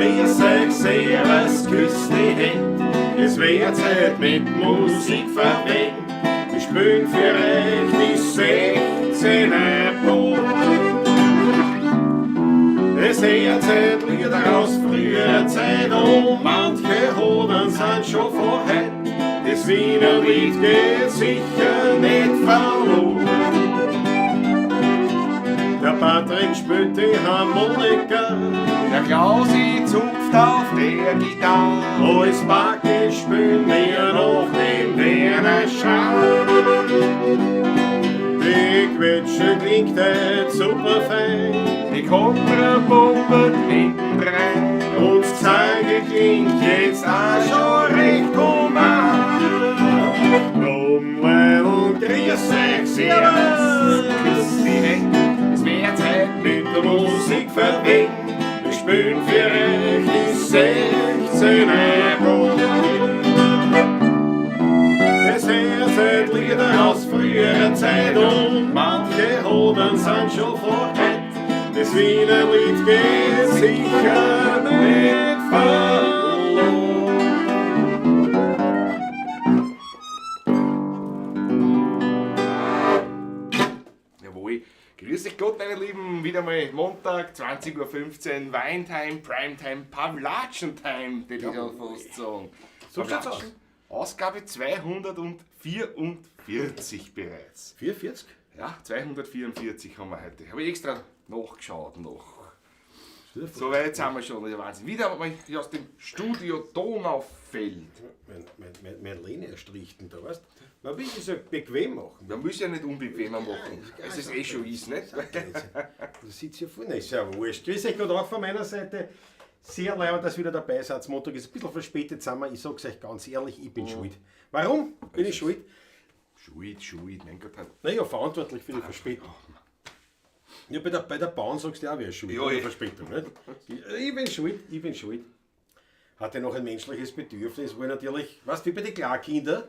grüß euch, servus, küss die Hände. Es wird Zeit mit Musik verwenden. Wir spielen für euch die 16er Brot. Es hört Lieder aus früher Zeit und manche Hoden sind schon vor heute. Das Wiener Lied geht sicher nicht verloren. Der Patrick spielt die Harmonika, Der Klausi zupft auf der Gitarre. als Backe spielen wir noch den Werner Schau. Die Quetsche klingt heute super fein Die Kontra bumpert hinten rein. und das Zeige klingt jetzt auch schon recht human. Rumlein und grüß euch, servus, Küss die Hände, es wird Zeit mit der Musik verbinden. Wir spielen für euch die 16er Brot. Es hört Lieder aus früherer Zeit und manche Hoden sind schon vor heute. Das Wiener Lied geht sicher nicht verloren. Jawohl. Grüß euch Gott, meine Lieben. Wieder mal Montag, 20:15 Uhr, Weintime, Primetime, Pavlatschen-Time, würde ich ja fast sagen. So schaut's aus. Pavlatschen, Ausgabe 244 bereits. 44? Ja, 244 haben wir heute. Habe ich extra nachgeschaut noch. So weit sind wir schon, der Wahnsinn. Wieder mal hier aus dem Studio Donaufeld. Mein Lehne erstrichten da, weißt du? Man will es ja bequem machen. Man muss ja nicht unbequemer machen, als es eh schon ist, nicht? Du sitzt hier vorne, ist ja wurscht. Grüß euch Gott auch von meiner Seite. Sehr leid, dass ihr wieder dabei seid. Das Montag ist ein bisschen verspätet, sind wir. Ich sag's euch ganz ehrlich, ich bin schuld. Warum bin ich schuld? Schuld, mein Gott. Naja, verantwortlich für die Verspätung. Ja, bei der Bahn sagst du auch, wer ist schuld. Ja, Bei der eh. Verspätung, nicht? Ich bin schuld. Hatte noch ein menschliches Bedürfnis, wo natürlich, weißt du, wie bei den Klarkindern,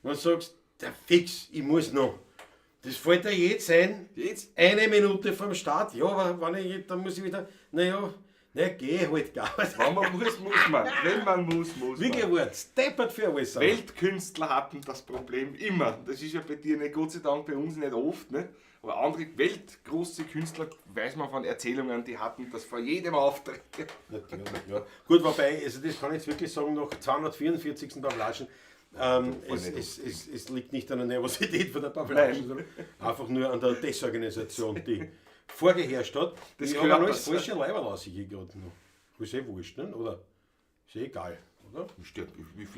wenn du sagst, der Fix, ich muss noch. Das fällt dir jetzt ein, Jetzt? eine Minute vom Start. Ja, aber wenn ich, dann muss ich wieder, geh halt gar nicht. Wenn man muss, muss man. Wenn man muss Wie man. geworden, steppert für alles. Weltkünstler hatten das Problem immer. Das ist ja bei dir nicht, Gott sei Dank bei uns nicht oft, nicht? Aber andere weltgroße Künstler, weiß man von Erzählungen, die hatten das vor jedem Auftritt. Natürlich, ja. Gut, wobei, also das kann ich jetzt wirklich sagen, nach 244. Pavlatschen, es liegt nicht an der Nervosität von der Pavlatschen, sondern einfach nur an der Desorganisation, die vorgeherrscht hat. Das Ich gehört habe alles dazu. falsche Leiber lasse ich hier gerade noch. Ist eh wurscht, ne? Oder? Ist eh egal, oder? Ich finde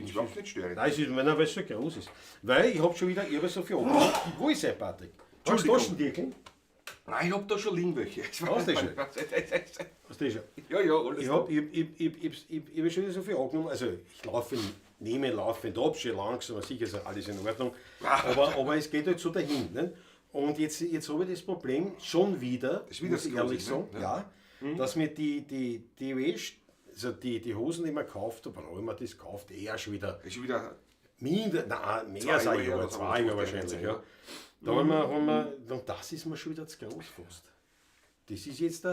es überhaupt nicht störend. Nein, es ist, wenn er weil es so groß ist. Weil ich habe schon wieder so viel Ordnung. Wo ist er, Patrick? Hast du Taschentücher? Nein, ich hab da schon Lingwöche. Hast du das schon? Hast du das schon? Ja, alles Ich da. habe schon wieder so viel angenommen. Also ich nehme laufend ab, schon langsam, sicher ist alles in Ordnung. Aber es geht halt so dahin. Ne? Und jetzt habe ich das Problem schon wieder, ist wieder muss ich das ehrlich Große, sagen, ne? ja, dass mir die Wäsche, also die Hosen, die man gekauft habe, wenn man das kauft, eher schon wieder Das ist schon wieder. mehr als ein Jahr, 2 Jahre wahrscheinlich. Ja. Da haben wir, und das ist mir schon wieder zu groß fast. Das ist jetzt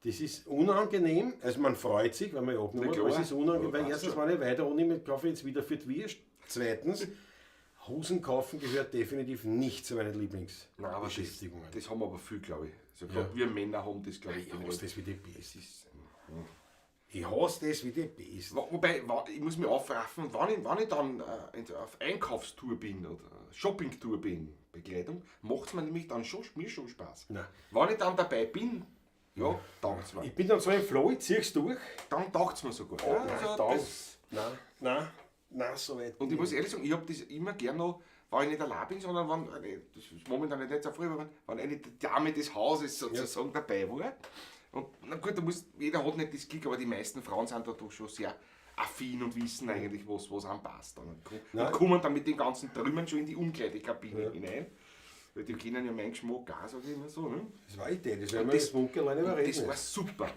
das ist unangenehm, also man freut sich, wenn man abnimmt, Ja, aber es klar. ist unangenehm, Ja, weil passt erstens, schon. wenn ich weiter annehme, kaufe ich jetzt wieder für die Wurst. Zweitens, Hosen kaufen gehört definitiv nicht zu meinen Nein, aber Lieblingsbeschäftigungen. das haben aber viel, glaube ich. Also gerade wir Männer haben das, glaube ich. Ich hasse das wie die Das Pest. ist, Ich hasse das wie die Pest. wobei, ich muss mich aufraffen, wenn ich dann auf Einkaufstour bin oder Shoppingtour bin, Bekleidung, macht es mir nämlich dann mir schon Spaß. Nein. Wenn ich dann dabei bin, ja, taugt es mir. Ich bin dann so im Flow, ich zieh's durch. Dann taugt es mir sogar. Oh, Also nein, so weit. und ich muss ehrlich sagen, ich habe das immer gern noch, wenn ich nicht allein bin, sondern das ist momentan nicht so früh, aber wenn eine Dame des Hauses sozusagen dabei war. Und na gut, jeder hat nicht das Glück, aber die meisten Frauen sind da doch schon sehr affin und wissen eigentlich, was anpasst. Und kommen dann mit den ganzen Trümmern schon in die Umkleidekabine hinein. Weil die kennen ja meinen Geschmack auch, sage ich immer so. Ne? Das war Idee, das werden Und wir das- jetzt Munkeln überreden. Das war super.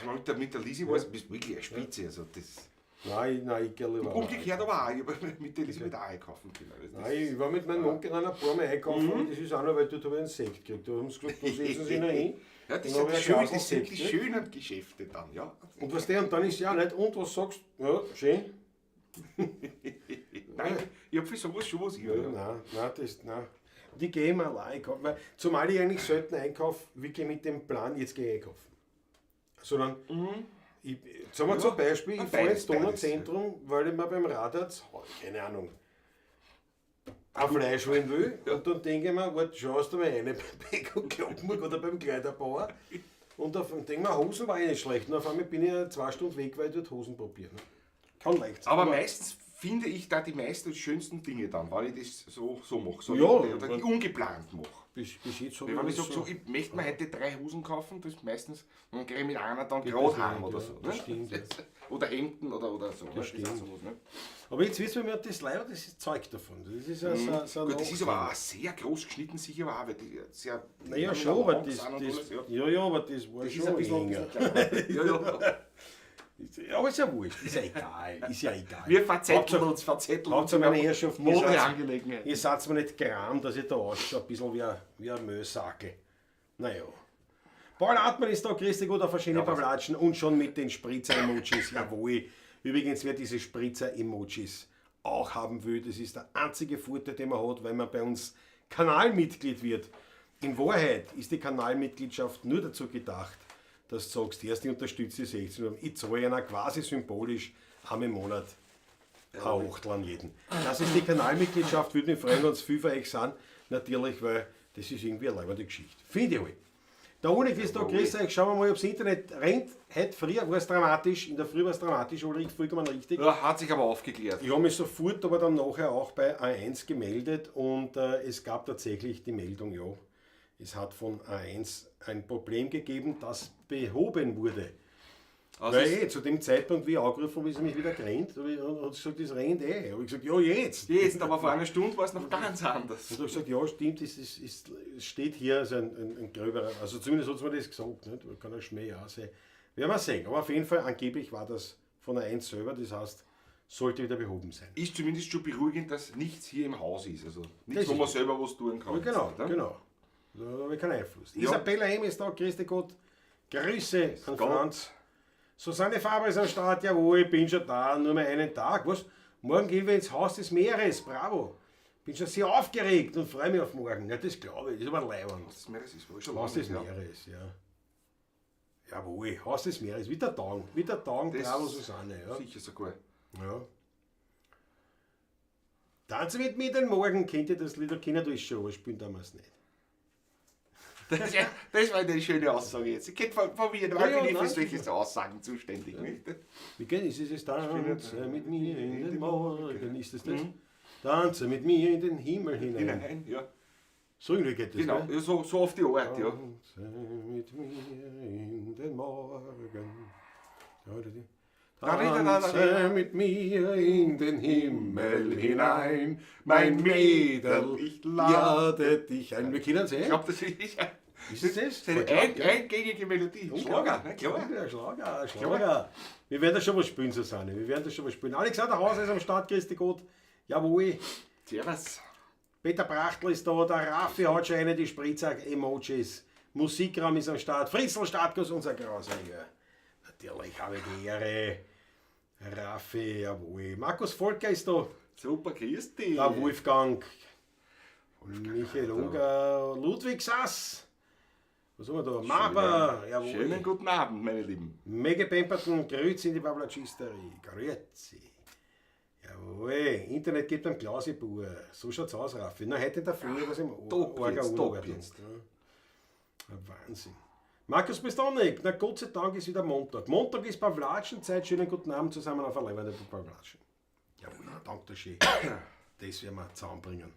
Also mit der Lisi war es wirklich eine Spitze. Also das Nein, ich glaube nicht. umgekehrt aber auch. Ich habe mit der Elisabeth auch einkaufen können. Das Nein, ich war mit meinem Onkel an ein paar Mal einkaufen und das ist auch noch, weil dort habe ich einen Sekt gekriegt. Da haben sie gesagt, da setzen sie noch hin. Ja, das Dann sind habe die, ich schön, ein das sind die Glas schönen Geschäfte dann, ja. Und und dann ist ja nicht, und was sagst du? Ja, schön. Nein, ich habe für sowas schon was. Ja, nein. Und ich gehe immer allein einkaufen, weil zumal ich eigentlich selten einkaufe, wirklich mit dem Plan, jetzt gehe ich einkaufen. Sondern, sagen wir zum Beispiel, ich fahre ins Donauzentrum, weil ich mir beim Radarz, keine Ahnung, ein Fleisch holen will. Und dann denke ich mir, warte, schaust du mal rein beim Beck und Kloppenburg oder beim Kleiderbauer. Und dann denke ich mir, Hosen war eh nicht schlecht. Und auf einmal bin ich ja 2 Stunden weg, weil ich dort Hosen probiere. Kann leicht sein. Aber meistens finde ich da die meisten schönsten Dinge dann, weil ich das so mache. So Ja, oder ungeplant mache. Bis jetzt habe Wenn ich das sage, so, ich möchte mir heute 3 Hosen kaufen, das ist meistens, dann gehe ich mit einer dann Ja, gerade das heim stimmt, oder ja, so. das Ne? stimmt, ja. Oder Hemden oder so. Das stimmt. ist auch sowas, ne? Aber jetzt wissen wir, das Leiber, das ist Zeug davon. Das ist ja so Gut, das ist aber auch sehr groß geschnitten, sicher aber auch, weil die sehr. Naja, mit schon, einem aber Hang das, sind und alles, ja. ja, aber das war Das ist schon ein bisschen enger. kleiner. Ja. Ja, aber ist ja wurscht, ist ja egal. Ist ja egal. Wir verzetteln uns. Hauptsache meine Herrschaft, Modeangelegenheit. ihr seid mir nicht gram, dass ich da ausschaue, ein bisschen wie ein Müllsackel. Naja. Paul Hartmann ist da, grüß dich gut auf verschiedene Pavlatschen und schon mit den Spritzer-Emojis. Jawohl. Übrigens, wer diese Spritzer-Emojis auch haben will, das ist der einzige Vorteil, den man hat, wenn man bei uns Kanalmitglied wird. In Wahrheit ist die Kanalmitgliedschaft nur dazu gedacht, dass du sagst, erst ich unterstütze die 16 Uhr. Ich zahle ja quasi symbolisch einmal im Monat ein Achtel an jeden. Das ist die Kanalmitgliedschaft, würde mich freuen, wenn es viel von euch sind. Natürlich, weil das ist irgendwie eine leibende Geschichte. Finde ich halt. Der Unik ist da, grüß euch, schauen wir mal, ob das Internet rennt. Heute früher war es dramatisch, in der Früh war es dramatisch, Ulrich, vollkommen richtig. Ja, hat sich aber aufgeklärt. Ich habe mich sofort aber dann nachher auch bei A1 gemeldet und es gab tatsächlich die Meldung, ja, es hat von A1 ein Problem gegeben, das behoben wurde. Also Weil zu dem Zeitpunkt, wie ich angerufen habe, ist er mich wieder gerannt und hat gesagt, das rennt eh. Habe ich gesagt, ja jetzt. jetzt, aber vor einer Stunde war es noch ganz anders. Und er hat gesagt, ja stimmt, es steht hier also ein gröberer, also zumindest hat es mir das gesagt, nicht? Kann ein Schmäh auch sein. Werden wir sehen, aber auf jeden Fall, angeblich war das von A1 selber, das heißt, sollte wieder behoben sein. Ist zumindest schon beruhigend, dass nichts hier im Haus ist. Also nichts, Das wo man ist- selber was tun kann. Ja, genau, Ne? genau. Da habe ich keinen Einfluss. Ja. Isabella M. ist da, grüß dich Gott. Grüße an Franz. Susanne Faber ist am Start, jawohl, ich bin schon da, nur mehr einen Tag. Was? Morgen gehen wir ins Haus des Meeres, bravo. Bin schon sehr aufgeregt und freue mich auf morgen. Ja, das glaube ich, das ist aber leibend. Das Meeres ist wohl schon Haus des lange, ja. Meeres, ja. Jawohl, Haus des Meeres, wieder Tagen, Das bravo Susanne. Ja. Sicher sogar. Ja. Tanze mit mir den Morgen, kennt ihr das Lied, der Kinder das schon, aber spielen damals nicht. Das war eine schöne Aussage jetzt. Ich kenne von mir, weil Ja, bin ich nein, für solche Aussagen zuständig. Nicht? Wie geht es? Tanze mit mir in den Morgen, ist das das? Mhm. Tanze mit mir in den Himmel hinein. Nein, ja. So irgendwie geht das, Genau, gell? ja, so auf die Art, ja. Tanze mit mir in den Morgen. Ja, das ist- Da, Tanze mit mir in den Himmel hinein, mein Mädel, ich lade dich ein. Wir kennen es Ich eh. glaube, das ist Ist es das? eine Voll klar, gell? eingängige Melodie. Schlager, ne? Klar. Schlager. Wir werden da schon was spielen, Susanne. Wir werden da schon was spielen. Alexander Hauser ist am Start, grüß dich Gott. Jawohl. Servus. Peter Prachtl ist da. Der Raffi hat schon eine, die Spritzer-Emojis. Musikraum ist am Start. Fritzl Startguss, unser Grauser. Ja. Natürlich habe ich die Ehre. Raffi, jawohl. Markus Volker ist da. Super, grüß dich. Der Wolfgang. Michael Unger. Ludwig Sass. Was haben wir da? Maber. Jawohl. Schönen guten Abend, meine Lieben. Mega Pemperton, grüezi in die Pavlacisterie, grüezi. Jawohl, Internet gibt am Klausibur. So schaut's aus, Raffi. Na, heute in der Früh was im top Orga jetzt, Urlaub top jetzt. Ja. Wahnsinn. Markus Bistonik, na Gott sei Dank ist wieder Montag. Montag ist Pavlatschenzeit. Schönen guten Abend zusammen auf der Leibende bei Pavlatschen. Jawohl, danke schön. Das werden wir zusammenbringen.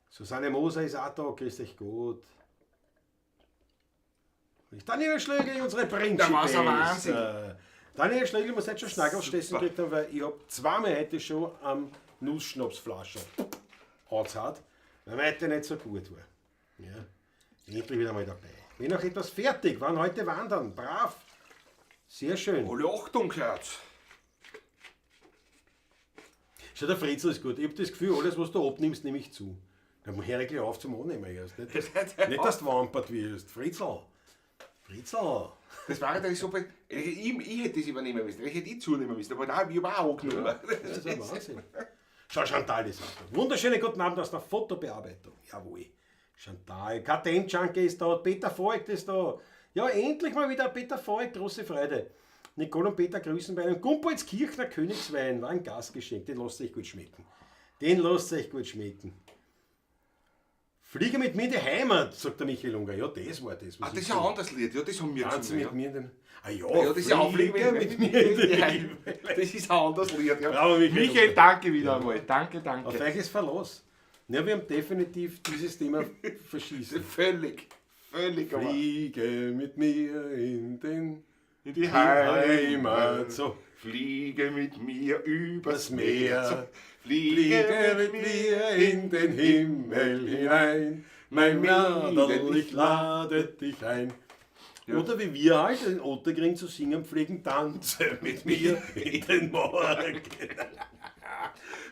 Susanne Moser ist auch da, grüß dich gut. Daniel Schlegel, unsere Prinzessin. Da war's ein Wahnsinn. Daniel Schlegel muss jetzt schon Schnackelstessen gekriegt haben, weil ich habe zweimal heute schon am Nussschnapsflasche angezahlt, weil mir heute nicht so gut war. Ja. Endlich wieder mal dabei. Bin noch etwas fertig, waren heute wandern, brav. Sehr schön. Alle Achtung gehört. Schau, der Fritzl ist gut. Ich habe das Gefühl, alles, was du abnimmst, nehme ich zu. Dann höre ich gleich auf zum Annehmen erst. Nicht, dass du wampert wirst. Fritzl, Fritzl. Das war natürlich so, ich hätte das übernehmen müssen, ich hätte ich zunehmen müssen, aber nein, ich habe auch angenommen. Ja, das ist ein Wahnsinn. Schau, Chantal ist auch. Wunderschönen guten Abend aus der Fotobearbeitung. Jawohl. Chantal, KTM-Junkie ist da, Peter Voigt ist da. Ja, endlich mal wieder Peter Voigt, große Freude. Nicole und Peter grüßen bei einem Gumbolzkirchner Königswein. War ein Gastgeschenk, den lasst euch gut schmecken. Den lasst euch gut schmecken. Fliege mit mir in die Heimat, sagt der Michael Unger. Ja, das war das. Das ist ein anderes Lied, ja, das haben wir Tanzen gesungen. mit mir in den... Ja, das ist ja auch Fliege mit mir in die Heimat. Das ist ein anderes Lied. Ja. Bravo, Michael, danke wieder einmal. Danke. Auf euch ist Verlass. Ja, wir haben definitiv dieses Thema verschießen. Völlig. Aber. Fliege mit mir in die Heimat. So. Fliege mit mir übers Das Meer. So. Fliege mit mir in den Himmel hinein. Mein Nadel, ich lade dich ein. Ja. Oder wie wir halt in Otterkring zu singen pflegen, tanze mit mir in den Morgen.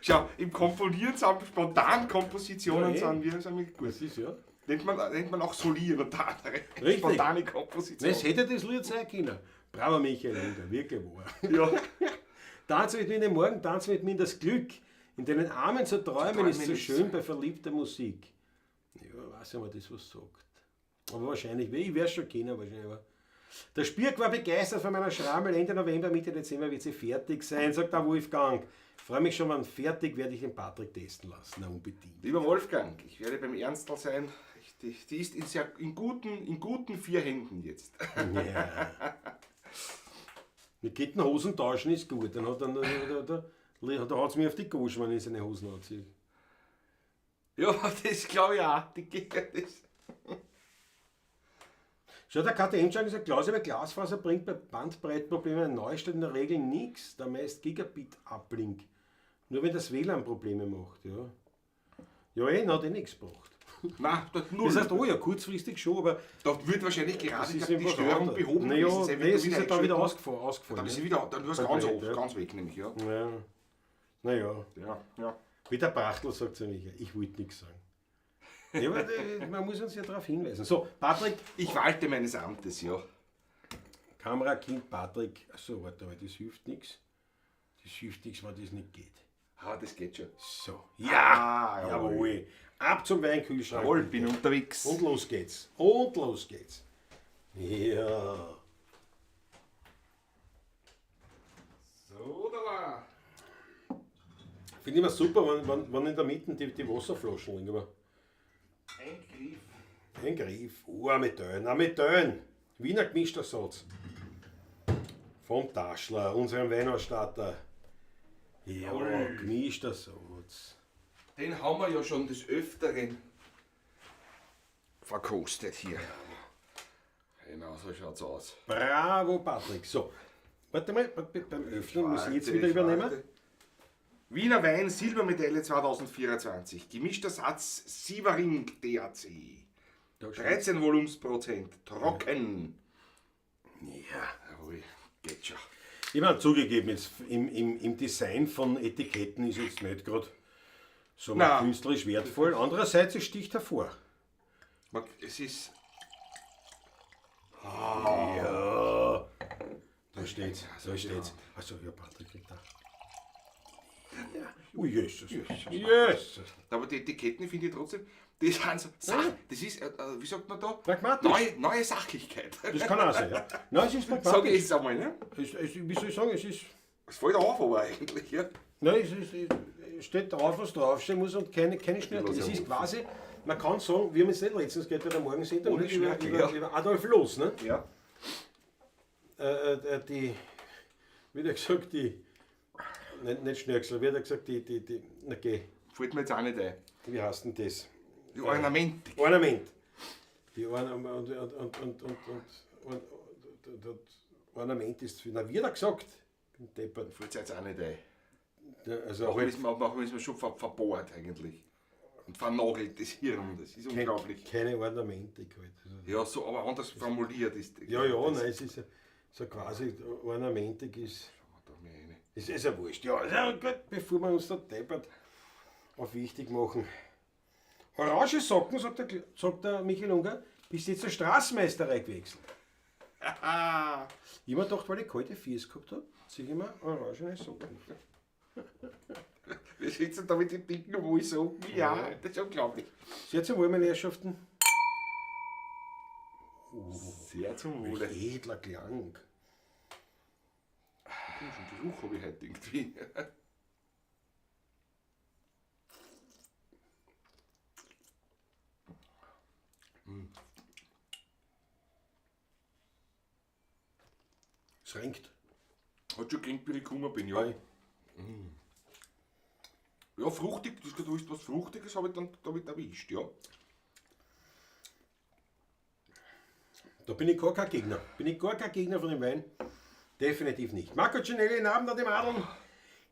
Schau, im Komponieren sind spontan Kompositionen Ja, sind wir gut. Das ist ja. Nennt man auch solieren und andere. Richtig. Spontane Kompositionen. Das hätte das Lied sein können. Bravo Michael Unger, wirklich wahr. Ja. Tanze mit mir in den Morgen, tanze mit mir in das Glück. In deinen Armen zu träumen ist so schön bei verliebter Musik. Ja, weiß nicht, ob das was sagt. Aber wahrscheinlich, ich werde es schon kennen, wahrscheinlich. Aber der Spirk war begeistert von meiner Schrammel. Ende November, Mitte Dezember wird sie fertig sein, sagt der Wolfgang. Ich freue mich schon, wann fertig werde ich den Patrick testen lassen. Na, unbedingt. Lieber Wolfgang, ich werde beim Ernstl sein. Die ist in guten 4 Händen jetzt. Ja. Mit guten Hosen tauschen ist gut. Dann hat da hat es mir auf die Gosch, wenn ich seine Hosen anziehe. Ja, das glaube ich auch. Schau, der KTM-Junkie sagt, Klaus, aber Glasfaser bringt bei Bandbreitenproblemen in Neustadt in der Regel nichts, da meist Gigabit-Uplink. Nur wenn das WLAN Probleme macht, ja. Ja, hat nichts gebracht. Nein, dort null. Das heißt, oh ja, kurzfristig schon, aber Dort wird wahrscheinlich gerade das ist die Störung behoben. Naja, das ist ja dann wieder ausgefallen. Dann ist sie wieder, dann wirst du ganz oft, ganz weg nämlich, ja. Ja. Naja, Ja. wie der Prachtl sagt zu mir, ich wollte nichts sagen. Ja, aber man muss uns ja darauf hinweisen. So, Patrick. Ich walte meines Amtes, ja. Kamerakind Patrick. Achso, warte, aber das hilft nichts. Das hilft nichts, wenn das nicht geht. Ah, das geht schon. So. Ja! Jawohl. Ab zum Weinkühlschrank. Jawohl, bin unterwegs. Und los geht's. Ja. So, da war. Finde ich immer super, wenn in der Mitte die Wasserflaschen liegen. Aber ein Griff. Ametön. Wiener gemischter Satz. Vom Taschler, unserem Weinausstatter. Ja, gemischter Satz. Den haben wir ja schon des Öfteren verkostet hier. Genau, so schaut's aus. Bravo, Patrick. So, warte mal, beim Öffnen muss ich jetzt wieder übernehmen. Wiener Wein, Silbermedaille 2024. Gemischter Satz, Sievering DAC. 13 Volumensprozent, trocken. Ja. Jawohl, geht schon. Ich meine, zugegeben, jetzt im Design von Etiketten ist jetzt nicht gerade so künstlerisch wertvoll. Andererseits, es sticht hervor. Es ist. Ja. Da steht's. Achso, ja, Patrick kriegt da. Ja. Oh, Jesus. Aber die Etiketten finde ich trotzdem. Das ist, wie sagt man da? Pragmatisch. Neue Sachlichkeit. Das kann auch sein, ja. Nein, es ist pragmatisch. Sag ich jetzt einmal, ne? Wie soll ich sagen, es ist... Es fällt auf, aber eigentlich, ja. Nein, es steht drauf, was draufstehen muss und keine Schnörkel. Es ist quasi, man kann sagen, wir haben jetzt nicht letztens gehört bei der Morgensendung über Adolf Loos, ne? Ja. Wie hat er gesagt, nicht Schnörkel, wie hat er gesagt, na geh. Fällt mir jetzt auch nicht ein. Wie heißt denn das? Die Ornament. Die Ornament ist, na wie hat er gesagt? Bin deppert. Fällt mir jetzt auch nicht ein. Also Machen ist man schon verbohrt eigentlich. Und vernagelt das Hirn. Das ist unglaublich. Keine Ornamentik halt. Ja, so, aber anders formuliert ist. Ja, nein, es ist so quasi Ornamentik ist. Es ist ja wurscht. Ja, gut, bevor wir uns da deppert auf wichtig machen. Orange Socken, sagt der Michael Unger, bist jetzt zur Straßenmeisterei gewechselt. Ich habe mir gedacht, weil ich kalte Fies gehabt habe, ziehe ich mir orangene Socken. Wir sitzen da mit den dicken Wollsocken. Ja, das ist unglaublich. Sehr zum Wohl, meine Herrschaften. Sehr zum Wohle. Welch edler Klang. Komischen Geruch habe ich heute irgendwie. Es renkt. Hat schon gelingt, wie ich gekommen bin, ja. Ja, fruchtig, du hast was Fruchtiges, habe ich dann damit erwischt, ja. Da bin ich gar kein Gegner. Bin ich gar kein Gegner von dem Wein. Definitiv nicht. Marco Cinelli, guten Abend an die Madeln.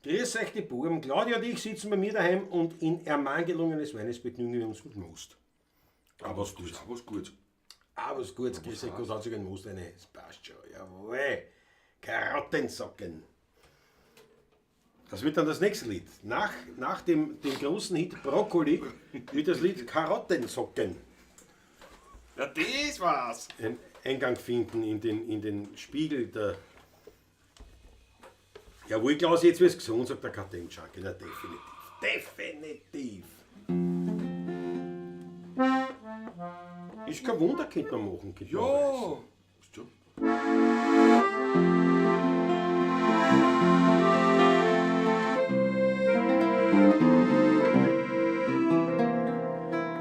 Grüß euch die Buben. Claudia und ich sitzen bei mir daheim und in ermangelungenes Weines begnügen wir uns mit Most. Aber was Gutes. Was Gutes. Aber was Gutes. Grüß euch, gut hat Most rein. Das passt schon. Jawohl. Karottensocken. Das wird dann das nächste Lied. Nach dem großen Hit Brokkoli wird das Lied Karottensocken Ja, das war's. einen Eingang finden in den Spiegel der. Jawohl, Klaus, jetzt wird's gesund, sagt der Kartellschanke. Na, definitiv. Ist kein Wunder, könnte man machen. Könnte man Ja. reißen. Ist schon.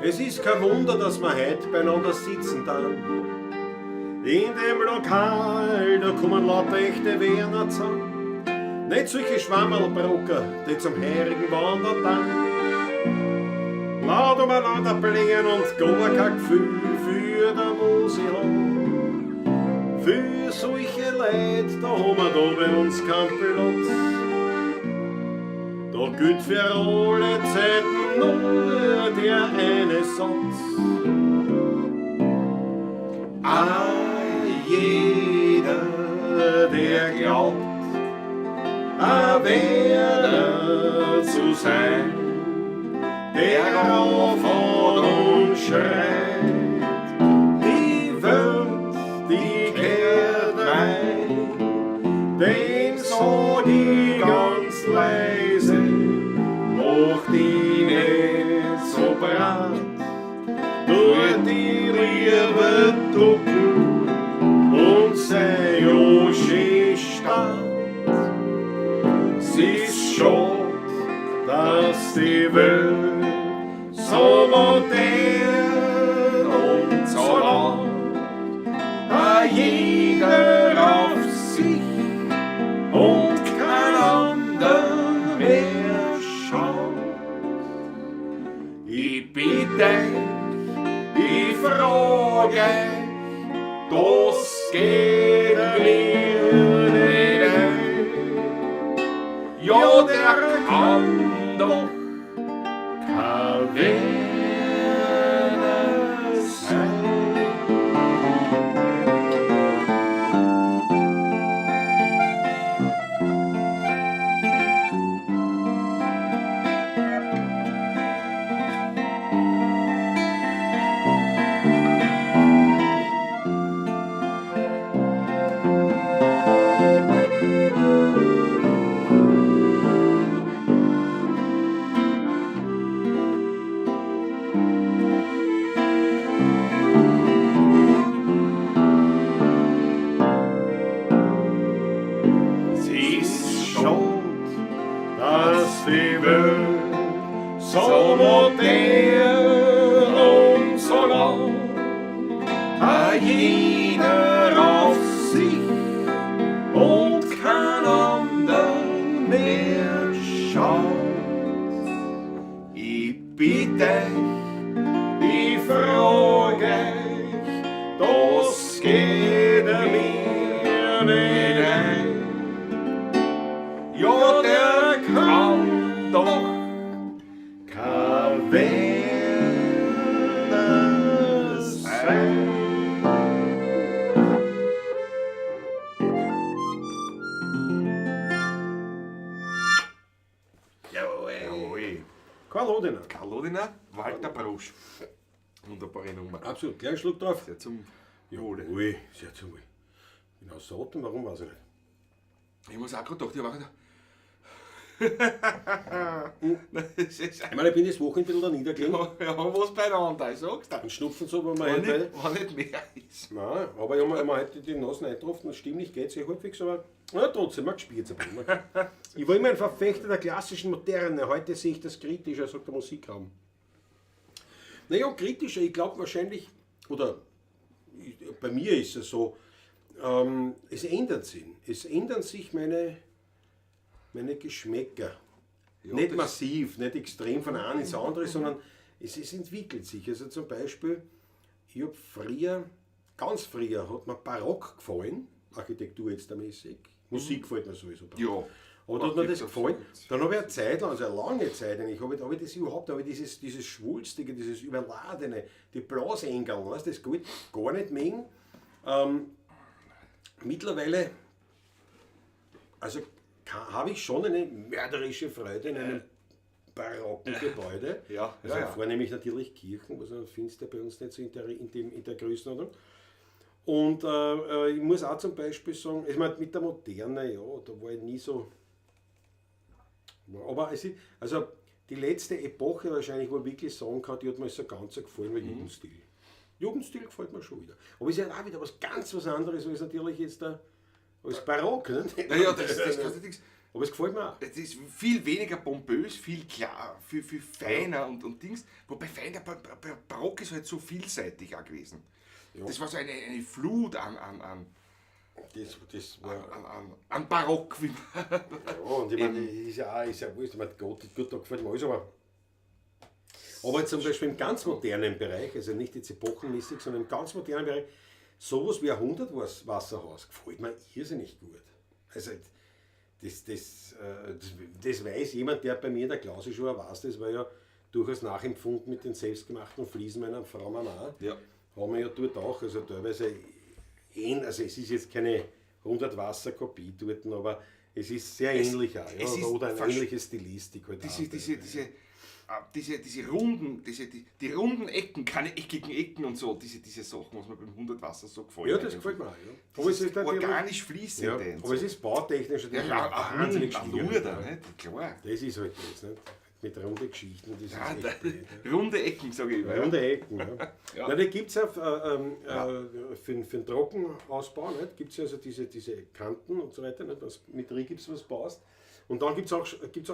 Es ist kein Wunder, dass wir heute beieinander sitzen dann. In dem Lokal, da kommen lauter echte Wiener zusammen. Nicht solche Schwammerlbrocker, die zum Herigen wandern dann. Laut umeinander blingen und gar kein Gefühl für die Musik haben. Für solche Leute, da haben wir da bei uns keinen Platz. Da gilt für alle Zeiten nur der eine Satz. Jeder, der glaubt, Werder zu sein, der aufhaut und schreit, die Welt, die kehrt rein, dem sag ich ganz leise, mach die nicht so breit, nur die Liebe ducken und sei ja schön stark. Es ist schade, dass die Welt so modern und so lang jeder auf sich und kein anderer mehr schaut. Ich bitte, ich frage, das geht mir nicht ein. Ja, der kann doch kein Werner sein. Die Welt so modern und so lang, jeder auf sich und kein anderer mehr schaut. Ich bitte, ich frage, das geht mir nicht ein. Ja, der kann doch kein Werner sein. Jawohl. Karl Odiner. Karl Odiner, Walter Brosch. Wunderbare Nummer. Absolut, gleich einen Schluck drauf. Sehr zum Wohle. Ui, sehr zum Wohl. Passaten, warum weiß ich nicht. Ich muss auch gerade gedacht, ich war Ich meine, ich bin das Wochenende ein bisschen da niedergelegen. ja, was beieinander, ich sag's dir. Und Schnupfen so, wenn man Wenn halt. nicht mehr ist. Nein, aber ich habe mir heute die Nase eingetroffen, das stimmlich geht sich halbwegs, aber trotzdem, man gespielt es ein bisschen. Ich war immer ein Verfechter der klassischen Moderne, heute sehe ich das kritischer, sagt der Musikraum. Naja, kritischer, ich glaube wahrscheinlich, oder bei mir ist es so, es ändert sich. Es ändern sich meine Geschmäcker. Ja, nicht das- massiv, nicht extrem von einem ins andere, sondern es entwickelt sich. Also zum Beispiel, ich habe früher, ganz früher, hat mir Barock gefallen, Architektur jetzt mäßig. Musik gefällt mir sowieso. Ja. Aber da hat mir das Gibt's gefallen. absolut. Dann habe ich eine Zeit lang, also eine lange Zeit eigentlich, habe ich das überhaupt, habe ich dieses Schwulstige, dieses Überladene, die Blasengel, weißt, das geht gar nicht mögen. Mittlerweile, also habe ich schon eine mörderische Freude in einem barocken Gebäude. Ja, Also ja, ja. vornehmlich natürlich Kirchen, was man findest ja bei uns nicht so in der Größenordnung. Und ich muss auch zum Beispiel sagen, ich meine, mit der Moderne, ja, da war ich nie so. Aber es ist, also die letzte Epoche wahrscheinlich, wo ich wirklich sagen kann, die hat mir so ganz gefallen, war Jugendstil. Jugendstil gefällt mir schon wieder. Aber es ist ja auch wieder was anderes, als natürlich jetzt als Barock. Ne? Naja, das kannst du nichts. Aber es gefällt mir auch. Es ist viel weniger pompös, viel klar, viel feiner und Dings. Wobei feiner, Barock ist halt so vielseitig auch gewesen. Ja. Das war so eine Flut an Das war. an Barock. Ja, und ich meine, ist ja wurscht, ich meine, gut, da gefällt mir alles, aber jetzt zum Beispiel im ganz modernen Bereich, also nicht jetzt epochenmäßig, sondern im ganz modernen Bereich, sowas wie ein 100-Wasserhaus gefällt mir irrsinnig gut. Also das weiß jemand, der bei mir in der Klasse schon weiß, das war ja durchaus nachempfunden mit den selbstgemachten Fliesen meiner Frau Mama. Ja. Haben wir ja dort auch, also teilweise also es ist jetzt keine 100-Wasser-Kopie dort, aber es ist sehr ähnlich auch, ja, es ist oder eine fast- ähnliche Stilistik. Halt diese runden, die runden Ecken, keine eckigen Ecken und so, diese Sachen, was mir beim 100 Wasser so gefällt. Ja, das gefällt mir auch. Ja. Aber es ist natürlich- organisch fließend. ja, und aber so. es ist bautechnisch natürlich wahnsinnig schwierig. Luder, Ja. nicht? Klar. Das ist halt das, nicht? Mit runden Geschichten, das Ja, ist echt blöd. runde Ecken, sage ich immer. Ja, runde Ecken, ja. Ja. Na, da gibt es ja für den Trockenausbau, gibt es ja also diese Kanten und so weiter, nicht? Mit Rigips was baust. Und dann gibt es auch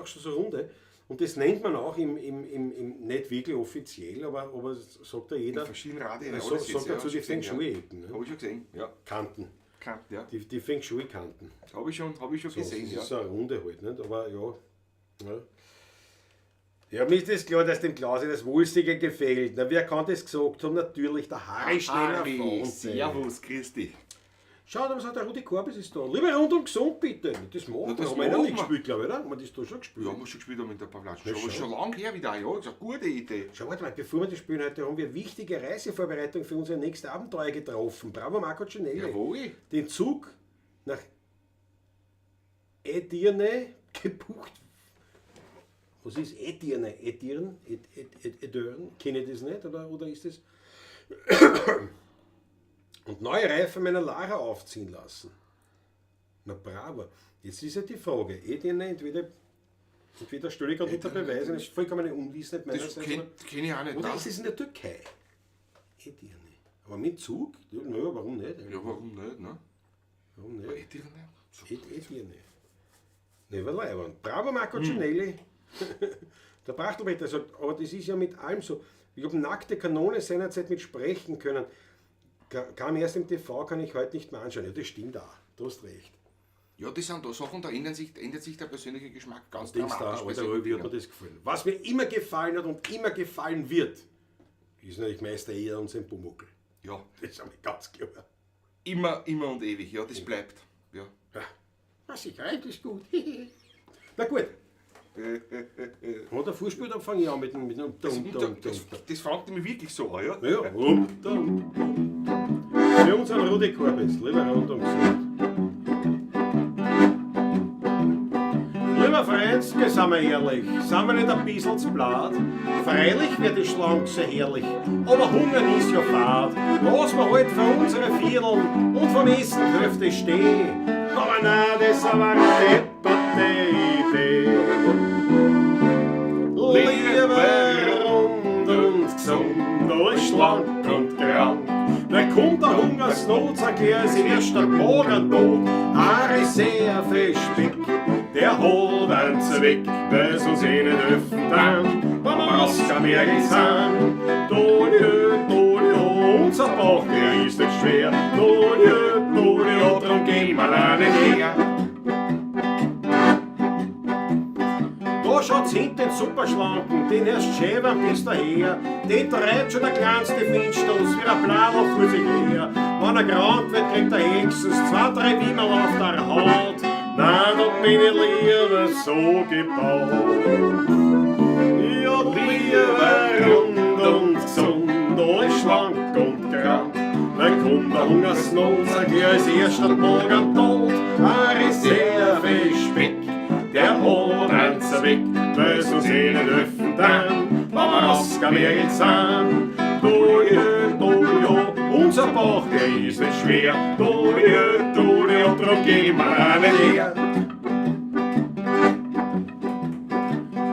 schon so Runde. Und das nennt man auch im nicht wirklich offiziell, aber sagt ja jeder, In verschiedenen Radien. sagt dazu die Feng Shui-Ecken. Ne? Habe ich schon gesehen, ja. Kanten, Ja. die Feng Shui-Kanten. Habe ich schon So, gesehen, das ja. ist so eine Runde halt, nicht? Aber ja. Ja, mir ist das klar, dass dem Klausi das Wohlstige gefällt. Na, wer kann das gesagt haben? Natürlich der Harry Schneller von Servus, Christi. Schau, da hat der Rudi Korbis ist da. Lieber rund und gesund, bitte. Das machen wir. das Haben wir noch machen nicht wir. gespielt, glaube ich, oder? Haben wir das da schon gespielt? Ja, haben wir schon gespielt mit der Pavlatsch. Na, Aber schau. schon lange her wieder, ja. Das ist eine gute Idee. Schau, warte mal, bevor wir das spielen heute, haben wir eine wichtige Reisevorbereitung für unser nächstes Abenteuer getroffen. Bravo Marco Cinelli. Jawohl. Den Zug nach Edirne gebucht. Was ist Edirne? Edirne? Kenne ich das nicht? Oder ist das? Und neue Reifen meiner Lara aufziehen lassen. Na bravo. Jetzt ist ja die Frage. Edirne, entweder stelle ich gerade unter Beweis, das ist vollkommene Unwissenheit Das meinerseits. kenn ich auch nicht. Oder nein. ist es in der Türkei? Edirne. Aber mit Zug? Ja, naja, warum nicht? Ja, warum nicht, ne? Warum nicht? Aber ich dir nicht. Edirne. Ne, war leibend. Bravo Marco Cinelli. Der Prachtelpeter sagt, aber das ist ja mit allem so. Ich habe nackte Kanone seinerzeit mit sprechen können. Kam erst im TV, kann ich heute nicht mehr anschauen. Ja, das stimmt auch. Du hast recht. Ja, das sind da Sachen, da ändert sich der persönliche Geschmack ganz Denkst du dramatisch. auch, bei Alter, solchen wie hat mir Dingen. das gefallen? Was mir immer gefallen hat und immer gefallen wird, ist natürlich Meister Eder und sein Pumuckl. Ja, Das ist aber ganz klar. immer und ewig, ja, das bleibt. Ja. Ja. Was ich rein, ist gut. Na gut. Hat der Fußball, dann fange ich an mit dem Das fand ich mir wirklich so an, ja. Ja, für unseren Rudi Korbis, lieber rund und gesund. Lieber Freund, jetzt sind wir ehrlich, sind wir nicht ein bisschen zu blatt? Freilich wird die Schlank sehr herrlich, aber Hungern ist ja fad. Lass wir halt für unsere Vierteln und vom Essen Hälfte stehen. Aber nein, das ist aber eine depperte Idee. Lieber rund und gesund, als schlank und krank. Da kommt der Hungersnot, sag ich, als erst der Morgentod. Ari sehr viel Speck, der holt uns weg, weil es uns eh nicht öffnen kann. Wenn wir rausgemerkt sind, Donio, unser Bauch, der ist nicht schwer. Donio, drum gehen wir alleine her. Da schaut's hinten den Superschlanken, den erst schäbern bis daher. Den treibt schon der kleinste Windstoß, wie ein Plan auf vor sich her. Wenn er geraumt wird, kriegt er höchstens 2, 3 Wimmerl auf der Haut. Nein, da bin ich lieber so gebaut. Ja, lieber rund und gesund, als schlank und krank. Dann kommt der Hungersnot, sag ich als erster Morgen tot. Ari sehr viel Speck, der holt uns weg, weil es uns eh nicht öffnen kann. Wenn wir rausgemerkt sind, Donio, unser Bauch, der ist nicht schwer. Donio, drum gehen wir alle her.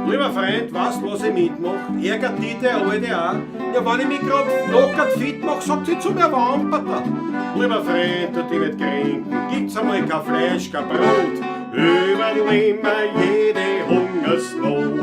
Lieber Freund, weißt was ich mitmach? Ärgert die der Alte auch? Ja, wenn ich mich grad lockert fit mach, sagt sie zu mir Wamperter. Lieber Freund, tu dich nicht kränken, gibt's einmal kein Fleisch, kein Brot. Überleben wir jede Hungersnot.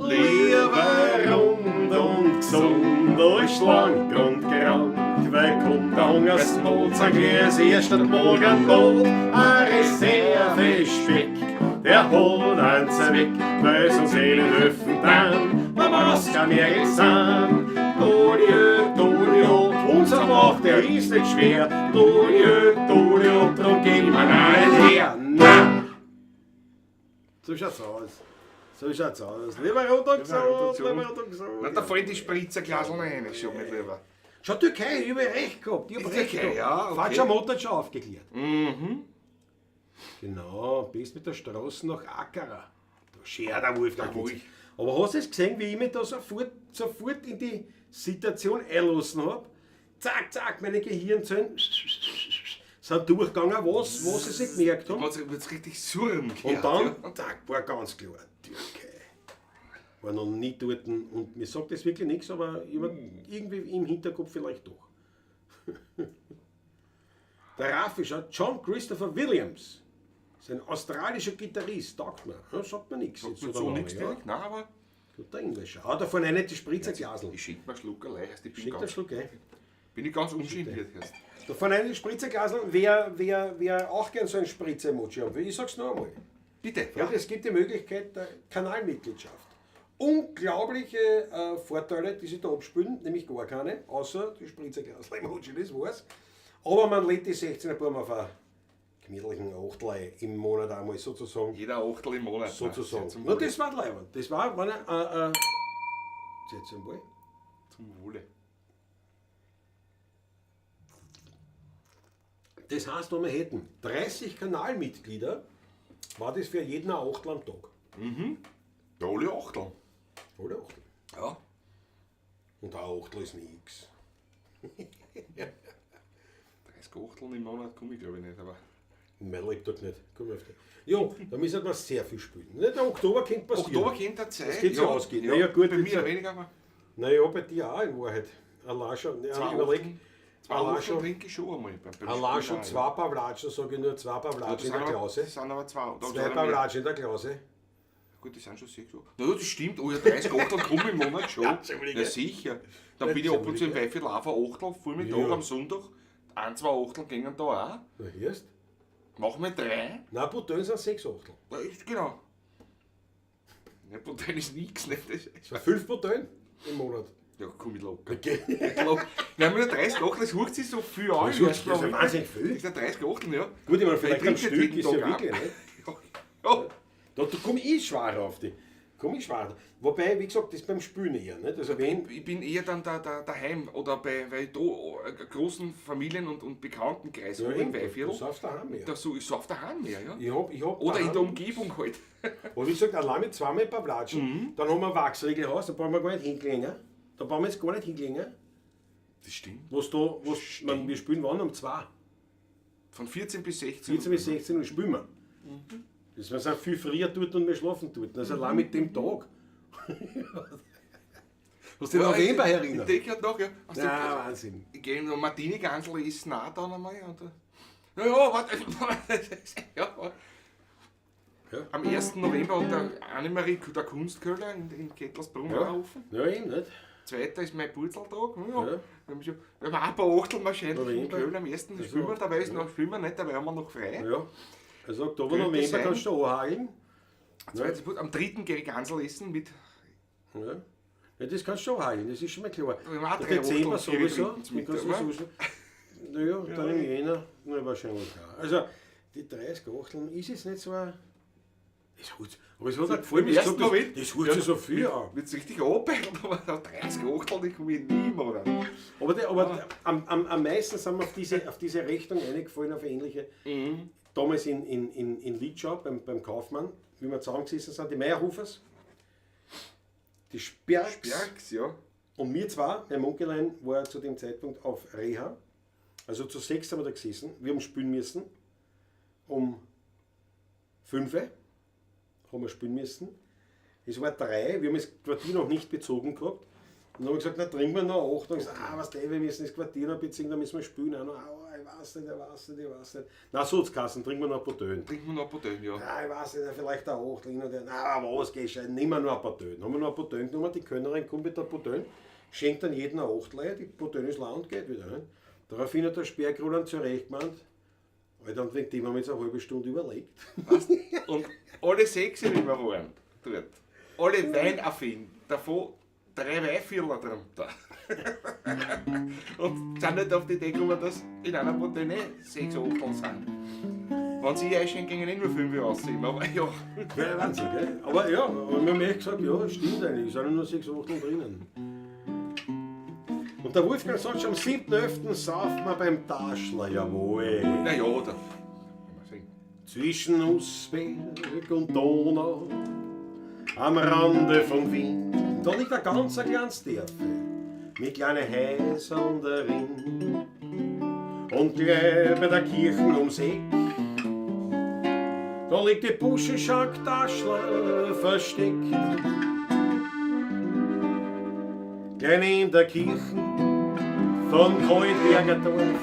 Lieber rund und gesund, als schlank und krank. Weil kommt der Hungersnot, sag ich als erster Morgen tot. Ari sehr viel Speck, der holt uns weg, weil es uns eh nicht öffnen kann. Wenn wir rausgemerkt sind, Donio, unser Bauch, der ist nicht schwer. Donio, drum gehen wir nicht her. Nein! So schaut's aus. So schaut's aus. Lieber rund und gesund, lieber rund und gesund. Na, da fallen die Spritzerglaseln rein, schon mit lieber. Schau, Türkei, ich hab recht gehabt. Ich hab recht gehabt. Ja, okay. Falscher Motor schon aufgeklärt. Mhm. Genau, bist mit der Straße nach Ankara. Da schert der Wolfgang. Der Wolf. Aber hast du es gesehen, wie ich mich da sofort in die Situation einlassen habe? Zack, zack, meine Gehirnzellen sind durchgegangen, was ich sich gemerkt habe. Da wird's richtig surren. Und dann, zack, war ganz klar, Türkei. War noch nie dort und mir sagt das wirklich nichts, aber irgendwie im Hinterkopf vielleicht doch. Der Raffi schaut, John Christopher Williams. Das ist ein australischer Gitarrist, taugt mir. Ja, sagt mir nichts. Sagt mir so nichts direkt, nein, aber... Guter Englischer. Ah, da vorne nicht die Spritzerglasel. Ich schenke mir einen Schluck allein, heißt, Schickt einen Schluck, ey. bin ich ganz ungeniert. Heißt. Da vorne die Spritzerglasel, wer auch gern so ein Spritzer-Emoji haben will, ich sag's noch einmal. Bitte, Ja, es gibt die Möglichkeit der Kanalmitgliedschaft. Unglaubliche Vorteile, die sich da abspülen, nämlich gar keine, außer die Spritzerglasel-Emoji, das war's. Aber man lädt die 16er Buben auf einen gemütlichen Achtel im Monat einmal sozusagen. Jeder Achtel im Monat. Sozusagen. Zum Na, Wohle. das war leibend. Das war, wenn jetzt einmal. Zum Wohle. Das heißt, wenn wir hätten 30 Kanalmitglieder, war das für jeden ein Achtel am Tag. Mhm. Ja, alle Achtel. Oder Achtel. Ja. Und ein Achtel ist nichts. 30 Achtel im Monat komme ich glaube ich nicht, aber... Mein lebt dort nicht. Komm auf die. Ja, da müssen wir sehr viel spielen. Nicht, der Oktober könnte passieren. Oktober könnte der Zeit. Das geht so ausgehen. Naja, gut, bei mir weniger, aber... Naja, bei dir auch in Wahrheit. Allein schon, ja, überleg. Zwei Achtel trinke ich schon einmal. Allein schon 2 Pavlatschen, sage ich nur, 2 Pavlatschen in der Klause. Das sind aber 2. 2 Pavlatschen in der Klause. Gut, das sind schon 6 Uhr. Na, das stimmt. Oh ja, 30 Achtel komme im Monat schon. Ja, sicher. Dann bin ich ab und zu im Weifel auf ein Achtel, Vormittag am Sonntag. 1, 2 Achtel gingen da auch. Na, hörst? Machen wir 3. Nein, Bouton sind 6 Achtel. Ja, genau. Ja, Bouton ist nichts, nicht? Das sind 5 Bouton im Monat. Ja, komm ich locker. Okay. Nein, mit der 30 Achtel, das hucht sich so viel an. Das ist wahnsinnig viel. Das ist der 30 Achtel, ja. Gut, ich meine, vielleicht Ich am trinke Stück jeden ist ja Tag wirklich, ab. nicht? Ja. Da komme ich schwer auf die. komisch war. Wobei, wie gesagt, das beim Spülen eher. Nicht? Also wenn, Ich bin eher dann daheim oder weil ich da einen großen Familien- und Bekanntenkreis habe im Weihviertel. du saufst daheim mehr. Ich sauf daheim mehr, ja. Ich hab Oder in daheim- der Umgebung halt. Und wie gesagt, allein mit zweimal Pavlatschen, dann haben wir ein Wachsregelhaus, da brauchen wir gar nicht hingelegen. Da brauchen wir jetzt gar nicht hingelegen. Das stimmt. Wir spielen wann? Um 2. Von 14 bis 16. 14 bis 16 Uhr spielen wir. Das wir sind viel früher dort und wir schlafen dort. Also allein mit dem Tag. Hast du den November Ich erinnert? denke halt noch, ja. Ja, Wahnsinn. Ich gehe noch Martini-Gansel essen auch dann einmal. Ja, warte. Ja. Ja. Am 1. November hat der Annemarie der Kunstköhler in Kettlersbrunn offen. Ja, eben nicht. 2. ist mein Purzeltag. Ja. Ja. Wir haben auch ein paar Achteln wahrscheinlich im November. Köhler am 1. Also, Spielen wir, dabei ist noch Spielen wir nicht, dabei haben wir noch frei. Ja. Also Oktober, Könnte November sein. kannst du anhaken. Am 3. gehe ich Gansel essen mit. Ja. Ja, das kannst du anhaken, das ist schon mal klar. Wir haben auch Der 3 Dezember Achteln, 4 sowieso. trinken zum Den kannst du Mittag, sowieso. Naja, dann im Jänner, na, wahrscheinlich auch. Also, die 30 Achteln ist jetzt nicht so ein. Aber es hat auch gefallen, wie Im du ersten gesagt hast, Moment. das hört sich so viel an. Wird es richtig anbeißen, aber 30 Achteln, die komme ich nie mehr. Oder? Am meisten sind wir auf diese Rechnung eingefallen, auf ähnliche. Damals in Lidschau beim Kaufmann, wie wir zusammengesessen sind, die Meierhofers, die Sperks Sperks, ja. und wir zwei, mein Onkelein war zu dem Zeitpunkt auf Reha. Also zu 6 haben wir da gesessen. Wir haben spielen müssen. Um 5 haben wir spielen müssen. Es war 3, wir haben das Quartier noch nicht bezogen gehabt. Und dann haben wir gesagt, na trinken wir noch 8. Und ich gesagt, was der, wir müssen das Quartier noch beziehen, dann müssen wir spielen. Und ich weiß nicht. Na so, Kassen, trinken wir noch ein paar Töne. Trinken wir noch ein paar Töne, ja. Ja, ich weiß nicht, vielleicht ein 8. Na, was geht schon, nehmen wir noch ein paar Töne. Haben wir noch ein paar Töne genommen, die Könnerin kommt mit ein paar Töne, schenkt dann jeden ein 8, die paar Töne ist leer und geht wieder. Ne? Daraufhin hat der Sperrgrund zurecht gemeint, Alter, und wegen dem haben wir jetzt eine halbe Stunde überlegt. Und alle 6, wie wir waren, dort, alle weinaffin, davon 3 Weihviertler drunter. Und sind nicht auf die Idee gekommen, dass in einer Partei 6 Achtel sind. Wenn sie einschenken, gingen nur 5 aussehen, aber ja. Ja, Wahnsinn, gell? Aber ja, wir haben echt gesagt, ja, stimmt eigentlich, es sind nur 6 Achtel drinnen. Und der Wolfgang sagt schon, am 7.11. saufen wir beim Taschler, jawohl. Naja, da. Zwischen Usberg und Donau, am Rande von Wien, da liegt ein ganz kleines Dörfel mit kleinen Häusern darin. Und gleich bei der Kirche ums Eck, da liegt die Buschenschank Taschler versteckt. Gleich neben der Kirche von Kreuzberger Dorf,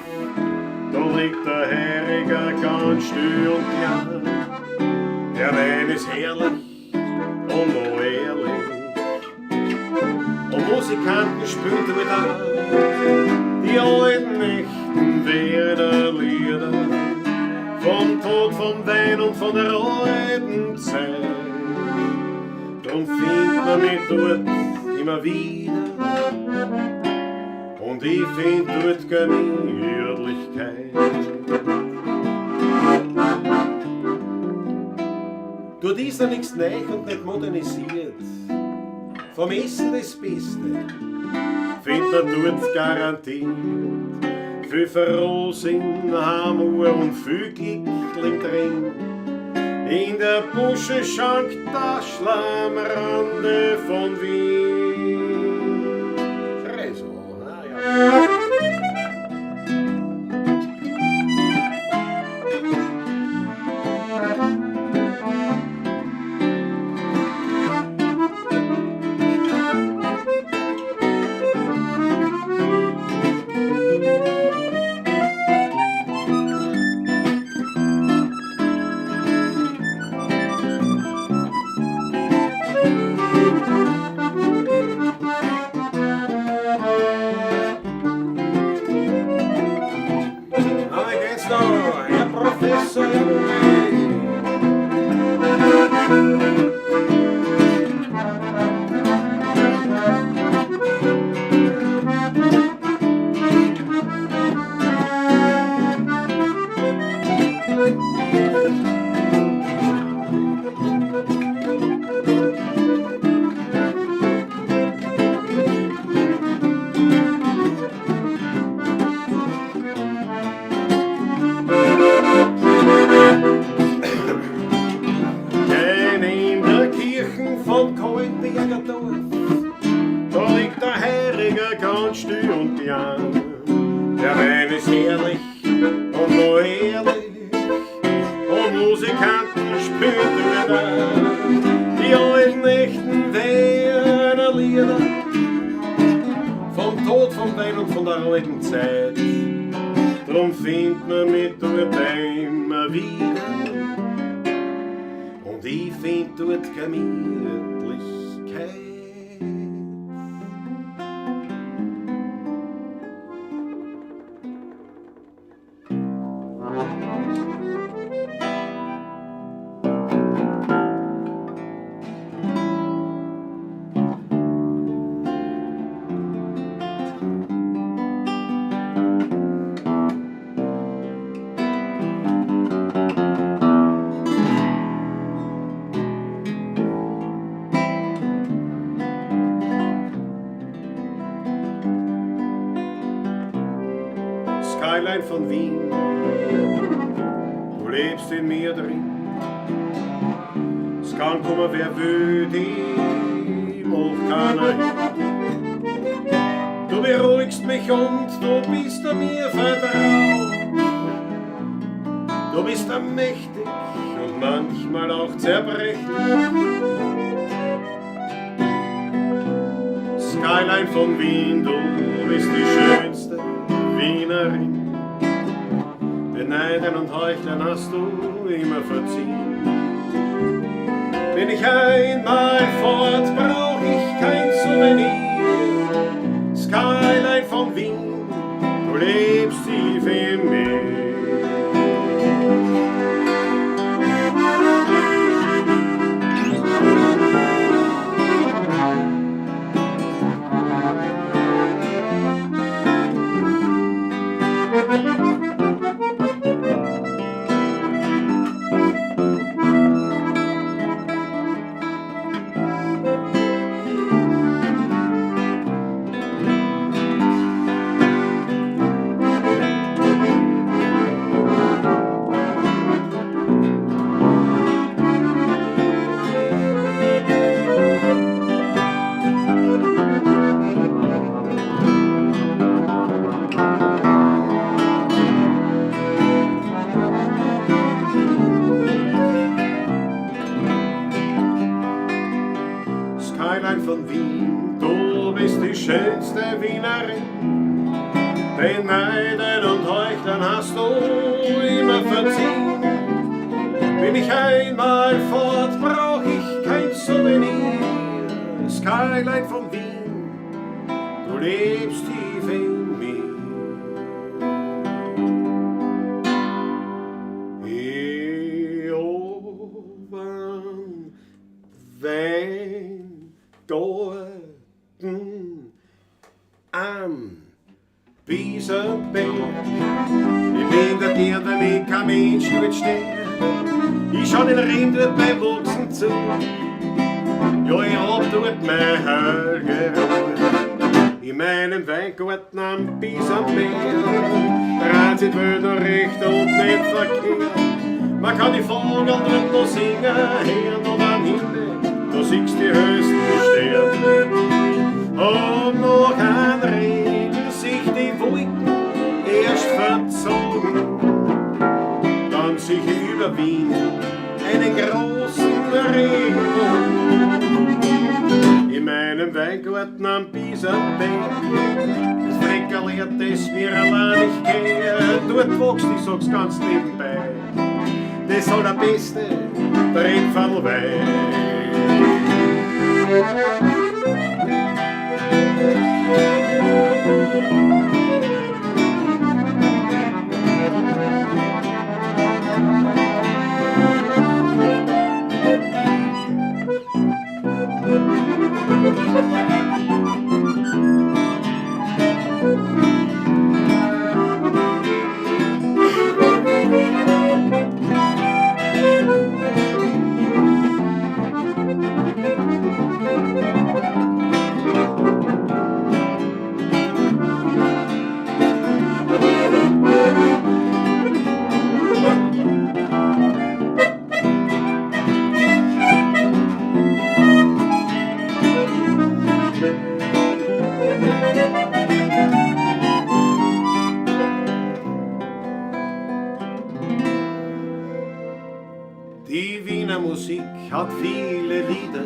da liegt der Heriger ganz still und klein. Der Wein ist herrlich und noch ehrlich. Und Musikanten spielen wieder die alten, echten Werder Lieder. Vom Tod, vom Wein und von der alten Zeit. Drum findet man mich dort immer wieder. Und ich find dort Gemütlichkeit. Dort ist ja nichts neu und nicht modernisiert. Vom Essen das Beste findet man dort garantiert. Viel Frohsinn, Hamur und viel Glück drin. In der Buschenschank Taschler am Rande von Wien. Fresno, ja. noch ehrlich und Musikanten spürt wieder die alten echten Wiener Lieder vom Tod, vom Wein und von der alten Zeit. Drum findet man mit dort immer wieder und ich find dort Gemütlichkeit. Skyline von Wien, du lebst in mir drin. Es kann kommen, wer will, die macht keiner hin. Du beruhigst mich und du bist mir vertraut. Du bist mächtig und manchmal auch zerbrechlich. Skyline von Wien, du bist die schönste Wienerin. Beneiden und Heuchlern hast du immer verziehen. Bin ich einmal fort, brauch ich kein Souvenir. Skyline von Wien, du lebst tief in mir. Skyline von Wien, du bist die schönste Wienerin. Beneiden und Heuchlern hast du immer verziehen. Bin ich einmal fort, brauch ich kein Souvenir. Skyline von Wien, du lebst tief in mir. Hier oben, wenn Garten am Wiesenberg. Ich bin der Tier, der wie kein Mensch dort steht. Ich schau den Riem dort beim Wuchsen zu. Ja, ich hab dort mein Hölle in meinem Weingarten am Wiesenberg. Dreht sich die Welt noch recht und nicht verkehrt. Man kann die Vogel dort noch singen, hören und am Himmel, da siehst die höchsten Sterne. Und noch ein Regen sich die Wolken erst verzogen, dann sich über Wien einen großen Regenbogen. In meinem Weingarten am Wiesenberg, das Freckerlert, das mir allein nicht kennt, dort wächst, ich sag's ganz nebenbei, das soll der beste Dreckfallwein. Die Wiener Musik hat viele Lieder,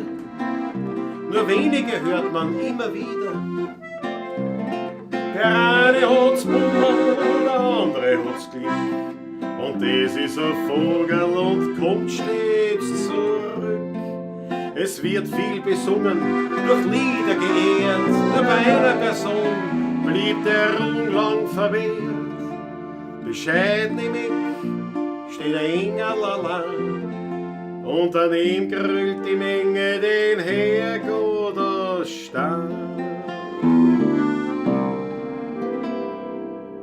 nur wenige hört man immer wieder. Der eine hat's Bummel, der andere hat's Glück. Und das ist ein Vogel und kommt stets zurück. Es wird viel besungen, durch Lieder geehrt, nur bei einer Person blieb der Ruhm lang verwehrt. Bescheiden im Eck steht ein Engel allein, und an ihm grüllt die Menge den Herrgott aus Stein.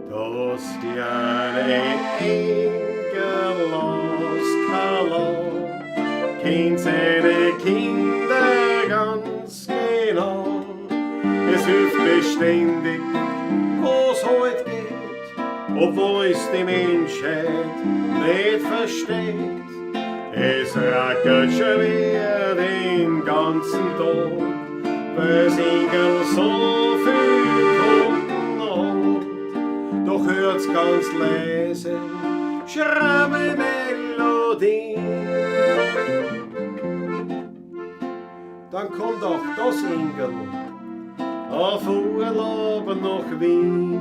Das kleine Engel aus Karlau kennt seine Kinder ganz genau. Es hilft beständig, wo's heut geht, obwohl es die Menschheit nicht versteht. Es rackert schwer den ganzen Tag, weil's Engel so viel Kunden hat. Doch hört's ganz leise, schramme Melodie. Dann kommt auch das Engel auf Urlaub nach Wien.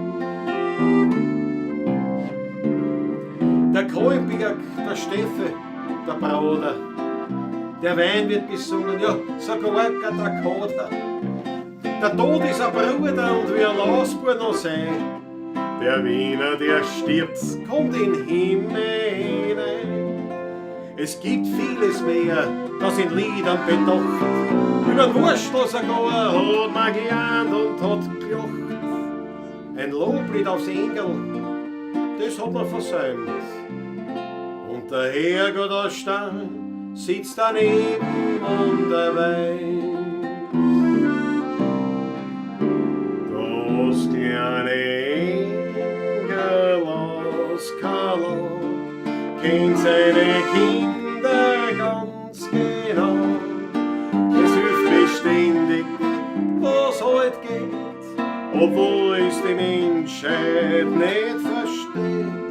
Der Kolbiger, der Steffe, der Bruder, der Wein wird gesungen, ja, sogar der Dakota. Der Tod ist ein Bruder und wie ein Lausbub noch sein. Der Wiener, der stirbt, kommt in den Himmel hinein. Es gibt vieles mehr, das in Liedern bedacht. Über den Wurstel sogar hat man geahnt und hat gelacht. Ein Loblied aufs Engel, das hat man versäumt. Und der Herrgott aus Stein sitzt daneben und weint. Das kleine Engel aus Karlau kennt seine Kinder ganz genau. Es hilft beständig, was heut geht, obwohl es die Menschheit nicht versteht.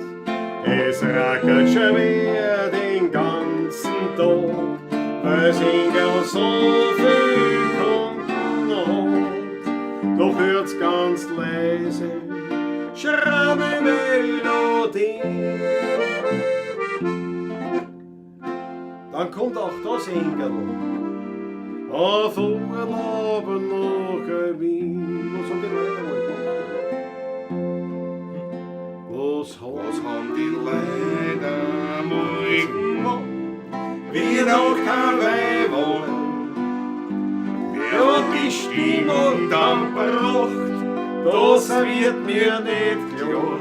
Es rackert schwer den ganzen Tag, weil's Engel so viel Kunden hat. Doch hört's ganz leise, schramme Melodie. Dann kommt auch das Engel auf Urlaub nach Wien. Was haben die Leute mal? Was haben die Leute mal gemacht? Wie noch kein Weib wollen. Wer hat die Stimmung dann gebracht? Das wird mir nicht klar.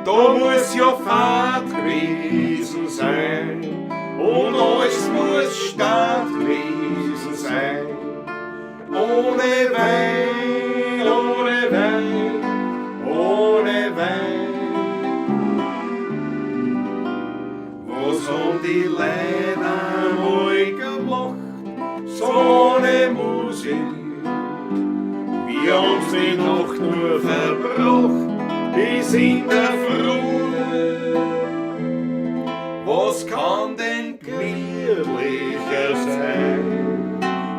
Da muss ja Fahrt gewesen sein und alles muss Start gewesen sein. Ohne Wein, ohne Wein, ohne Wein. Was haben die Leute einmal gemacht, so eine Musik? Wir haben's die Nacht nur verbracht, bis in der Früh. Was kann denn glücklicher sein,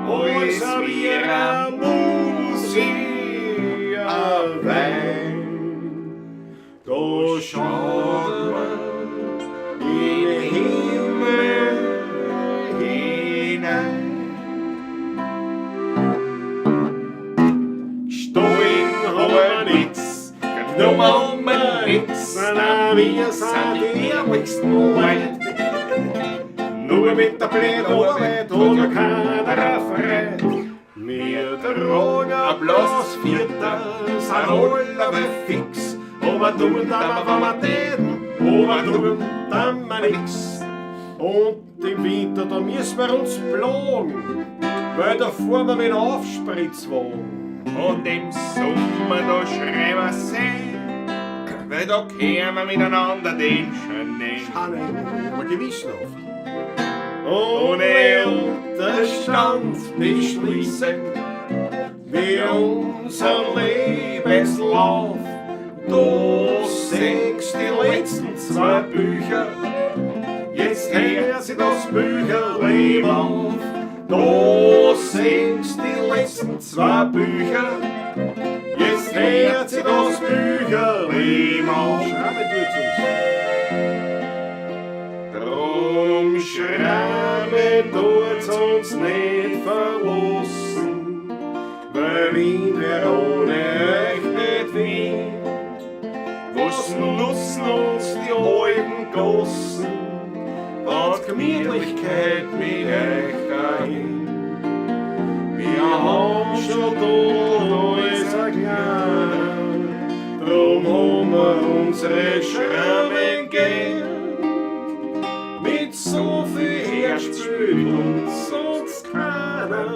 als wir eine Musik, ein Wein? Da schaut man in den Himmel hinein. Stollen haben wir nix, genommen haben wir nix, na, wir sind die ehrlichsten Leute. Nur mit der blöden Arbeit hat ja keiner Freude. Wir tragen ein bloß Vierter, sind alle fix. Aber tun dann, wenn wir täten, aber tun dann wir nix. Und im Winter, da müssen wir uns plagen, weil da fahren wir mit Aufspritzwagen. Und im Sommer, da schreien wir See, weil da kehren wir miteinander den Schnee. Aber gewissenhaft. Ohne Unterstand beschließen wir unser Lebenslauf. Du singst die letzten zwei Bücher Jetzt hört sie das Bücherlein auf, da sind's die letzten 2 Bücher. Jetzt hört sie das Bücherlein auf. Schreiben tut's uns. Drum schreiben tut's uns nicht verlassen, weil Wien wir ohne euch nicht Wien. Was nutzen uns die alten Gassen, wenn's Gemütlichkeit mit euch dahin? Wir haben schon da alles erklärt, drum haben wir unsere Schrammen gern. Mit so viel Herz spürt uns sonst keiner,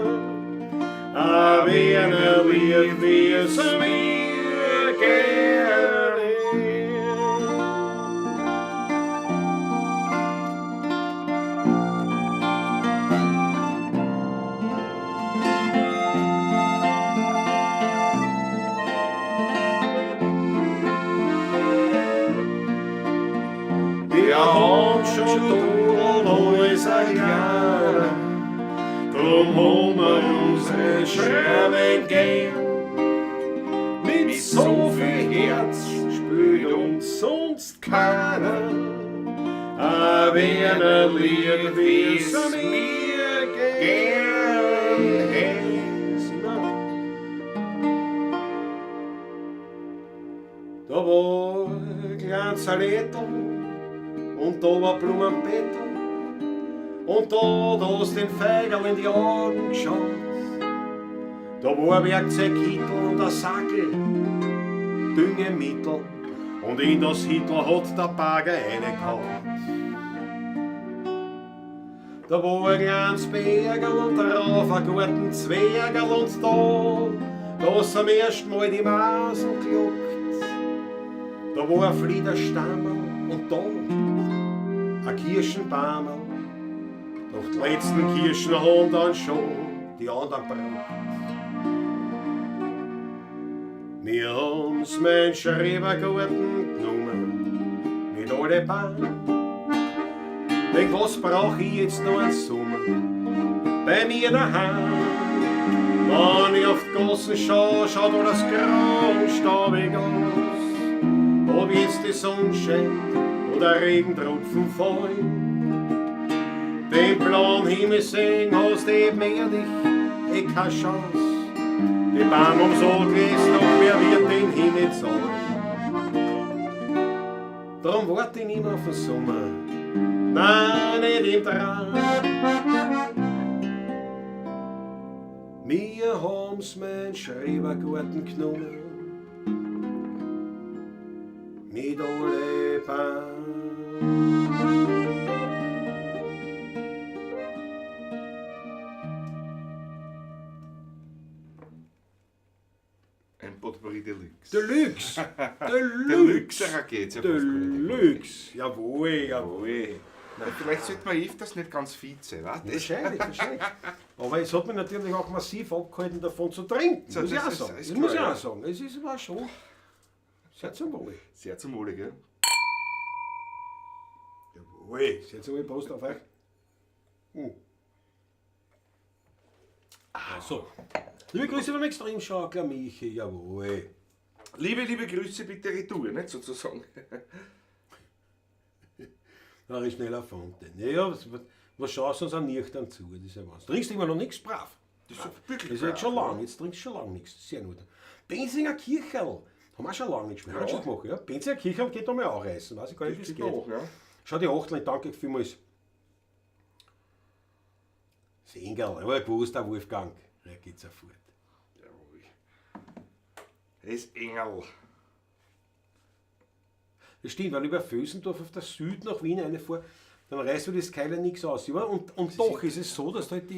aber wenn lieb wie es mir gerne. Wir haben schon tot alles erklärt, drum haben wir unsere Scherben gern. Mit so viel Herz spürt uns sonst keiner, aber wenn lieb wie es mir gern hätt. Da war ein kleines Saletto und da war Blumenbeet und da hast den Feigerl in die Augen geschaut. Da war ein Werkzeugkittel und ein Sackel, Düngemittel und in das Hittel hat der Bagger reingehauen. Da war ein kleines Bergerl und darauf ein guten Zwergerl und da hast du am ersten Mal die Masen gejuckt. Da war ein Fliederstammel und da ein Kirschenbaumerl. Doch die letzten Kirschen haben dann schon die anderen braucht. Wir haben's mein Schrebergarten genommen mit alle Bahnen. Wegen was brauch ich jetzt noch einen Sommer bei mir daheim? Wenn ich auf die Gassen schau, schaut alles grau und staubig aus. Ob jetzt die Sonne scheint oder Regentropfen fallen, den blauen Himmel sehen hast eben ehrlich keine Chance. Die Bahn ums Rotgläs, doch wer wird den Himmel zahlen? Darum warte ich nicht mehr auf den Sommer, nein, nicht im Traum. Wir haben's mein Schrebergarten genommen mit alle Bahn. Ein Potpourri Deluxe. Deluxe! Deluxe geht's ja fast. Deluxe! Jawohl, jawohl. Vielleicht sollte man öfters nicht ganz fit sein, weißt du? Wahrscheinlich. Aber es hat mich natürlich auch massiv abgehalten, davon zu trinken. So, muss ich auch das sagen. ist Das muss ich klar, auch sagen. Es ist aber schon sehr zum Wohle. Sehr zum Wohle, gell? Jawohl, sehr zum Wohle. Prost auf euch. So. Liebe Grüße vom Extremschakler Michi, jawohl. Liebe Grüße bitte retour, nicht sozusagen. Da ist schneller Fonte. Naja, was schaust du uns an nüchtern zu? Das ist ja was. Trinkst du immer noch nichts brav? Das ist so wirklich Das ist jetzt schon lang, jetzt trinkst du schon lange nichts. Sehr gut. Benzinger Kircherl. Haben wir auch schon lange nicht mehr. Haben wir schon gemacht, ja? Benzinger Kircherl geht da mal anreißen. Weiß ich gar nicht, wie es geht. Auch, ja. Schau die Achtel, danke vielmals. Sengerl, aber gewusst, der Wolfgang. Da geht's ja fort. Jawohl. Das Engel. Das stimmt, wenn ich über Vösendorf auf der Süd nach Wien reinfahre, dann reißt du das Keiler nichts aus. Ja? Und doch ist es so, dass halt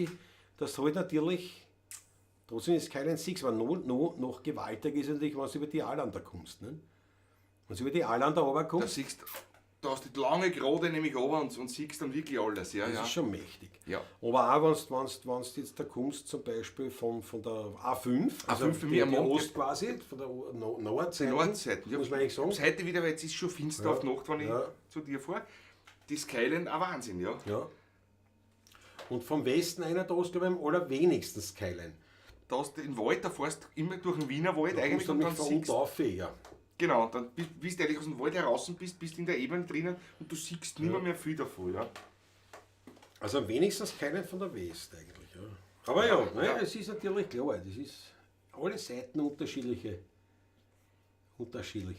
natürlich, trotzdem ist Keiler ein Six, aber noch gewaltiger ist natürlich, wenn du über die Allander kommst. Ne? Wenn du über die Allander runterkommst, Da hast du die lange Gerade nämlich runter und siehst dann wirklich alles. Ja, das ist schon mächtig. Ja. Aber auch wenn du jetzt da kommst, zum Beispiel von der A5, A5 für mich am die Morgen. Ost quasi, von der Nordseite, Nordseite, ja. muss man eigentlich sagen. Bis heute wieder, weil jetzt ist schon finster Ja. auf die Nacht, wenn Ja. ich zu dir fahre. die Skyline ein Wahnsinn, ja. Ja. Und vom Westen einer, da hast du am allerwenigsten Skyline. Da hast du den Wald, da fährst du immer durch den Wiener Wald Da eigentlich kommst du und dann nicht von siehst unten auf, ja. genau, dann bist du eigentlich aus dem Wald heraus bist in der Ebene drinnen und du siehst nicht mehr viel davon, ja. Also am wenigsten Skyline von der West eigentlich, ja. Aber ja, ne, es ist natürlich klar, das ist alle Seiten unterschiedliche Zöllner.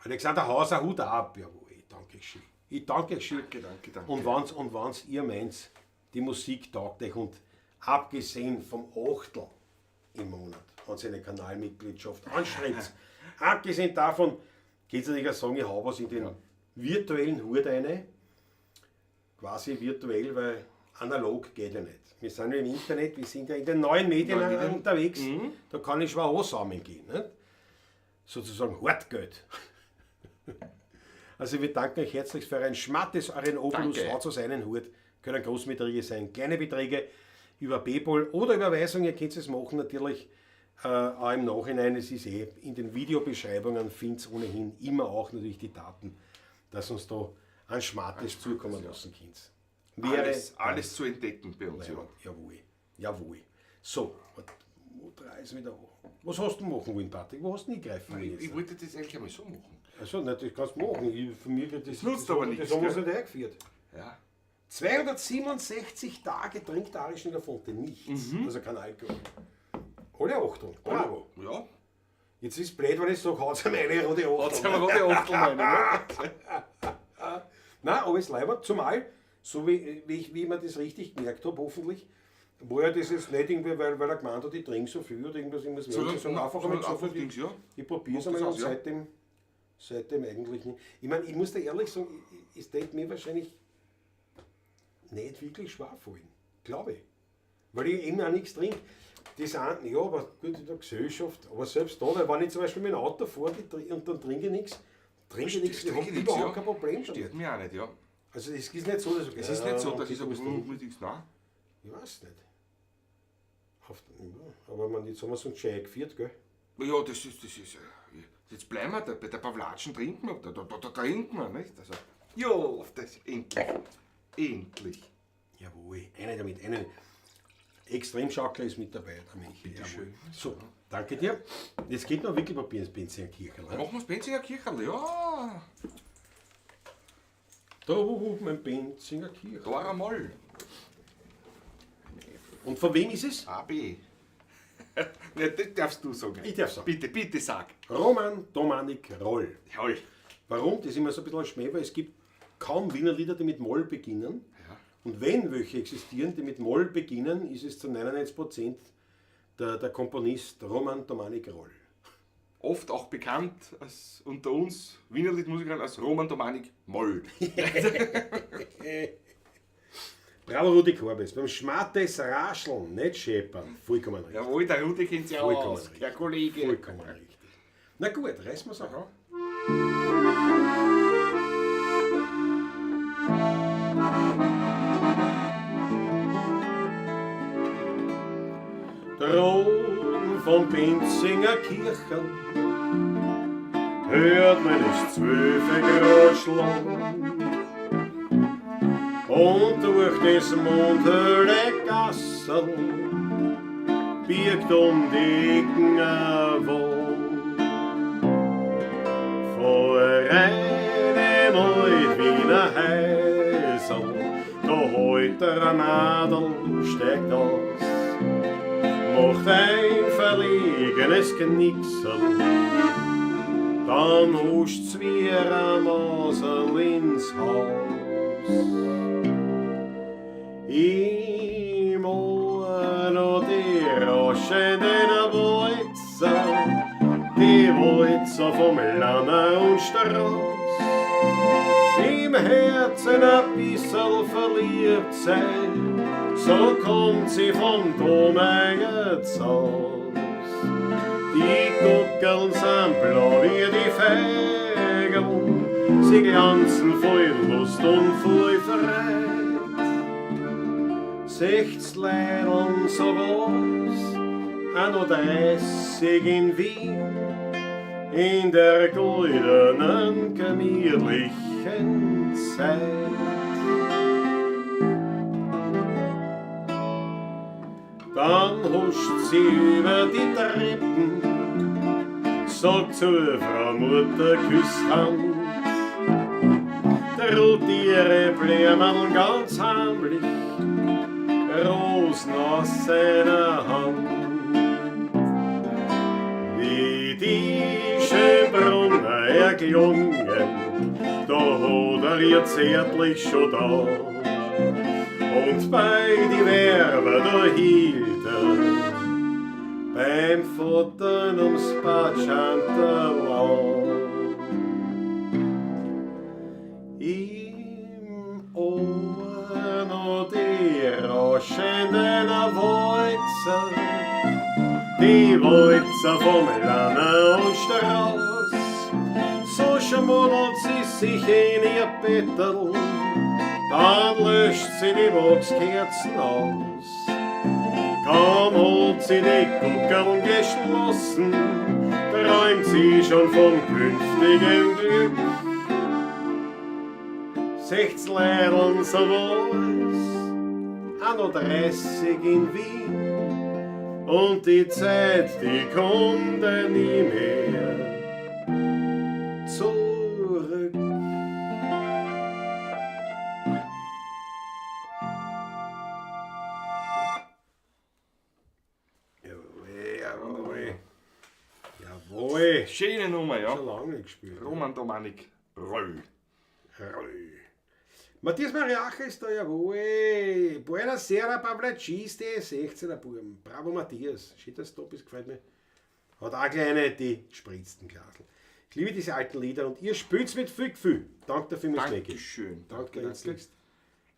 Alexander Hauser, Hut ab, jawohl, danke schön. Ich danke schön. Danke. Und wenn's ihr meint, die Musik taugt euch und abgesehen vom Achtel im Monat, wenn ihr eine Kanalmitgliedschaft anstrengt, abgesehen davon, geht es natürlich auch sagen, ich hau was in den virtuellen Hut rein, quasi virtuell, weil analog geht ja nicht. Wir sind ja im Internet, wir sind ja in den neuen Medien unterwegs, da kann ich schwer ansammeln gehen. Nicht? Sozusagen Hartgeld. Also wir danken euch herzlich für ein schmattes Arenobulus, haut aus einen Hut, können Großbeträge sein, kleine Beträge über PayPal oder Überweisung, ihr könnt es machen natürlich auch im Nachhinein, es ist in den Videobeschreibungen, findet es ohnehin immer auch natürlich die Daten, dass uns da ein schmattes zukommen lassen könnt. Alles zu entdecken bei uns, ja. Jawohl. So, wo dreist wieder an? Was hast du machen wollen, Patrick? Wo hast du nicht greifen wollen? Ich wollte das eigentlich einmal so machen. Also, das kannst du machen. Für mich das nutzt aber nichts. Das haben wir uns nicht eingeführt. Ja. 267 Tage trinkt der Irish in der Fonte nichts. Also kein Alkohol. Alle Achtung. Bravo. Ja. Jetzt ist es blöd, wenn ich sage, haut eine rote Achtung. Hat's eine rote Achtel rein, ne? Nein, alles leibert. Zumal, so wie ich mir das richtig gemerkt habe, hoffentlich, war ja das jetzt nicht irgendwie, weil er gemeint hat, ich trinke so viel oder irgendwas Welches, sondern einfach einmal gesagt, ich probiere es einmal und seitdem eigentlich nicht. Ich meine, ich muss dir ehrlich sagen, es denkt mir wahrscheinlich nicht wirklich schwer fallen, glaube ich. Weil ich eben auch nichts trinke. Das eine, ja, aber gut in der Gesellschaft, aber selbst da, weil wenn ich zum Beispiel mit dem Auto fahre und dann trinke ich nichts, ich habe überhaupt kein Problem damit. Stört mich auch nicht, ja. Also es ist nicht so, dass es ist nicht so, dass ich sage, nein. Ich weiß nicht. Aber man, jetzt haben wir so ein Schei geführt, gell? Ja, das ist. Jetzt bleiben wir da, bei der Pavlatschen trinken wir, da trinken wir, nicht? Also, ja, das endlich. Jawohl, eine damit, eine. Extremschackler ist mit dabei, der Michi. Schön. So, danke dir. Jetzt geht noch wirklich bei Benzinger Kirche. Machen wir das Benzinger Kircherl, ja. Da oben mein Benzinger Kirche. Da einmal. Und von wem ist es? AB. Ja, das darfst du sagen. Ich darf sagen. Bitte sag. Roman Domanik Roll. Jawohl. Warum? Das ist immer so ein bisschen ein Schmäh, weil es gibt kaum Wiener Lieder, die mit Moll beginnen. Ja. Und wenn welche existieren, die mit Moll beginnen, ist es zu 99% der Komponist Roman Domanik Roll. Oft auch bekannt als unter uns Wiener Liedmusikern als Roman Domanik Moll. Bravo Rudi Korbes, beim Schmattes Rascheln, nicht scheppern, vollkommen richtig. Jawohl, der Rudi kennt sich auch aus, richtig. der Kollege. Vollkommen richtig. Na gut, reißen wir es auch an. Drogen vom Benzinger Kirchen hört man es 12 Grad schlagen. Und durch das Mondhöhle Gassel biegt die Ecken ein Wald. Vor einem Wiener Häusl, da heut der Madel steigt aus, macht ein verlegenes Knicksel, dann huscht's wie ein Masel ins Haus. Immer noch die rauschenden Walzer vom Lanner und Strauß, im Herzen ein bisschen verliebt sein, so kommt sie vom Domeiers aus. Die Guckeln sind blau wie die Fägel, sie glanzen voll Lust und voll Freude. 60 Leidl so was, 31 in Wien, in der goldenen, gemütlichen gleichen Zeit. Dann huscht sie über die Treppen, sagt zur Frau Mutter, küss Hand. Ruht ihre Blumen ganz heimlich, Rosen aus seiner Hand. Wie die Schönbrunner erklungen, da hat ihr zärtlich schon da. Und bei die Werber da hielt beim Futtern ums Patschanterlau. Im Ohr noch die rauschenden Walzer, die Walzer vom Lanner und Strauß. So schmuddelt sie sich in ihr Bettel, dann löscht sie die Wachskerzen aus. Kaum hat sie die Guckeln geschlossen, träumt sie schon vom künftigen Glück. 16 Leideln so war's, auch noch 30 in Wien, und die Zeit, die kommt dann nie mehr zurück. Jawohl. Schöne Nummer, ja. Schon lange nicht gespielt. Roman Domanik Röll. Matthias Mariacha ist da, jawohl. Buonasera, Pavlaciste, 16er Buben. Bravo, Matthias. Schön, dass du da bist, gefällt mir. Hat auch gleich die gespritzten Glasel. Ich liebe diese alten Lieder und ihr spielt's mit viel Gefühl. Danke dafür, Miss Maggie. Dankeschön. Danke, herzlichst.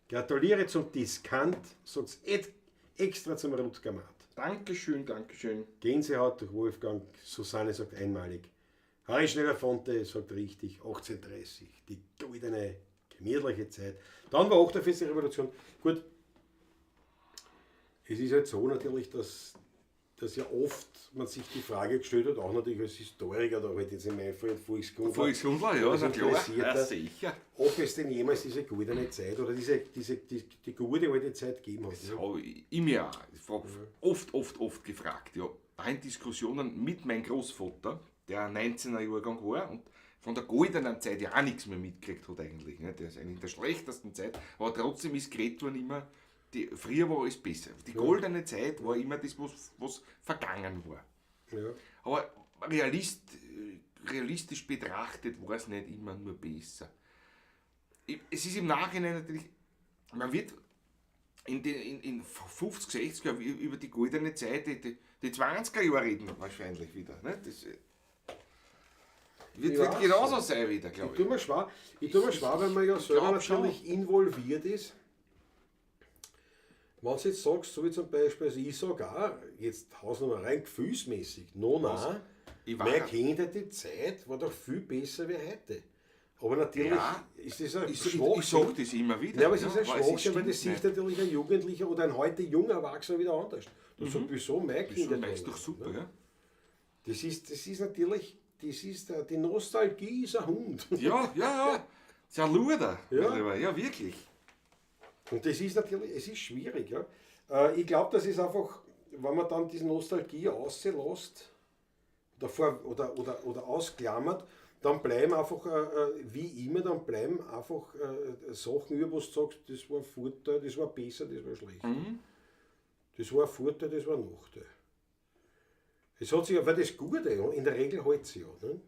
Gratuliere zum Diskant, sagt's extra zum Rutzgermat. Dankeschön, Dankeschön. Gänsehaut durch Wolfgang, Susanne sagt einmalig. Harry Schneider-Fonte sagt richtig, 1830, die goldene, gemütliche Zeit. Dann war 48. Revolution. Gut, es ist halt so natürlich, dass ja oft man sich die Frage gestellt hat, auch natürlich als Historiker, da halt jetzt in meinem Fall Volkskundler, ja, als na klar, Interessierter, ja, sicher. ob es denn jemals diese goldene Zeit oder die gute alte Zeit gegeben hat. Das Ne? habe ich mir auch oft gefragt. Ja. Auch in Diskussionen mit meinem Großvater, der ein 19er Jahrgang war und von der goldenen Zeit ja auch nichts mehr mitgekriegt hat eigentlich. Ne? Der ist eigentlich in der schlechtesten Zeit, aber trotzdem ist geredet worden immer, früher war alles besser. Die goldene Zeit war immer das, was vergangen war. Ja. Aber realistisch betrachtet war es nicht immer nur besser. Es ist im Nachhinein natürlich, man wird in 50, 60 Jahren über die goldene Zeit, die 20er Jahre reden wahrscheinlich wieder. Ne? Das wird genauso sein wieder, glaube ich. Ich tue mir schwer, weil man ja selber natürlich involviert ist. Wenn du jetzt sagst, so wie zum Beispiel, also ich sage auch, jetzt Hausnummer rein gefühlsmäßig, meine Kindheit, die Zeit war doch viel besser wie heute. Aber natürlich ist das ein Schwachsinn. Ich sage das immer wieder. Ja, aber es ist ein Schwachsinn, weil das sieht natürlich ein Jugendlicher oder ein heute junger Erwachsener wieder anders. Das sagt, wieso mein Kindheit? Das ist doch super, ne? ja. Das ist natürlich, die Nostalgie ist ein Hund. Ja. Das ist ein Luder. Ja. Ja, wirklich. Und das ist natürlich, es ist schwierig. Ja. Ich glaube, das ist einfach, wenn man dann diese Nostalgie auslässt oder ausklammert, dann bleiben einfach, wie immer, dann bleiben einfach Sachen über, wo du sagst, das war Vorteil, das war besser, das war schlecht. Das war Vorteil, das war Nachteil. Es hat sich aber das Gute, in der Regel hält sich ja. Ne?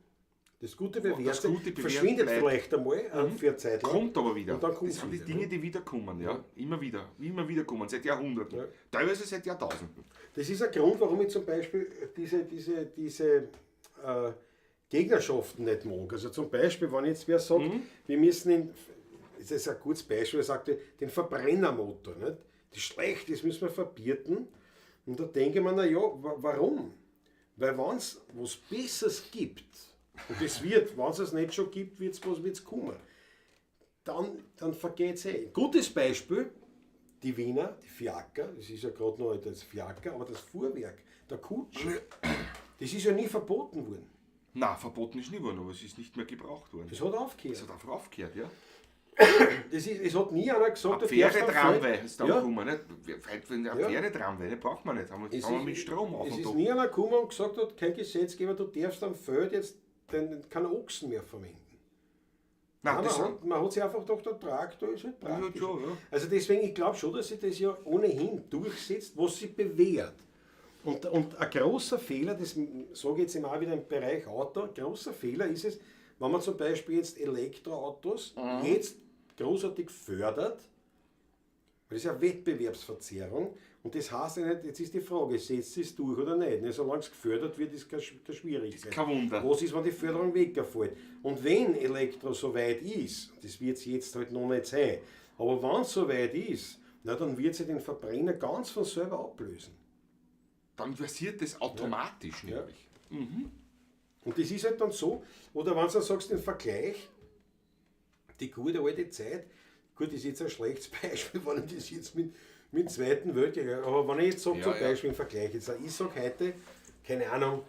Das Gute bewährt verschwindet vielleicht einmal für eine Zeit lang. Kommt aber wieder. Und dann kommt das sind die wieder, Dinge, die wiederkommen, ja. Immer wieder kommen, seit Jahrhunderten. Ja. Teilweise seit Jahrtausenden. Das ist ein Grund, warum ich zum Beispiel diese Gegnerschaften nicht mag. Also zum Beispiel, wenn jetzt wer sagt, wir müssen das ist ein gutes Beispiel, er sagte, den Verbrennermotor, nicht? Das ist schlecht, das müssen wir verbieten. Und da denke ich mir, na ja, warum? Weil wenn es was Besseres gibt, und das wird, wenn es es nicht schon gibt, wird es kommen, dann vergeht es eh. Gutes Beispiel, die Wiener, die Fiaker, das ist ja gerade noch das Fiaker, aber das Fuhrwerk, der Kutsch, das ist ja nie verboten worden. Nein, verboten ist nie worden, aber es ist nicht mehr gebraucht worden. Das hat aufgehört. Es hat einfach aufgehört, ja. Es hat nie einer gesagt, Ein Pferdetramway ist da ja. gekommen, nicht? Ein Pferdetramway, den braucht man nicht. Haben wir mit Strom auf Es und ist ab. nie einer gekommen und gesagt hat, kein Gesetzgeber, du darfst am Feld jetzt keinen Ochsen mehr verwenden. Nein, Man hat sich einfach gedacht, der Traktor ist halt praktisch. Ja, ja. Also deswegen, ich glaube schon, dass sich das ja ohnehin durchsetzt, was sich bewährt. Und ein großer Fehler, das sage ich jetzt immer auch wieder im Bereich Auto, ein großer Fehler ist es, wenn man zum Beispiel jetzt Elektroautos jetzt großartig fördert, weil das ist ja Wettbewerbsverzerrung, und das heißt ja nicht, jetzt ist die Frage, setzt es durch oder nicht. Solange es gefördert wird, ist keine Schwierigkeit. Kein Wunder. Was ist, wenn die Förderung wegfällt? Und wenn Elektro so weit ist, das wird es jetzt halt noch nicht sein, aber wenn es so weit ist, na, dann wird sie den Verbrenner ganz von selber ablösen. Dann passiert das automatisch, Ja. nämlich. Und das ist halt dann so, oder wenn du sagst, den Vergleich, die gute alte Zeit, gut, das ist jetzt ein schlechtes Beispiel, wenn ich das jetzt mit dem Zweiten Weltkrieg, aber wenn ich jetzt sage, zum Beispiel im Vergleich, jetzt, ich sage heute, keine Ahnung,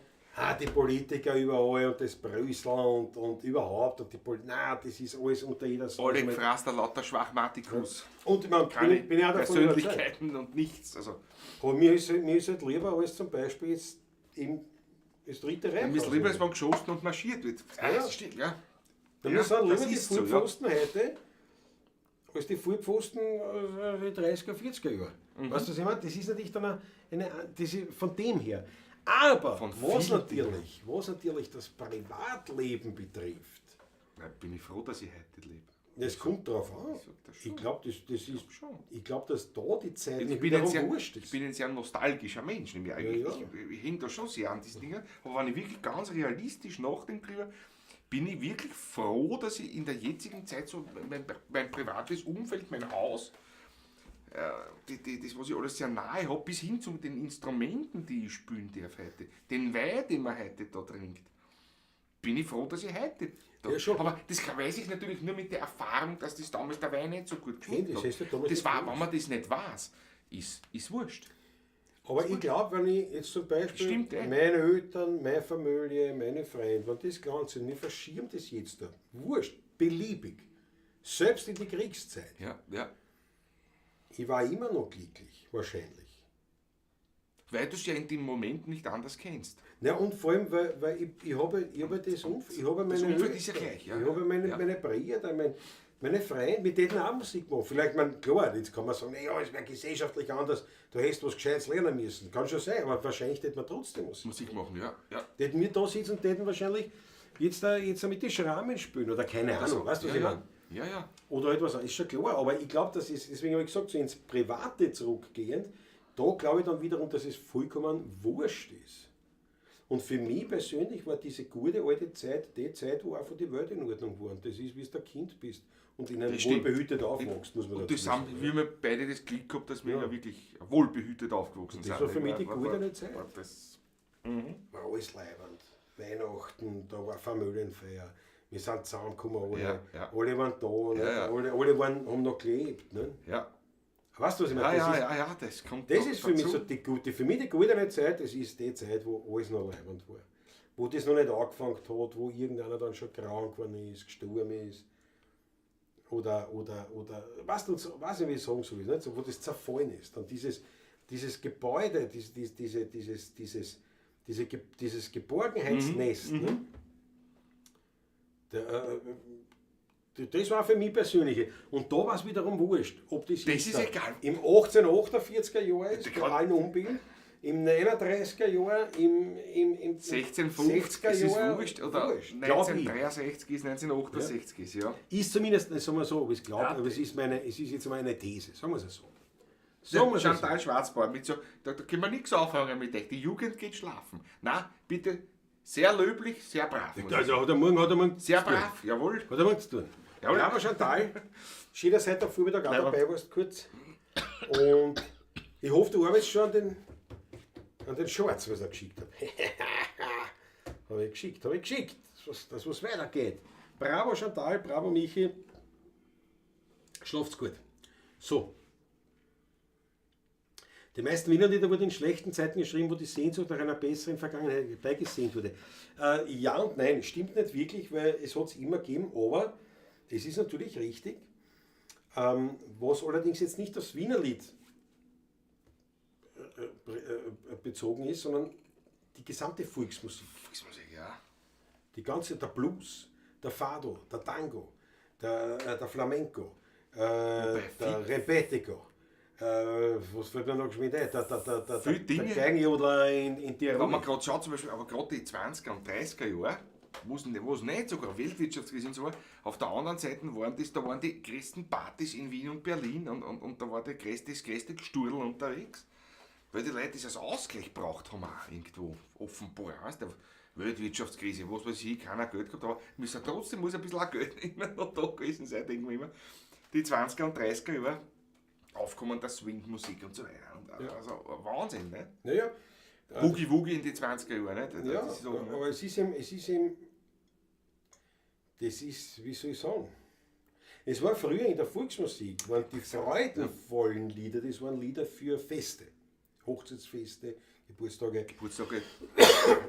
die Politiker überall und das Brüssel und überhaupt und die Politik, nein, das ist alles unter jeder Sache. Alle gefrasst, lauter Schwachmatikus. Und ich meine, Keine bin ich auch davon überzeugt. Persönlichkeiten und nichts. Also, Aber mir ist halt lieber als zum Beispiel jetzt eben das dritte Reich. mir ist lieber, als wenn geschossen und marschiert wird. Ja. Stimmt, ja. Dann Ja, sind lieber das die ist so, ja. Vollpfosten heute, als die Vollpfosten der 30er, 40er Jahre. Weißt du, was ich meine? Das ist natürlich dann das ist von dem her. Aber Von was vielen natürlich das Privatleben betrifft, Da bin ich froh, dass ich heute lebe. das kommt drauf an. das schon. Ich glaube, das ist, schon. ich glaube, dass da die Zeit Ich nicht bin, wiederum wurscht ich ist. bin ein sehr nostalgischer Mensch. Nämlich eigentlich. Ich hänge da schon sehr an diesen Dingen. Aber wenn ich wirklich ganz realistisch nachdenke drüber, bin ich wirklich froh, dass ich in der jetzigen Zeit so mein privates Umfeld, mein Haus, das, was ich alles sehr nahe habe, bis hin zu den Instrumenten, die ich spielen darf heute, den Wein, den man heute da trinkt, bin ich froh, dass ich heute da. Ja, schon. Aber das weiß ich natürlich nur mit der Erfahrung, dass das damals der Wein nicht so gut geschmeckt das hat. hast du damals Das war, nicht wenn man das nicht weiß, ist wurscht. Aber ich glaube, wenn ich jetzt zum Beispiel Stimmt, meine Eltern, meine Familie, meine Freunde, wenn das Ganze, wir verschieben das jetzt da, wurscht, beliebig, selbst in die Kriegszeit, Ja, ja. ich war immer noch glücklich, wahrscheinlich. Weil du es ja in dem Moment nicht anders kennst. Ja, und vor allem, weil ich habe das Umfeld, ich habe meine Umfeld Eltern, ist ja gleich, ja, ich habe meine, ja. meine Brüder, meine Freunde, mit denen auch Musik machen. Vielleicht, klar, jetzt kann man sagen, ja, es wäre gesellschaftlich anders, du hättest was Gescheites lernen müssen. Kann schon sein, aber wahrscheinlich hätte man trotzdem Musik machen, ja. ja. Hätten wir da sitzen und hätten wahrscheinlich jetzt mit den Schrammen spielen oder keine Ahnung, weißt du, was ja, ich meine? ja, ja. Oder etwas, ist schon klar, aber ich glaube, das ist, deswegen habe ich gesagt, so ins Private zurückgehend, da glaube ich dann wiederum, dass es vollkommen wurscht ist. Und für mich persönlich war diese gute alte Zeit die Zeit, wo einfach die Welt in Ordnung war. Und das ist, wie du ein Kind bist und in einem Das stimmt. wohlbehütet aufwachst, muss man Und dazu das sagen. haben wir haben beide das Glück gehabt, dass wir Ja. ja wirklich wohlbehütet aufgewachsen Und sind. das war für mich die War- gute war- alte Zeit. war Das, War alles leibend. Weihnachten, da war Familienfeier. Wir sind zusammengekommen, alle, Ja, ja. alle waren da, nicht? Ja, ja. Alle haben noch gelebt. Nicht? ja. Weißt du, was ich meine? Ja, Das ja, ist, ja, das kommt Das noch ist für mich dazu. so für mich die goldene Zeit, das ist die Zeit, wo alles noch leibend war. Wo das noch nicht angefangen hat, wo irgendeiner dann schon krank geworden ist, gestorben ist. Oder weißt du, weiß nicht, wie ich sagen soll, nicht? So, wo das zerfallen ist. Dann dieses Gebäude, dieses Geborgenheitsnest. Ne? Das war für mich persönlich. Und da war es wiederum wurscht, ob das, Das jetzt ist da egal. im 1848er Jahr ist, Das bei kann- allen Umbiegen, im 39er Jahr, im 1650 ist es wurscht, oder wurscht. Glaub ich. 1963 ist 1968 ist, ja. Ist zumindest, sagen wir so, ob ich es glaube, Ja. aber es ist jetzt mal eine These, sagen wir es so. So, wir's Chantal Schwarzbauer, mit so, da können wir nichts aufhören mit euch. Die Jugend geht schlafen. Na, bitte, sehr löblich, sehr brav. muss ich Also sagen. hat er morgen Sehr zu tun. brav, jawohl. Hat er morgen zu tun. Jawohl. Ja, aber Chantal, schön, dass du heute am Vormittag auch Leider. dabei warst, kurz. Und ich hoffe, du arbeitest schon an den Shorts, was er geschickt hat. Habe ich geschickt. Das, was weitergeht. Bravo Chantal, bravo Michi. Schlaft's gut. So. Die meisten Wienerlieder wurden in schlechten Zeiten geschrieben, wo die Sehnsucht nach einer besseren Vergangenheit herbeigesehnt wurde. Ja und nein, stimmt nicht wirklich, weil es hat es immer gegeben, aber es ist natürlich richtig. Was allerdings jetzt nicht das Wienerlied bezogen ist, sondern die gesamte Volksmusik. Volksmusik, ja. Die ganze, der Blues, der Fado, der Tango, der Flamenco, der Rebetiko. Was fällt mir noch geschwind ein? Der Geigenjodler in Tirol. Wenn man gerade schaut, zum Beispiel, aber gerade die 20er und 30er Jahre, wo es nicht sogar Weltwirtschaftskrise und so war, auf der anderen Seite da waren die größten Partys in Wien und Berlin und da war das größte Gesturl unterwegs. Weil die Leute das als Ausgleich braucht haben auch irgendwo offenbar. Weißt du? Weltwirtschaftskrise, was weiß ich, keiner Geld gehabt, aber trotzdem muss ein bisschen auch Geld immer noch da gewesen sein, denken wir immer. Die 20er und 30er Jahre aufkommen der Swing-Musik und so weiter. Und also Wahnsinn, ne? Naja. Boogie Woogie in die 20er Jahre, ne? Ja, aber es ist eben, das ist, wie soll ich sagen, es war früher in der Volksmusik, waren die freudenvollen Lieder, das waren Lieder für Feste, Hochzeitsfeste, Geburtstage und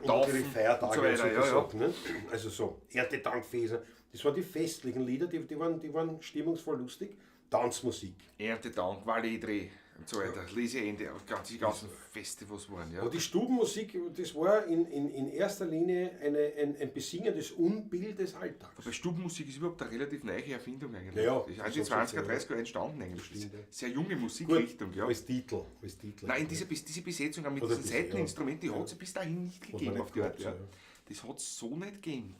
natürlich Feiertage und so weiter. Sachen, ne? Also so Erntedankfeste, das waren die festlichen Lieder, die waren stimmungsvoll lustig. Tanzmusik. Erntedank, Walledre und so weiter, Leseende, die ganzen Feste, was waren. Ja. Aber die Stubenmusik, das war in erster Linie ein Besingen des Unbild des Alltags. Aber Stubenmusik ist überhaupt eine relativ neue Erfindung eigentlich. Ja, ist also die 20er, 30er entstanden eigentlich. Stimmt, ja. Sehr junge Musikrichtung. Gut, ja. Als Titel. Nein, diese Besetzung mit diesen Seiteninstrumenten, die hat es bis dahin nicht gegeben auf die Art. Ja. Das hat es so nicht gegeben.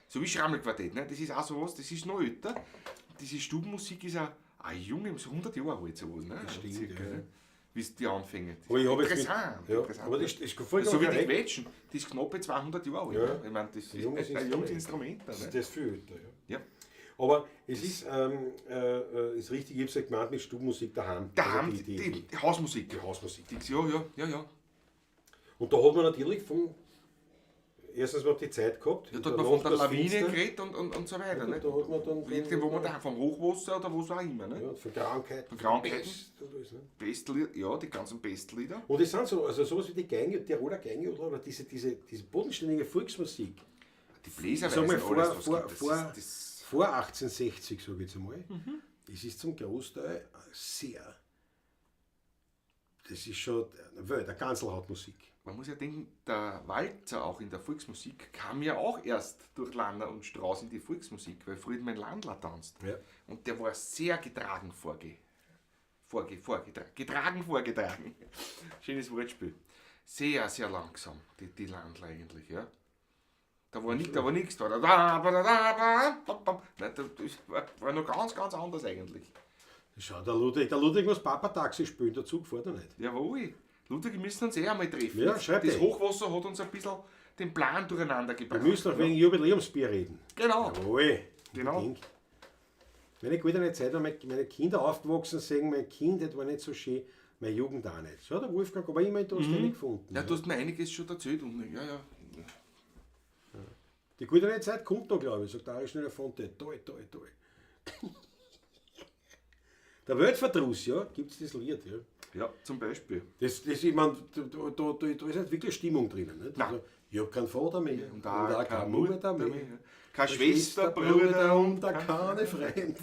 So wie Schrammelquartett, ne? Das ist auch sowas, das ist noch älter. Diese Stubenmusik ist auch junge, so 100 Jahre alt sowas, ne? Das stimmt, circa, ja. Wie die anfangen. Interessant. Aber das ist voll so wie die Quetschen, das ist knappe 200 Jahre alt. Ja. Ne? Ich meine, das ist ein junges Instrument. Das ist viel älter, ja. Aber es ist richtig, ich habe es ja gemeint mit Stubenmusik daheim. Daheim, also die Hausmusik. Die Hausmusik. Ja. Und da hat man natürlich erstens mal die Zeit gehabt. Ja, da hat man von der Lawine geredet und so weiter. Ne? Da hat man dann wo man da vom Hochwasser oder was auch immer. Ne? Ja, von Krankheiten. Bestlieder, ja, die ganzen Bestlieder. Und es sind so, also sowas wie die Geige, Tiroler Geige oder diese bodenständige Volksmusik. Die Bläser vor 1860, sage ich jetzt einmal. Es ist zum Großteil sehr. Das ist schon der Kanzelhautmusik. Man muss ja denken, der Walzer auch in der Volksmusik kam ja auch erst durch Lanner und Strauß in die Volksmusik, weil früher mein Landler tanzt. Ja. Und der war sehr getragen vorgetragen. Schönes Wortspiel. Sehr, sehr langsam, die Landler eigentlich, ja. Da war nichts. Das war noch ganz, ganz anders eigentlich. Schau, der Ludwig muss Papa-Taxi spielen, der Zug fährt er nicht. Jawohl. Ludwig, wir müssen uns einmal treffen. Ja, das Hochwasser hat uns ein bisschen den Plan durcheinander gebracht. Wir müssen auch wegen Jubiläumsbier reden. Genau. Jawohl. Genau. Wenn ich gut eine Zeit habe, meine Kinder aufgewachsen sind, mein Kind, das war nicht so schön, meine Jugend auch nicht. So, der Wolfgang, aber immer in Dostelle gefunden. Ja, du hast mir einiges schon erzählt. Ja. Die gute Zeit kommt noch, glaube ich, sagt Ari Schneller Fonte. Toi. Der Weltverdruss, ja, gibt es das Lied, ja. Ja, zum Beispiel. Ich meine, da ist nicht wirklich Stimmung drinnen. Nicht? Nein. Also, ich habe keinen Vater mehr und auch keine Mutter mehr. Keine Schwester, Bruder und keine Freund.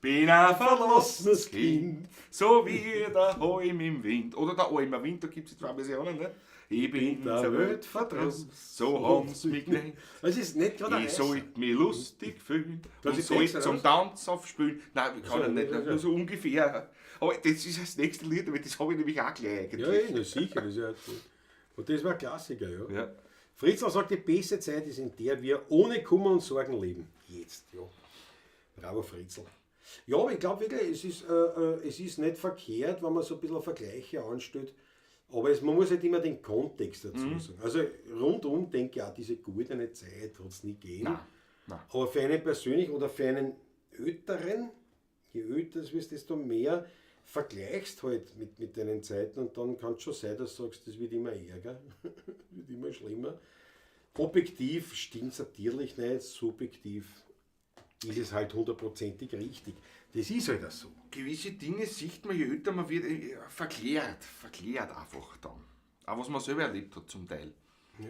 Bin ein verlassenes Kind, so wie der Halm im Wind. Oder der Alm im Wind, da gibt es zwei Versionen, ne? Ich bin der Weltverdruss, so haben sie mich genannt. Das ist nicht gerade ich sollte mich lustig fühlen und sollte zum Tanz aufspülen. Nein, ich kann nicht, nur so ungefähr. Aber das ist das nächste Lied, aber das habe ich nämlich auch gleich eigentlich. Ja, sicher. Das ist ja gut. Und das war ein Klassiker, ja. Fritzl sagt, die beste Zeit ist, in der wir ohne Kummer und Sorgen leben. Jetzt, ja. Bravo, Fritzl. Ja, aber ich glaube wirklich, es ist nicht verkehrt, wenn man so ein bisschen Vergleiche anstellt. Aber man muss halt immer den Kontext dazu sagen. Also rundum denke ich auch, diese goldene Zeit hat es nie gegeben. Nein. Aber für einen persönlich oder für einen Älteren, je älter du wirst, desto mehr vergleichst halt mit deinen Zeiten und dann kann es schon sein, dass du sagst, das wird immer ärger, wird immer schlimmer. Objektiv stimmt es natürlich nicht, subjektiv ist es halt hundertprozentig richtig. Das ist halt auch so. Gewisse Dinge sieht man, je älter man wird, verklärt einfach dann. Auch was man selber erlebt hat zum Teil. Ja.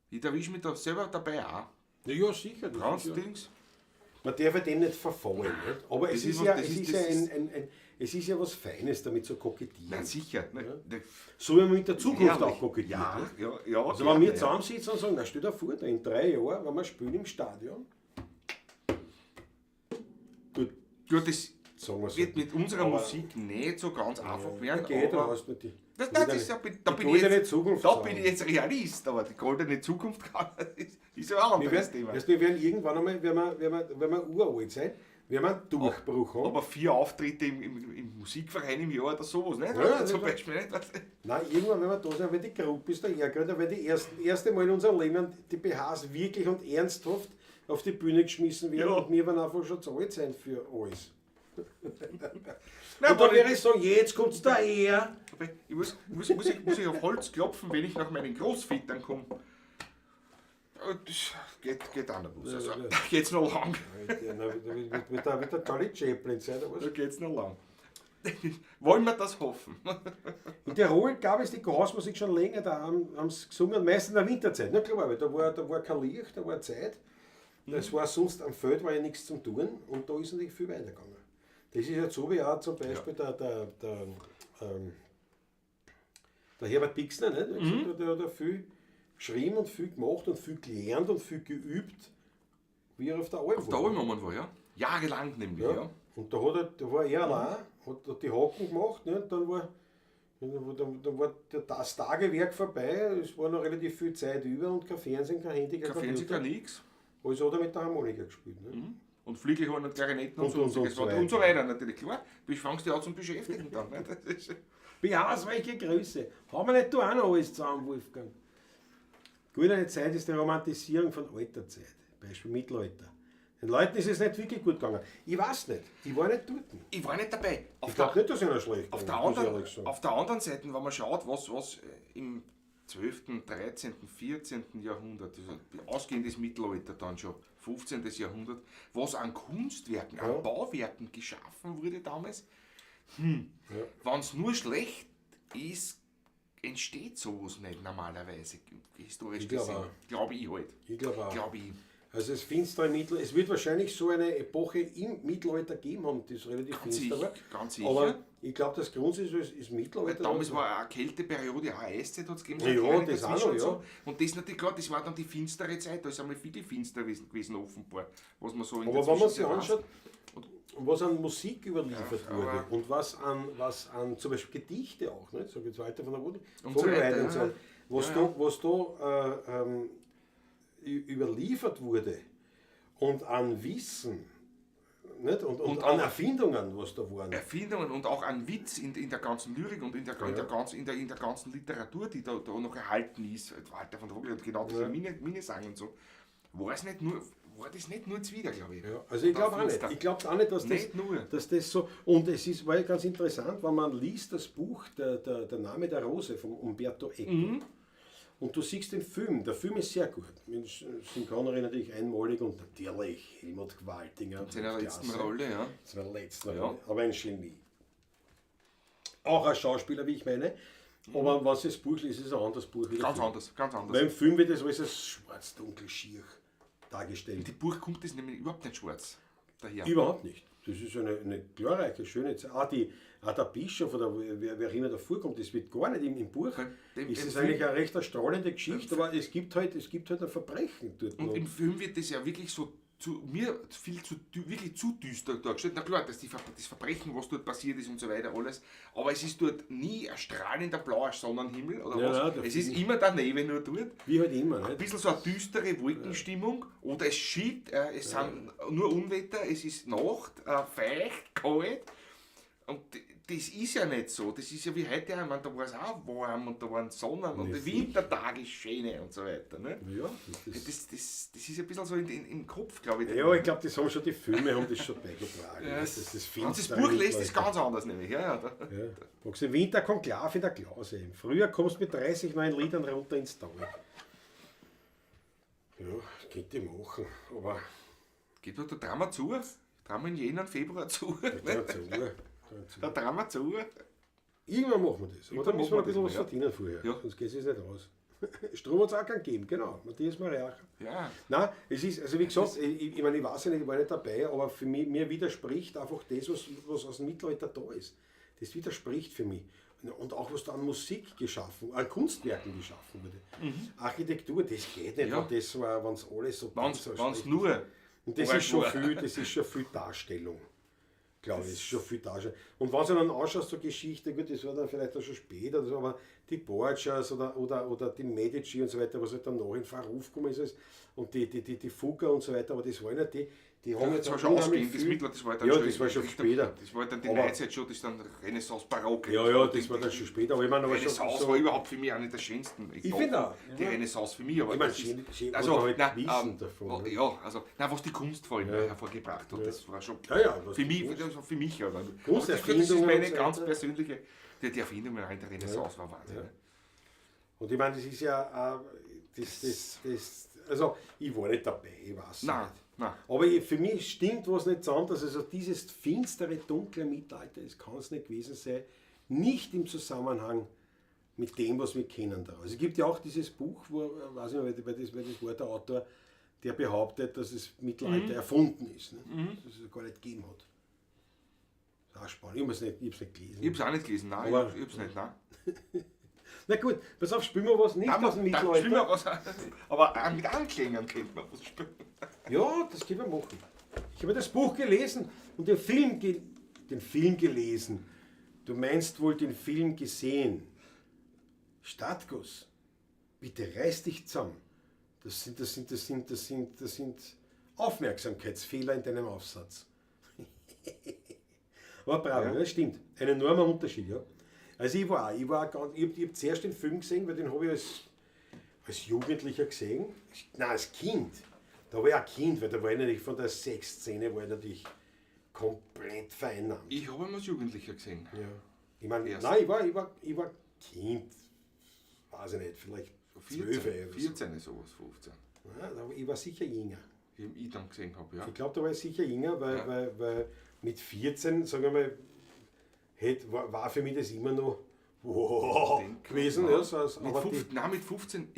Ich erwische mich da selber dabei auch. Ja, sicher. Ganz Dings. Man darf ja dem nicht verfallen. Nicht? Aber Das es ist ist, was- es ist ja was Feines, damit zu kokettieren. Nein, sicher. Ja. Ne? So wie man mit der Zukunft Herrlich. auch kokettiert. Ja. Also wenn wir zusammensitzen und sagen, na stell dir vor, da in 3 Jahren, wenn wir spielen im Stadion, gut, Gut, das sagen wir so. wird mit unserer Aber- Musik nicht so ganz einfach werden. Geht, aber hast du die. das ist ja, die da bin goldene ich Zukunft jetzt, da sagen. bin ich jetzt Realist, aber die goldene Zukunft ist ja auch ein Wir anderes werden, Thema. wir werden irgendwann einmal, wenn wir uralt sein, werden wir einen Durchbruch haben. Aber 4 Auftritte im Musikverein im Jahr oder sowas, nicht? Ja, Zum das- Beispiel nicht. Nein, irgendwann, wenn wir da sind, wird die Gruppe ist da hergegangen, weil die erste Mal in unserem Leben die BHs wirklich und ernsthaft auf die Bühne geschmissen werden Ja. und wir werden einfach schon zu alt sein für alles. Nein, Und dann werde ich sagen, jetzt kommt's daher. ich muss ich auf Holz klopfen, wenn ich nach meinen Großvätern komme. Das geht auch noch los. Also, Ja. da geht's noch lang. Wird der Charlie Chaplin sein oder Da was? geht's noch lang. Wollen wir das hoffen? In Tirol gab es die Gasmusik schon länger, da haben sie gesungen, meistens in der Winterzeit. Na klar, weil da war kein Licht, da war Zeit. Das war sonst am Feld war ja nichts zum Tun und da ist natürlich viel weitergegangen. Das ist jetzt so wie auch zum Beispiel der Herbert Pixner, nicht? Der hat da viel geschrieben und viel gemacht und viel gelernt und viel geübt, wie er auf der Alm Auf der Alm war, ja. Jahrelang nämlich, ja. Und da war er allein, hat die Haken gemacht, ne? Dann war das Tagewerk vorbei, es war noch relativ viel Zeit über und kein Fernsehen, kein Handy, Kein Fernsehen, kein nix. Also hat er mit der Harmonika gespielt. Ne? Und Flügelhorn und Klarinetten und Und so so und so weiter natürlich, klar. Du fängst dich an zum Beschäftigen dann. Ne? Das ist, BHs, welche Größe? Haben wir nicht da auch noch alles zusammen, Wolfgang? Goldene Zeit ist die Romantisierung von alter Zeit, Beispiel Mittelalter. Den Leuten ist es nicht wirklich gut gegangen. Ich weiß nicht, ich war nicht dort. ich war nicht dabei. Ich glaube nicht, dass einer schlecht Auf war, der, muss ich anderen, ehrlich sagen. auf der anderen Seite, wenn man schaut, was im 12., 13., 14. Jahrhundert, also ausgehendes Mittelalter dann schon, 15. Jahrhundert, was an Kunstwerken, Ja. an Bauwerken geschaffen wurde damals, wenn es nur schlecht ist, entsteht sowas nicht normalerweise, historisch Ich glaube gesehen. auch. Glaube ich halt. Ich glaube auch. Glaube ich. Also es finstere Mittelalter, es wird wahrscheinlich so eine Epoche im Mittelalter geben haben, das relativ Ganz finster war. sicher, ganz sicher. Aber ich glaube, das Grundsatz ist Weil Mittelalter. damals war eine Kälteperiode, auch eine Eiszeit hat es gegeben. so Ja, eine kleine das auch dazwischen noch, und ja. so. Und das natürlich klar, das war dann die finstere Zeit, da ist einmal viel finster gewesen offenbar. Was man so in Aber der wenn man sich Zwischenzeit anschaut, was an Musik überliefert Ja, wurde aber- und was an zum Beispiel Gedichte auch, nicht? So jetzt weiter von der Wunde, Und so weiter, und so, ja. was da überliefert wurde und an Wissen, nicht? Und Und an auch- Erfindungen, was da waren. Erfindungen und auch an Witz in der ganzen Lyrik und in der ganzen Literatur, die da noch erhalten ist. Walter von der Vogel und genau diese Ja. Minnesang und so. War das nicht nur zuwider, glaube ich. Ja, also ich glaube auch nicht. Finster. Ich glaube auch nicht, Nicht nur. dass das so. Und es ist war ja ganz interessant, wenn man liest das Buch Der Name der Rose von Umberto Eco. Mhm. Und du siehst den Film. Der Film ist sehr gut. Mit Synchronregie natürlich einmalig und natürlich Helmut Gwaltinger. In seiner letzten Klasse. Rolle, ja. Seiner letzten Ja. Rolle. Aber ein Genie. Auch ein Schauspieler, wie ich meine. Aber wenn du das Buch liest, ist es ein anderes Buch. wie der Ganz Film. anders, ganz anders. Weil im Film wird das alles als schwarz, dunkel, schier dargestellt. In dem Buch kommt das nämlich überhaupt nicht schwarz daher. Überhaupt nicht. Das ist eine glorreiche, schöne Zeit. Auch der Bischof oder wer immer da vorkommt, das wird gar nicht im Buch. Dem- Ist im es Film- eigentlich eine recht strahlende Geschichte, aber es gibt halt ein Verbrechen dort. Und noch. im Film wird das ja wirklich so wirklich zu düster dargestellt. Na klar, das Verbrechen, was dort passiert ist und so weiter, alles. Aber es ist dort nie ein strahlender blauer Sonnenhimmel oder Ja, was. nein, der Es ist Film- immer der Nebel nur dort. Wie halt immer. Ein Nicht? bisschen so eine düstere Wolkenstimmung oder es schiebt, es sind nur Unwetter, es ist Nacht, feucht, kalt. Und das ist ja nicht so. Das ist ja wie heute, ich meine, da war es auch warm und da waren Sonnen und Ja, der Wintertag ist schöne und so weiter. Ne? Ja, Das ist ein bisschen so im Kopf, glaube ich. ja, ich glaube, das haben schon die Filme haben das schon beigetragen. Ja, das wenn das Finstere Buch liest, ist Mittelalter. ganz anders nämlich. Ja, da. Ja. Magst du, im Winter Konklav in der Klause. Im Frühjahr kommst du mit 30 neuen Liedern runter ins Tal. Ja, das könnte ich machen, aber Geht da der Drama zu? Drama in Jänner, Februar zu? Der Drama zu? Irgendwann machen wir das. Aber da müssen wir ein bisschen was verdienen vorher. Ja. Sonst geht es nicht aus. Strom hat es auch keinen gegeben, genau. Matthias Mariacher. Ja. Nein, es ist, also wie gesagt, ich meine, ich weiß ja nicht, ich war nicht dabei, aber für mich, mir widerspricht einfach das, was aus dem Mittelalter da ist. Das widerspricht für mich. Und auch was da an Musik geschaffen, an Kunstwerken geschaffen wurde. Architektur, das geht nicht, weil das war, wenn es alles so Wenn's nur. Und das ist schon viel Darstellung. Glaube ich, ist schon viel Darstellung. Und wenn du dann anschaust, so Geschichte, gut, das war dann vielleicht auch schon später, oder so, aber die Borgias oder die Medici und so weiter, was halt dann noch in Verruf gekommen ist, und die Fugger und so weiter, aber das waren ja die haben das war schon ausgehend, das war dann ja, schon, das war schon später. Das war dann die Neuzeit schon, das ist dann Renaissance, Barock. Ja, das war dann schon später. Aber ich meine, Renaissance so, war überhaupt für mich auch nicht der schönsten. Ich finde auch. Die Renaissance für mich, aber ich meine, was die Kunst vor allem hervorgebracht hat, das war schon für mich. Kunsterfindung. Das ist meine ganz persönliche, die Erfindung in der Renaissance war Wahnsinn. Ja. Und ich meine, das ist ja, also ich war nicht dabei, ich weiß nicht. Nein. Aber für mich stimmt was nicht anders. Also dieses finstere, dunkle Mittelalter, das kann es nicht gewesen sein, nicht im Zusammenhang mit dem, was wir kennen da. Also es gibt ja auch dieses Buch, wo, weiß ich nicht, weil das war der Autor, der behauptet, dass das Mittelalter erfunden ist, ne? Dass es gar nicht gegeben hat. Das ist auch spannend. Ich habe es nicht gelesen. Ich habe es auch nicht gelesen, nein. Aber, ich habe es nicht, nein. Na gut, pass auf, spielen wir was nicht aus dem Mittelalter. Spielen wir was, aber auch mit Anklängen könnte man was spielen. Ja, das können wir machen. Ich habe das Buch gelesen und den Film gelesen. Du meinst wohl den Film gesehen. Stadtguss, bitte reiß dich zusammen. Das sind Aufmerksamkeitsfehler in deinem Aufsatz. Aber bravo, ja. Das stimmt. Ein enormer Unterschied, ja. Also ich habe zuerst den Film gesehen, weil den habe ich als Jugendlicher gesehen. Nein, als Kind. Da war ich ein Kind, weil da war ich natürlich von der Sexszene war ich natürlich komplett vereinnahmt. Ich habe ihn als Jugendlicher gesehen. Ja. Ich meine, nein, ich war Kind. Weiß ich nicht, vielleicht 12 oder 14 sowas, 15. Ja, ich war sicher jünger. Wie ich dann gesehen habe, ja. Ich glaube, da war ich sicher jünger, weil mit 14, sagen wir mal, war für mich das immer noch gewesen. Ja, mit 15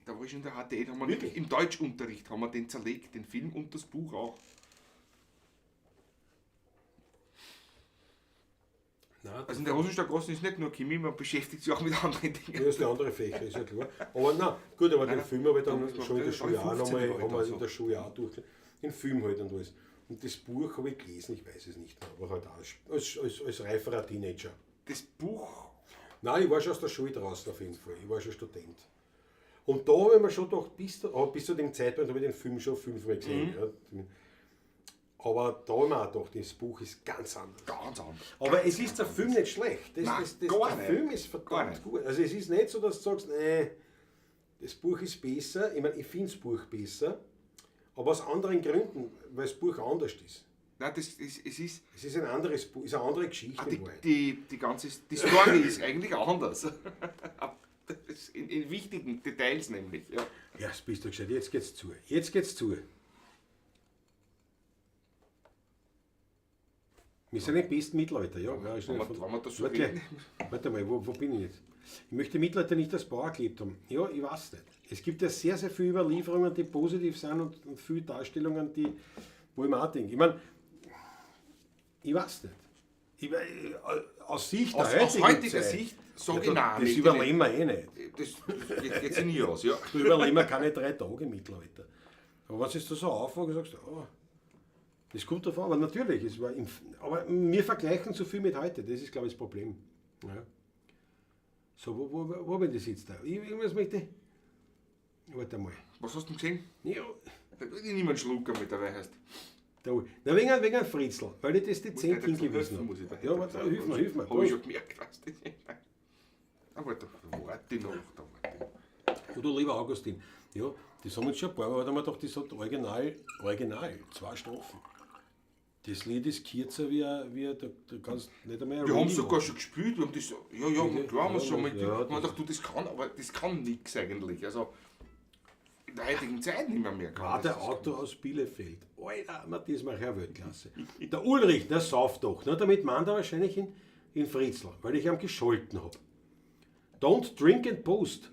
da war ich in der HTL, haben wir im Deutschunterricht haben wir den zerlegt, den Film und das Buch auch. Nein, also in der Rosensteingasse ist nicht nur Chemie, man beschäftigt sich auch mit anderen Dingen. Ja, das ist der andere Fächer, ist ja klar. Aber nein, gut, aber den Film habe ich dann schon in der Schuljahr in der Schuljahr durch. Den Film halt und alles. Und das Buch habe ich gelesen, ich weiß es nicht mehr, aber halt auch als reiferer Teenager. Das Buch? Nein, ich war schon aus der Schule draußen auf jeden Fall. Ich war schon Student. Und da habe ich mir schon gedacht, bis zu dem Zeitpunkt habe ich den Film schon 5-mal gesehen. Ja. Aber da habe ich mir auch gedacht, das Buch ist ganz anders. Ganz anders. Aber es ist der Film nicht schlecht. Der Film ist verdammt gut. Also es ist nicht so, dass du sagst, das Buch ist besser. Ich meine, ich finde das Buch besser. Aber aus anderen Gründen, weil das Buch anders ist. Nein, es ist ein anderes Buch, ist eine andere Geschichte. Die Story ist eigentlich anders. in wichtigen Details nämlich. Ja, das bist du gescheit. Jetzt geht's zu. Wir sind im besten Mittelalter, ja. Warte mal, wo bin ich jetzt? Ich möchte im Mittelalter nicht als Bauer gelebt haben. Ja, ich weiß nicht. Es gibt ja sehr, sehr viele Überlieferungen, die positiv sind und viele Darstellungen, wo ich mir auch denke. Ich meine, ich weiß nicht. Aus heutiger Sicht sage ich nein. Das überleben wir eh nicht. Das geht sich nie aus, ja. Du überleben wir keine 3 Tage im Mittelalter. Aber wenn du es so aufwagst, sagst du, das kommt davon. Aber natürlich, aber wir vergleichen so viel mit heute. Das ist, glaube ich, das Problem. Ja. So, wo bin ich jetzt da? Ich möchte. Warte mal. Was hast du gesehen? Ja. Ich nehme einen Schluck mit dabei heißt. Na, wegen ein Fritzl, weil ich das dezent hingewiesen habe. Ja, warte, hilf mir. Habe ich schon gemerkt, weißt du. Warte noch. Oh, du lieber Augustin. Ja, das haben wir jetzt schon ein paar Mal, da haben wir gedacht, das hat original 2 Strophen. Das Lied ist kürzer wie da kannst nicht einmal. Wir haben es sogar schon gespielt, wir haben das, klar haben wir es schon mal. Man dachte, das kann nichts eigentlich. Also, in der heutigen Zeit nicht mehr kann. War der Auto aus Bielefeld. Alter, das macht ja Weltklasse. Der Ulrich, der sauft doch. Ne? Damit meint er wahrscheinlich in Fritzl, weil ich ihm gescholten habe. Don't drink and post.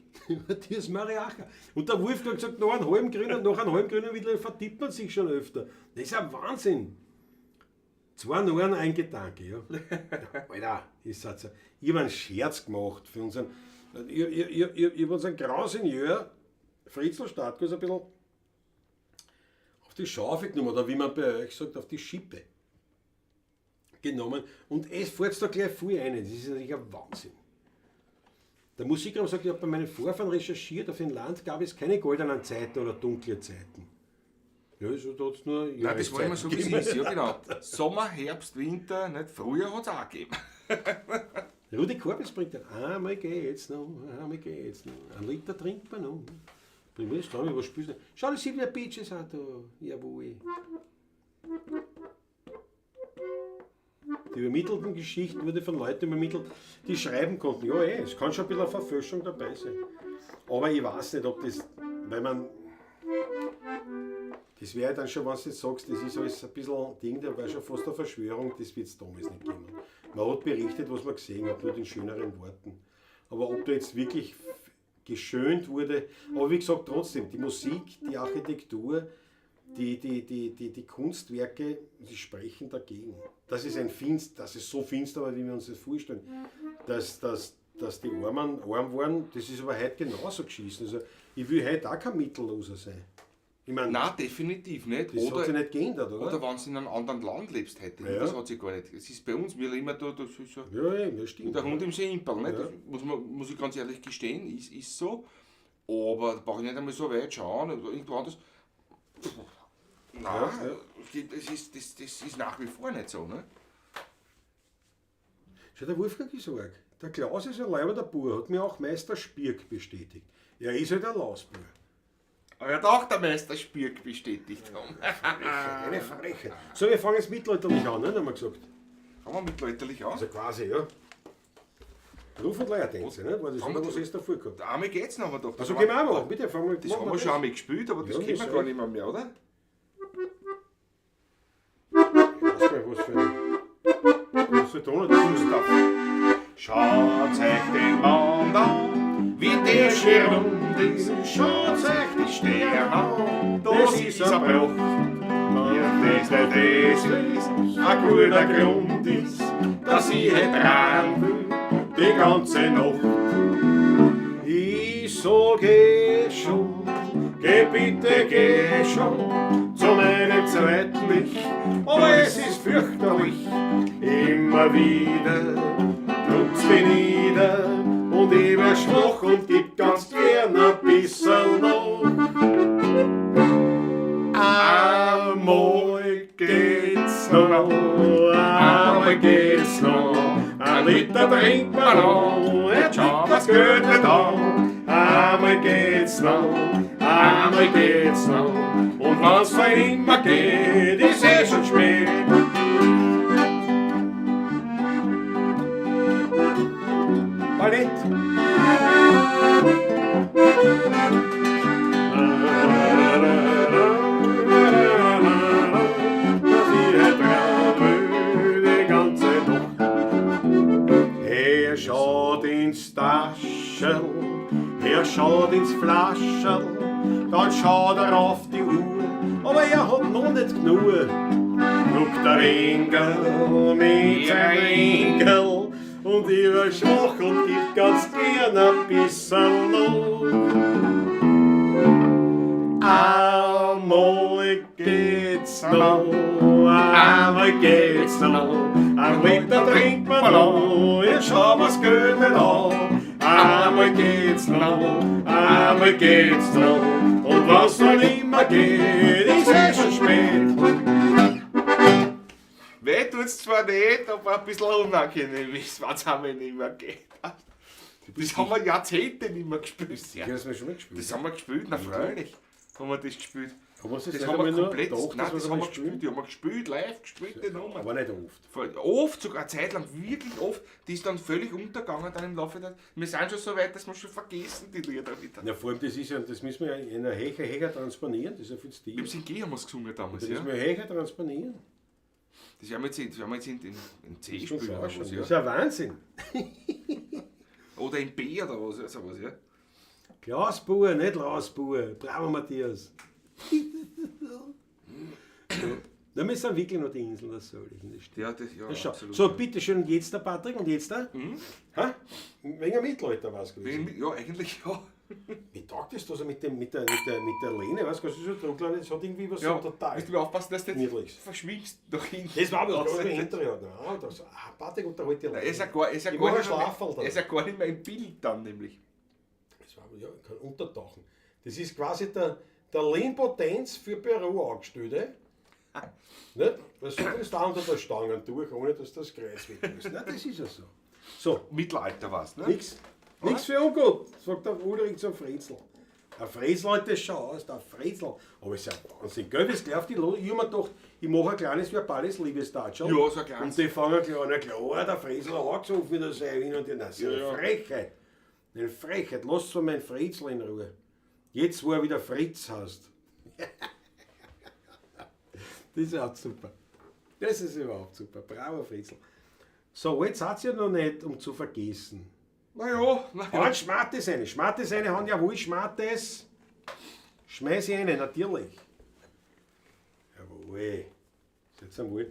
Das Mariacha. Und der Wolfgang hat gesagt, nach einem halben Grünen wieder vertippt man sich schon öfter. Das ist ein Wahnsinn. 2 Norden, ein Gedanke. Ja. Alter, ich habe einen Scherz gemacht für unseren. Ich habe unseren Grausingenieur Fritzl Stadtkurs ein bisschen auf die Schaufel genommen, oder wie man bei euch sagt, auf die Schippe genommen. Und es fällt da gleich viel ein. Das ist natürlich ein Wahnsinn. Der Musikraum sagt, ich habe bei meinen Vorfahren recherchiert, auf dem Land gab es keine goldenen Zeiten oder dunkle Zeiten. Ja, so hat es nur. Nein, das war immer so, wie es ist, ja genau. Sommer, Herbst, Winter, nicht? Frühjahr hat es auch gegeben. Rudi Korbis bringt dann, einmal geht's noch. Ein Liter trinkt man noch. Bring mir das dran, was spielst du? Schau, die Silvia Beaches auch da. Jawohl. Die übermittelten Geschichten wurde von Leuten übermittelt, die schreiben konnten. Ja, es kann schon ein bisschen eine Verfälschung dabei sein. Aber ich weiß nicht, ob das, weil man, das wäre dann schon, was du jetzt sagst, das ist alles ein bisschen Ding, da war schon fast eine Verschwörung, das wird es damals nicht geben. Man hat berichtet, was man gesehen hat, nur in schöneren Worten. Aber ob da jetzt wirklich geschönt wurde, aber wie gesagt, trotzdem, die Musik, die Architektur, die Kunstwerke, die sprechen dagegen. Das ist so finster, wie wir uns das vorstellen, dass die Armen arm waren, das ist aber heute genauso geschissen. Also, ich will heute auch kein Mittelloser sein. Ich mein, nein, definitiv nicht. Das hat sich nicht geändert, oder? Oder wenn du in einem anderen Land lebst heute, ja. Das hat sich gar nicht. Es ist bei uns, wir leben da, das ist so. Ja, das stimmt. Der Hund im Simpel, nicht? Ja. Das muss ich ganz ehrlich gestehen, ist so. Aber da brauche ich nicht einmal so weit schauen oder irgendwo anders. Nein, ja. Das ist nach wie vor nicht so, ne? Schau, der Wolfgang ist arg. Der Klaus ist ein leibender Bauer, hat mir auch Meister Spirk bestätigt. Er ist halt ein Lausbauer. Aber er hat auch der Meister Spirk bestätigt haben. Eine Frechheit. So, wir fangen jetzt mittelalterlich an, ne, haben wir gesagt. Fangen wir mittelalterlich an? Also quasi, ja. Ruf und Leiertänze, ne? War das Fangen was ist davor gehabt? Einmal geht's noch, aber doch. Also gehen wir auch mal, bitte, fangen wir Das haben wir schon einmal gespielt, aber das Ja, kennen wir das gar nicht mehr, oder? Ich weiß gar nicht, was für Ton das Gustav. Schaut euch den Mond an, wie der schön rund ist. Schaut euch die Sterne an, das ist ein Bruch. Das ein guter Grund ist, dass ich dran will, die ganze Nacht. Ich so geh schon, geh bitte geh schon zu meinem zweiten Ich. Aber es ist fürchterlich, Immer wieder drückt's mich nieder und ich wär schwach und gib ganz gern ein bisschen noch. Einmal geht's noch, einmal geht's noch, ein Liter trinkt man noch, jetzt schau was Geld nicht an. Einmal geht's noch, einmal geht's noch, und wenn's für immer geht, ist schon spät. Ballett. Er schaut ins Taschel, er schaut ins Flascherl, dann schaut er auf die Uhr, aber er hat noch nicht genug. Guckt der Engel mit seinem Engel und ich war schwach und gibt ganz gern ein bisschen noch. Einmal geht's noch, einmal geht's noch, ein Liter trinkt man noch, ich schau was Geld nicht an. Einmal geht's noch, einmal geht's noch, und was dann immer geht, ist schon spät. weh tut's zwar nicht, aber ein bisschen unangenehm ist, wenn es einmal nicht mehr geht. Das haben wir Jahrzehnte nicht mehr gespielt. Ja. Das haben wir schon mal gespielt. Das haben wir gespielt, na freilich haben wir das gespielt. Das haben wir komplett, nein, das haben wir gespielt. Die haben wir gespielt, live gespielt, die Nummer. Aber nicht oft. Oft, sogar eine Zeit lang, wirklich oft. Die ist dann völlig untergegangen dann im Laufe der... Wir sind schon so weit, dass wir schon vergessen, die Lieder wieder. Ja, vor allem, das müssen wir ja in einer Hecher transponieren, das ist ja viel Stil. Im Sing haben wir es gesungen damals, das ja. müssen wir Hecher transponieren. Das werden wir jetzt in C spielen oder was, Das ja. ist ja Wahnsinn. Oder in B oder was, ja, sowas, ja. Glasbuhr, nicht Lausbuhr. Bravo, Matthias. Ja, wir sind wirklich noch die Inseln, das soll ich nicht. Ja, absolut. So, bitteschön, und jetzt der Patrick und jetzt der? Ha? Wegen Mittelalter war es gewesen. Ja, eigentlich ja. Wie taugt das da so mit der Lehne? Weißt du, so Drucklein, das hat irgendwie was Ja, so total. musst du aufpassen, dass du nicht Niedlich. verschwiegst nach hinten. Das war aber das hinterher. Patrick unterhält die Er Leute. ist ja gar nicht mehr im Bild dann nämlich. Das war ja, kann untertauchen. Das ist quasi der Lehnpotenz für Peru angestellt. Nicht? Weil so ist da unter der Stange durch, ohne dass das Kreis weg ist. Nein, das ist ja so. So, Mittelalter war es, ne? Nix für ungut, sagt der Ulrich zum Frätzl. Der Frätzl hat das schon aus, der Frätzl. Aber es ist ja Wahnsinn, gell, wie es läuft. Ich habe mir gedacht, ich mache ein kleines verbales Liebesdatschel. Ja, so ein kleines. Und die fangen gleich an, klar, der Frätzl hat angesucht wieder sein hin und her. Das ist eine Frechheit. Eine Frechheit, lass von meinen Frätzl in Ruhe. Jetzt, wo er wieder Fritz heißt. Das ist auch super. Das ist überhaupt super. Bravo, Fritzl. So, jetzt hat es ja noch nicht, um zu vergessen. Naja. Halt Schmattes eine. Schmattes eine haben ja wohl Schmattes. Schmeiß ich eine, natürlich. Jawohl. Jetzt einmal.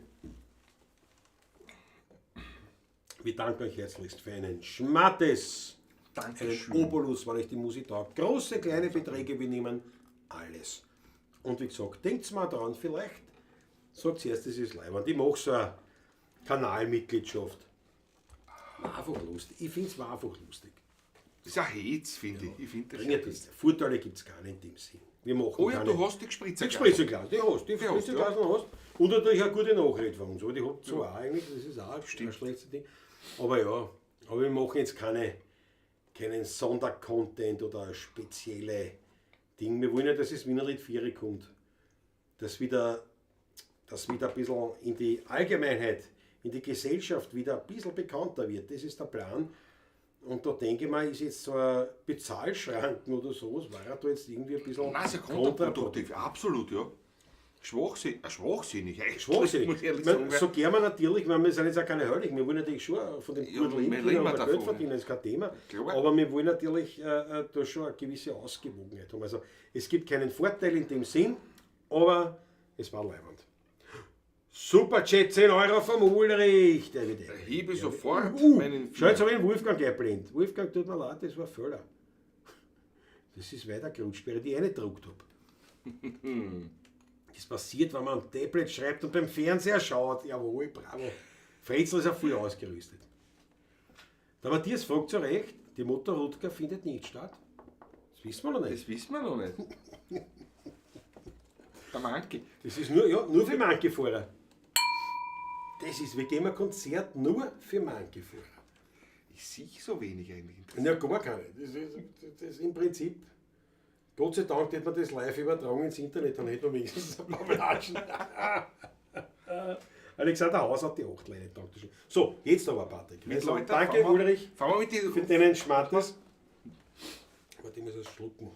Wir danken euch herzlichst für einen Schmattes. Dankeschön. Einen Obolus, weil ich die Musik taugt. Große, kleine Beträge, wir nehmen alles. Und wie gesagt, denkt mal dran, vielleicht sagt zuerst, das ist leibend. Ich mache so eine Kanalmitgliedschaft. War einfach lustig. Ich finde es war einfach lustig. Das ist ein Hetz, finde ich. Ich finde das Bringt das. Vorteile gibt es gar nicht in dem Sinn. Wir machen Oh ja, keine, du hast die Gespritze. die Spritzeglas, die hast, die hast, Spritzeglas hast. Und natürlich eine gute Nachrede von uns. Aber die hat so auch eigentlich, das ist auch ein schlechtes Ding. Aber ja, aber wir machen jetzt keinen Sondercontent oder ein spezielle Ding. Wir wollen ja, dass es Wiener Lied 4 kommt. Dass wieder ein bisschen in die Allgemeinheit, in die Gesellschaft wieder ein bisschen bekannter wird. Das ist der Plan. Und da denke ich mal, ist jetzt so ein Bezahlschranken oder sowas, war er da jetzt irgendwie ein bisschen Nein, ist ja kontraproduktiv, absolut, ja. Schwachsinnig, Schwachsinnig. muss ich ehrlich sagen. So gern wir natürlich, weil wir sind jetzt auch keine Höllig, wir wollen natürlich schon von dem Ja, guten Leben wir können leben und davon, Geld verdienen, das ist kein Thema. Klar. Aber wir wollen natürlich da schon eine gewisse Ausgewogenheit haben. Also es gibt keinen Vorteil in dem Sinn, aber es war leibend. Superchat 10 € vom Ulrich. Der Hebe sofort meinen Schau, jetzt habe ich den Wolfgang gleich blind. Wolfgang, tut mir leid, das war Fehler. Das ist weitergerutscht, weil ich die reingedruckt habe. Das passiert, wenn man am Tablet schreibt und beim Fernseher schaut. Jawohl, bravo. Frätzl ist auch voll ausgerüstet. Der Matthias fragt zu Recht, die Motorrodka findet nicht statt. Das wissen wir noch nicht. Das wissen wir noch nicht. Der Manke. Das ist nur für Manke-Fahrer. Das ist, wir geben ein Konzert nur für Manke-Fahrer. Ich sehe so wenig eigentlich. Ja, gar keine. Das ist im Prinzip, Gott sei Dank hätte man das live übertragen ins Internet, dann hätte man wenigstens ein paar Flaschen. Alexander Haus hat die 8 Leine. So, jetzt aber Patrick. Mit Leuten, Danke Ulrich fangen wir mit für deinen Schmattes. Warte, ich muss das schlucken.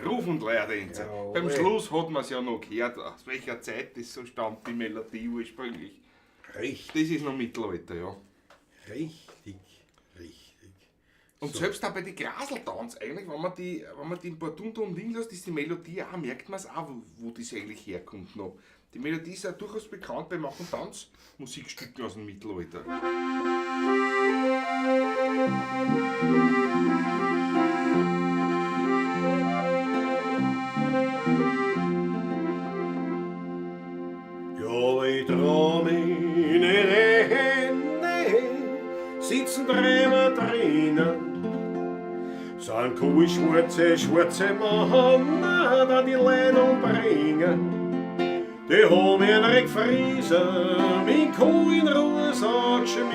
Ruf und Lehrtänzer. Ja, Beim Schluss hat man es ja noch gehört, aus welcher Zeit das so stammt, die Melodie ursprünglich. Richtig. Das ist noch Mittelalter, ja. Richtig. Und So. selbst auch bei den Graseltanz eigentlich, wenn man die ein paar Tunter und liegen lässt, ist die Melodie auch, merkt man es auch, wo das eigentlich herkommt noch. Die Melodie ist ja durchaus bekannt bei manchen Tanzmusikstücken aus dem Mittelalter. Ja, ich trau meine Hände, sitzen drüber drinnen. Sind keine schwarze Männer, da die Leute umbringen. Die haben einen Friesen, mit Kuh in Ruhe geschmiert,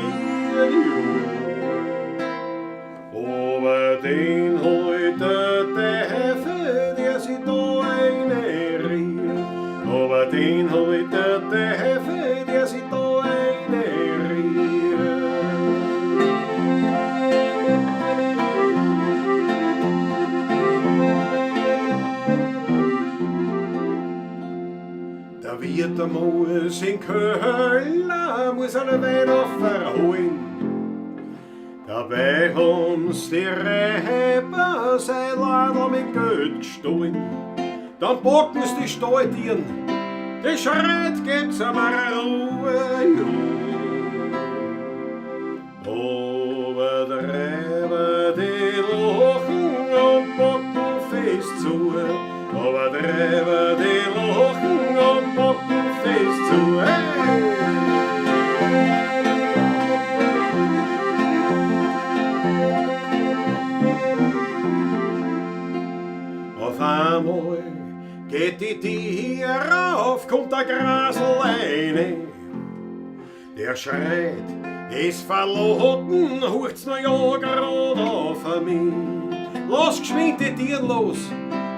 aber den heute der Hefe, der sich da einriert. Aber den heute der Hefe, der sich da einriert. Da wird der Moos in Köln, muss eine Wetter verholen. Dabei haben's die Räber sein Ladl mit Geld gestohlen. Dann packen's die Stalltieren, die schreit, gebt's einmal Ruhe, aber der Räber, die lachen und packen fest zu. Aber der Räber, die lachen und packen fest zu. Hey! Auf einmal geht die Tiere auf, kommt der Graseleine. Der schreit, es verloten, hurcht's noch ja grad auf mich. Lass geschwind die Tiere los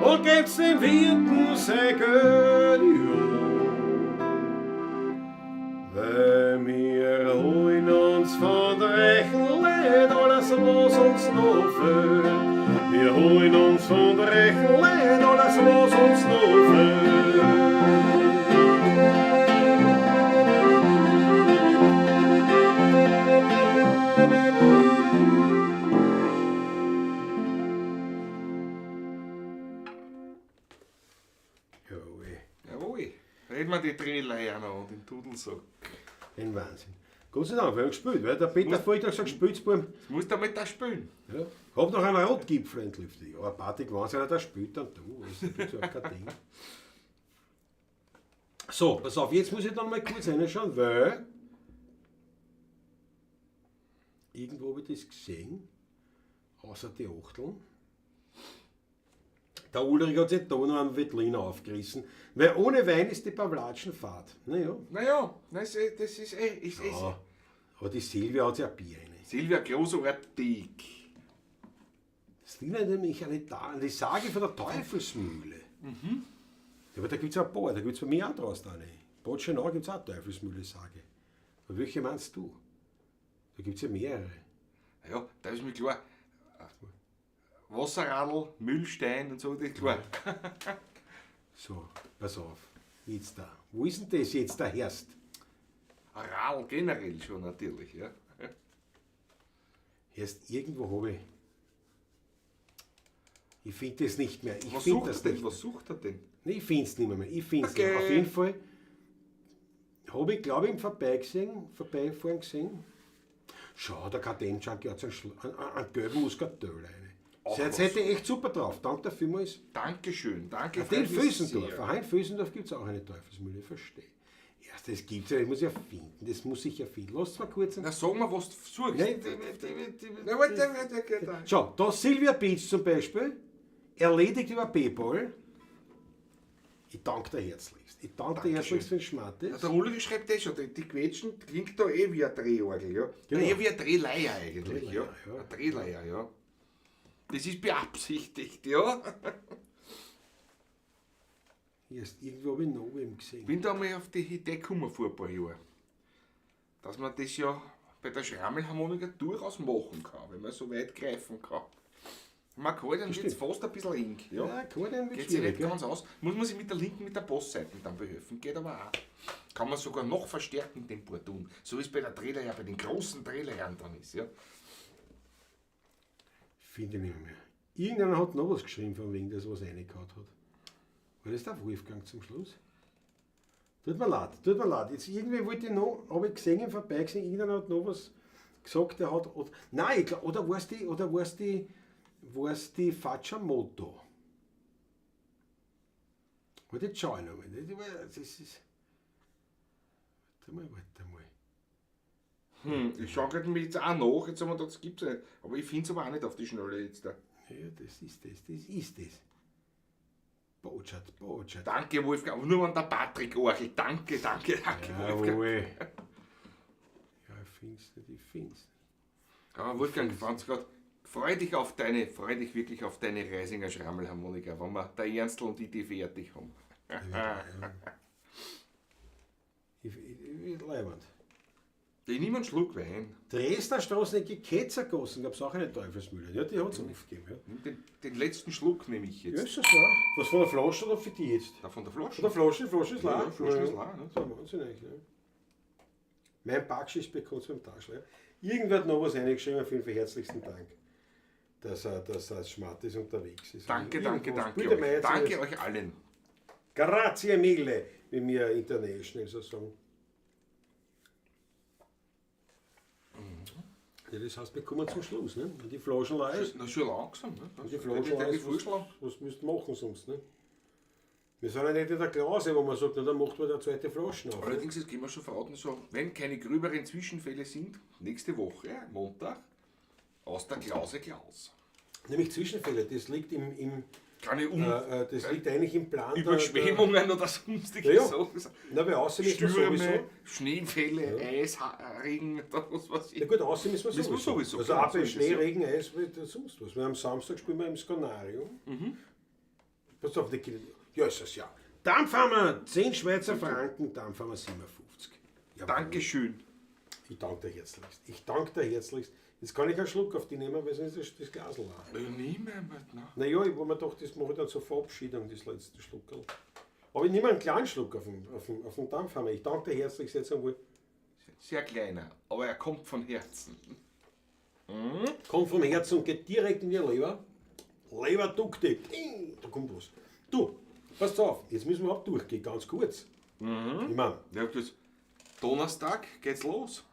und gebt's dem Wirten sein Geld, weil wir holen uns von der Rechenleid alles, was uns noch fehlt. Wir holen uns von der Rechenleid alles, was uns noch fehlt. Jawohl, reden wir die Drehleier noch und den Tudelsack. Ein Wahnsinn. Gott sei Dank, wir haben gespielt, weil der Peter Volter gesagt, Spitzbub. Das musst du damit auch spielen. Ja. Hab noch einen Rotgipfel entlüftet. Aber Party gewann einer, der spielt dann du. Das ist ja kein Ding. So, pass auf, jetzt muss ich dann mal kurz reinschauen, weil irgendwo habe ich das gesehen, außer die Achteln. Der Ulrich hat sich da noch einen Wettliner aufgerissen, weil ohne Wein ist die Pawlatschen fad. Naja, das ist Ja, aber die Silvia hat ja ein Bier rein. Silvia großartig. Das erinnert mich an die Sage von der Teufelsmühle. Ja, aber da gibt es ein paar, da gibt es bei mir auch draußen eine. Bad Schönau gibt es auch eine Teufelsmühle-Sage. Aber welche meinst du? Da gibt es ja mehrere. Ja, da ist mir klar. Wasserradl, Müllstein und so, das ist klar. So, pass auf. Jetzt da. Wo ist denn das jetzt der Herst? Ein Radl generell schon natürlich, ja. Erst irgendwo habe ich. Ich finde das nicht mehr. Was sucht er denn? Was sucht er denn? Nee, ich finde es nicht mehr. Ich finde es Okay. nicht. Auf jeden Fall habe ich, glaube ich, im Vorbeifahren gesehen. Schau, der KTM-Junkie hat so einen gelben Muskatell rein. Jetzt hätte ich echt super drauf. Danke dafür vielmals. Dankeschön, danke. Auf den freut mich Fösendorf. sehr. Ein Fösendorf gibt es auch eine Teufelsmühle, verstehe. Erst das gibt es ja, das muss ich erfinden. Das muss ich erfinden. Lass mal kurz. Na, sag mal, was du suchst. Nein, Na, warte. Schau, da Silvia Beach zum Beispiel, erledigt über PayPal. Ich danke dir herzlichst. Ich danke dir herzlichst für den Schmattes. Der Ulrich schreibt das schon, die Quetschen klingt da eh wie ein Drehorgel, ja. Genau. Eher wie ein Drehleier eigentlich, ja. Drehleier, ja. Ein Drehleier, ja. Das ist beabsichtigt, ja. Erst irgendwo habe ich noch wem Ich gesehen. bin da mal auf die Idee gekommen vor ein paar Jahren, dass man das ja bei der Schrammelharmonika durchaus machen kann, wenn man so weit greifen kann. Akkordeon wird fast ein bisschen eng. Ja, Akkordeon wird geht sich schwierig. nicht ganz aus. Muss man sich mit der linken, mit der Bassseite dann behelfen. Geht aber auch. Kann man sogar noch verstärken, Tempo tun. So wie es bei der Drehler ja bei den großen Drehlerern dann ist. Ja. Finde ich nicht mehr. Irgendeiner hat noch was geschrieben, von wegen das was reingehauen hat. War das der Wolfgang zum Schluss? Tut mir leid. Jetzt irgendwie wollte ich noch, habe ich gesehen, im Vorbeigesehen, irgendeiner hat noch was gesagt, der hat. Nein, ich glaub, oder war es die Facciamoto? Warte, jetzt schau ich noch mal. Das ist. Warte mal. Ich schaue mir jetzt auch nach, jetzt haben wir das gibt es nicht. Aber ich finde es aber auch nicht auf die Schnelle jetzt. Da. Ja, das ist das. Botschaft. Danke, Wolfgang. Aber nur an der Patrick Orchel. Danke, Wolfgang. Jawohl. Ja, ich find's. Aber Wolfgang, freu dich wirklich auf deine Reisinger Schrammelharmonika, wenn wir der Ernstl und ich die fertig haben. Leibend. Ich nehme einen Schluck Wein. Dresdner Straßenecke Ketzergassen gab es auch eine Teufelsmühle. Ja, die hat es aufgegeben. Ja. Den letzten Schluck nehme ich Ja, jetzt. ist das wahr? Was von der Flasche oder für die jetzt? Da von der Flasche? Von der Flasche, die Flasche ist leer. Ja, Flasche ist leer, ne? Das ist Wahnsinn eigentlich. Ja. Mein Backschiss bekommt es beim Taschler. Irgendwer hat noch was reingeschrieben, auf jeden Fall herzlichsten Dank, dass er Schmattes unterwegs ist. Danke Bitte euch. Danke euch allen. Grazie mille, wie wir international so sagen. Ja, das heißt, wir kommen zum Schluss, ne? Wenn die Flaschen leer ist. Na, schon langsam, ne? Die Flaschen leer ist, was müsst ihr machen sonst, ne? Wir sind ja nicht in der Klase, wo man sagt, na, dann macht man eine zweite Flasche auf. Allerdings, das können wir schon verraten, so, wenn keine gröberen Zwischenfälle sind, nächste Woche, Montag, aus der Klause Klaus. Nämlich Zwischenfälle, das liegt Keine das liegt eigentlich im Plan Überschwemmungen oder sonstige ja. Sachen. Na, bei außen müssen wir Stürme, sowieso. Schneefälle, Eis, Regen, oder was weiß ich. Ja gut, außen müssen wir Müssen wir sowieso. sowieso, Also klar, auch bei so ist Schnee, es, ja. Regen, Eis, sonst was. Wir am Samstag spielen wir im Skanarium. Pass auf, ja, ist das ja. Dampf haben wir 10 Schweizer Franken, Dampf haben wir 57. Jawohl. Dankeschön. Ich danke dir herzlichst. Jetzt kann ich einen Schluck auf die nehmen, weil sonst ist das Glas leer. Ja, niemand, ne? Naja, ich habe mir gedacht, das mache ich dann zur Verabschiedung, das letzte Schluckerl. Aber ich nehme einen kleinen Schluck auf den Dampfhammer. Ich danke dir herzlich jetzt einmal. Sehr kleiner, aber er kommt von Herzen. Kommt vom Herzen und geht direkt in die Leber. Leberdukte. Da kommt was. Du, pass auf, jetzt müssen wir auch durchgehen, ganz kurz. Ich meine, Ja, das Donnerstag geht's los.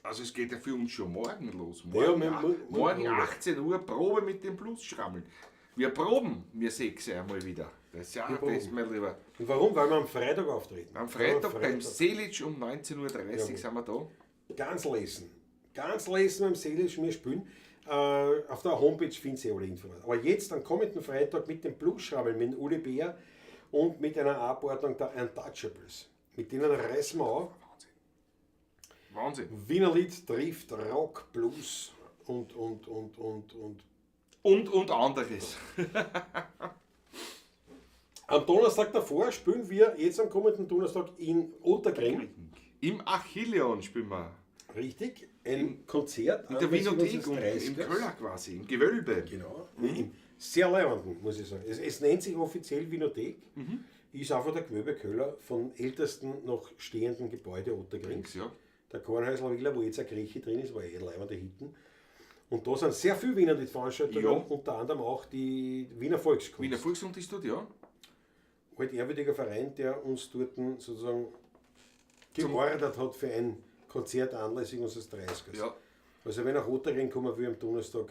Also es geht ja für uns schon morgen los. Morgen 18 Uhr Probe mit dem Bluesschrammeln. Wir proben, wir 6 einmal wieder. Das ist ja das, mein Lieber. und warum? Weil wir am Freitag auftreten. Am Freitag beim Selic um 19.30 Uhr sind wir da. Ganz lesen beim Seelisch, wir spielen. Auf der Homepage findet ihr alle Informationen. Aber jetzt, am kommenden Freitag mit dem Bluesschrammeln, mit Uli Bär und mit einer Abordnung der Untouchables. Mit denen reißen wir auf. Wahnsinn. Wiener Lied trifft Rock, Blues und. Und anderes. Am Donnerstag davor spielen wir jetzt am kommenden Donnerstag in Otterkring. Im Achilleon spielen wir. Richtig, ein Konzert. In der Winothek unseres und im 30ers. Köller quasi, im Gewölbe. Genau, sehr leibenden, muss ich sagen. Es nennt sich offiziell Winothek. Ist einfach der Gewölbe Köller von ältesten noch stehenden Gebäude Otterkrings. Ja. Der Kornhäusler Villa, wo jetzt eine Grieche drin ist, war leibende Hitten. Und da sind sehr viele Wiener die Veranstaltungen, Ja. unter anderem auch die Wiener Volkskunst. Wiener Volkskunst ist dort, ja. Halt ehrwürdiger Verein, der uns dort sozusagen geordert hat für ein Konzert anlässlich unseres 30ers. Ja. Also wenn nach Otterkring kommen will am Donnerstag,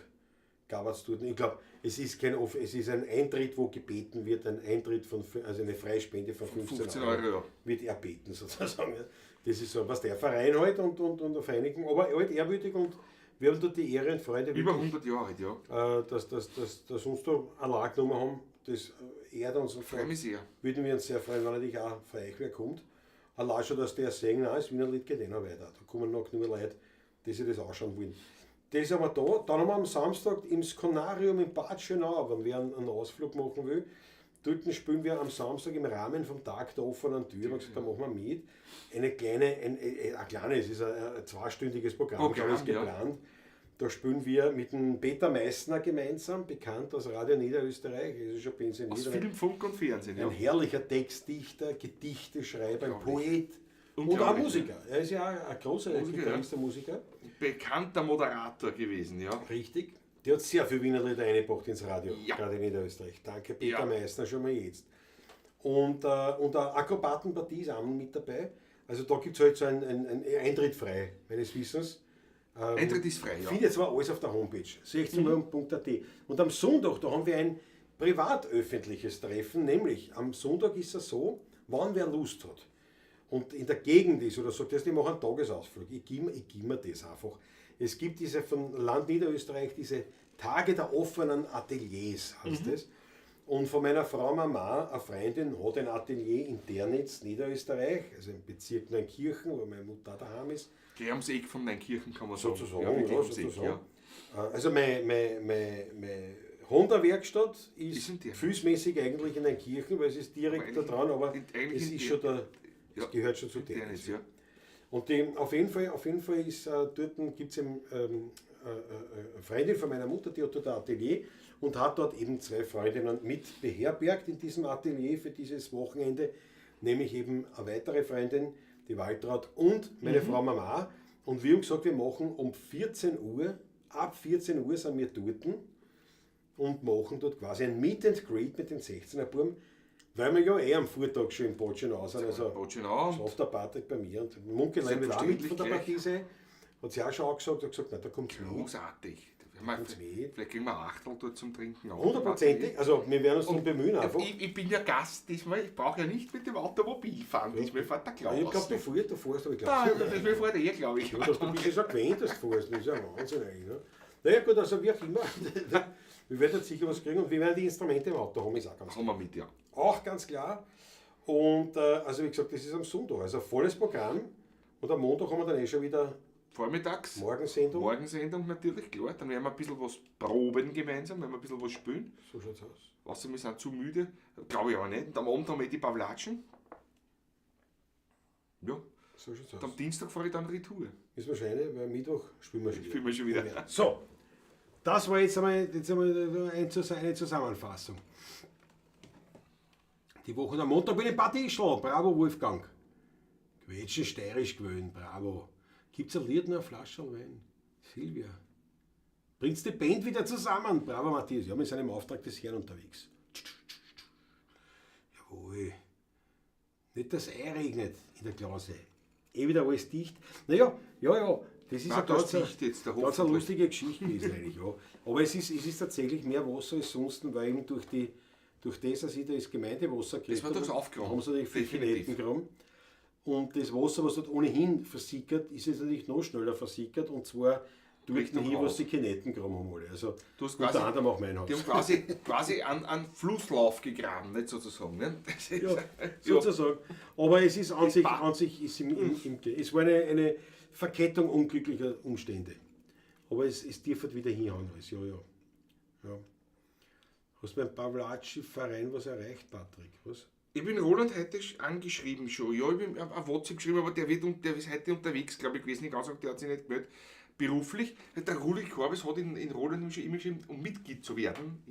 gab es dort. Ich glaube, es ist ein Eintritt, wo gebeten wird, also eine Freispende von 15 Euro, ja. wird erbeten sozusagen. Das ist so, was der Verein halt und der Vereinigung, aber halt ehrwürdig und wir haben dort die Ehre und Freude, Über 100 Jahre alt, ja. dass uns da eine Lage genommen haben, das ehrt uns und Freue mich sehr. würden wir uns sehr freuen, wenn natürlich auch von euch wer kommt. Allein schon, dass der singen, nein, das Wiener Lied geht noch weiter. Da kommen noch nur Leute, die sich das anschauen wollen. Das ist aber da. Dann haben wir am Samstag im Skanarium in Bad Schönau, wenn wer einen Ausflug machen will. Dort spielen wir am Samstag im Rahmen vom Tag der offenen Tür. Da machen wir mit. Es ist ein zweistündiges Programm, glaube ich, ist geplant. Da spielen wir mit dem Peter Meissner gemeinsam, bekannt aus Radio Niederösterreich, ist schon pensioniert. Aus Film, Funk und Fernsehen, Ein herrlicher Textdichter, Gedichteschreiber, ein Poet und auch Musiker. Er ist ja auch ein großer Gitarrist, Musiker. Bekannter Moderator gewesen, ja. Richtig. Der hat sehr viel Wiener Lieder eingebracht ins Radio, Ja. gerade in Niederösterreich. Danke Peter Ja. Meissner schon mal jetzt. Und eine Akrobatenpartie ist auch mit dabei. Also da gibt es halt so ein Eintritt frei, meines Wissens. Eintritt ist frei, ja. Findet zwar alles auf der Homepage, 16.at. Und am Sonntag, da haben wir ein privat-öffentliches Treffen, nämlich am Sonntag ist es so, wann wer Lust hat und in der Gegend ist oder sagt, ich mache einen Tagesausflug, ich gebe mir das einfach. Es gibt diese von Land Niederösterreich, diese Tage der offenen Ateliers, heißt das. Und von meiner Frau Mama, eine Freundin, hat ein Atelier in Dernitz, Niederösterreich, also im Bezirk Neunkirchen, wo meine Mutter daheim ist. Gleich ams Eck von Neunkirchen kann man sagen. Sozusagen, wirklich ja, ums Eck, sozusagen. Also meine Honda-Werkstatt Ist ist in Dernitz. füßmäßig eigentlich in Neunkirchen, weil es ist direkt da dran, aber eigentlich es in ist schon da, Ja. es gehört schon zu Dernitz, Dernitz. ja. Und auf jeden Fall ist dort gibt es eine Freundin von meiner Mutter, die hat dort ein Atelier und hat dort eben 2 Freundinnen mit beherbergt in diesem Atelier für dieses Wochenende, nämlich eben eine weitere Freundin, die Waltraud und meine Frau Mama. Und wir haben gesagt, wir machen um 14 Uhr, ab 14 Uhr sind wir dort und machen dort quasi ein Meet and Greet mit den 16er Buben, weil wir ja am Vortag schon im Botschenau sind. Also Botschenau. schafft der Patrick bei mir und Munkelein wird auch mit von der Selbstverständlich Partie sein. Hat sie auch schon angesagt, hat gesagt, nein, da kommt es mit. Großartig. Kommt's mit. Vielleicht kriegen wir ein Achtel dort zum Trinken. 100%ig, also wir werden uns darum bemühen einfach. Ich bin ja Gast diesmal, ich brauche ja nicht mit dem Automobil fahren. Diesmal fährt der Klaus. Ich glaube, du fährst, aber ich Da, glaube, das fährt er, glaube ich. du bist ja so gewöhnt, dass du fährst, das ist ja Wahnsinn eigentlich. Ne? Naja gut, also wie auch immer, wir werden jetzt sicher was kriegen und wir werden die Instrumente im Auto haben, ist auch ganz Kommen wir mit, ja. Auch ganz klar. Und also wie gesagt, das ist am Sonntag, also volles Programm. Und am Montag haben wir dann schon wieder Vormittags. Morgensendung. Morgensendung natürlich, klar. Dann werden wir ein bisschen was proben gemeinsam, werden wir ein bisschen was spielen. So schaut's aus. Außer wir sind zu müde. Glaube ich aber nicht. Und am Abend haben wir die Pavlatschen. Ja. So schaut's Und aus. am Dienstag fahre ich dann Retour. Ist wahrscheinlich, weil Mittwoch spielen wir schon wieder. Spielen wir schon wieder. So, das war jetzt einmal eine Zusammenfassung. Die Woche am Montag bin ich in Bad Ischl. Bravo, Wolfgang. Quetschen steirisch gewöhnt, bravo. Gibt's ein Lied, noch eine Flasche Wein? Silvia. Bringt's die Band wieder zusammen? Bravo, Matthias. Ja, wir sind im Auftrag des Herrn unterwegs. Jawohl. Nicht, dass es regnet in der Klause. Wieder alles dicht. Naja, ja. Das ist Na, eine das ganz, dicht jetzt, der ganz eine hoffentlich. lustige Geschichte gewesen eigentlich, ja. Aber es ist tatsächlich mehr Wasser als sonst, weil eben durch das, dass ich das Gemeindewasser gekriegt Das war durchs Aufgraben. haben sie natürlich viel Definitiv. Kinetten gegraben. Und das Wasser, was dort ohnehin versickert, ist jetzt natürlich noch schneller versickert und zwar dort Richtung hin, was Haus. die Kinetten gegraben haben alle. Also Du hast unter quasi- anderem auch mein Haus. Die haben quasi einen Flusslauf gegraben, nicht sozusagen. Ne? Das ist, Ja, sozusagen. Aber es ist an sich ist es war eine Verkettung unglücklicher Umstände. Aber es dürfte wieder hinhauen alles, ja. Hast du beim Pavlatschi-Verein was erreicht, Patrick? Was? Ich bin Roland heute angeschrieben schon. Ja, ich bin auf WhatsApp geschrieben, aber der ist heute unterwegs, glaube ich, gewesen. Ich kann sagen, der hat sich nicht gemeldet. Beruflich. Der Rudi Korbes hat in Roland schon immer geschrieben, um Mitglied zu werden.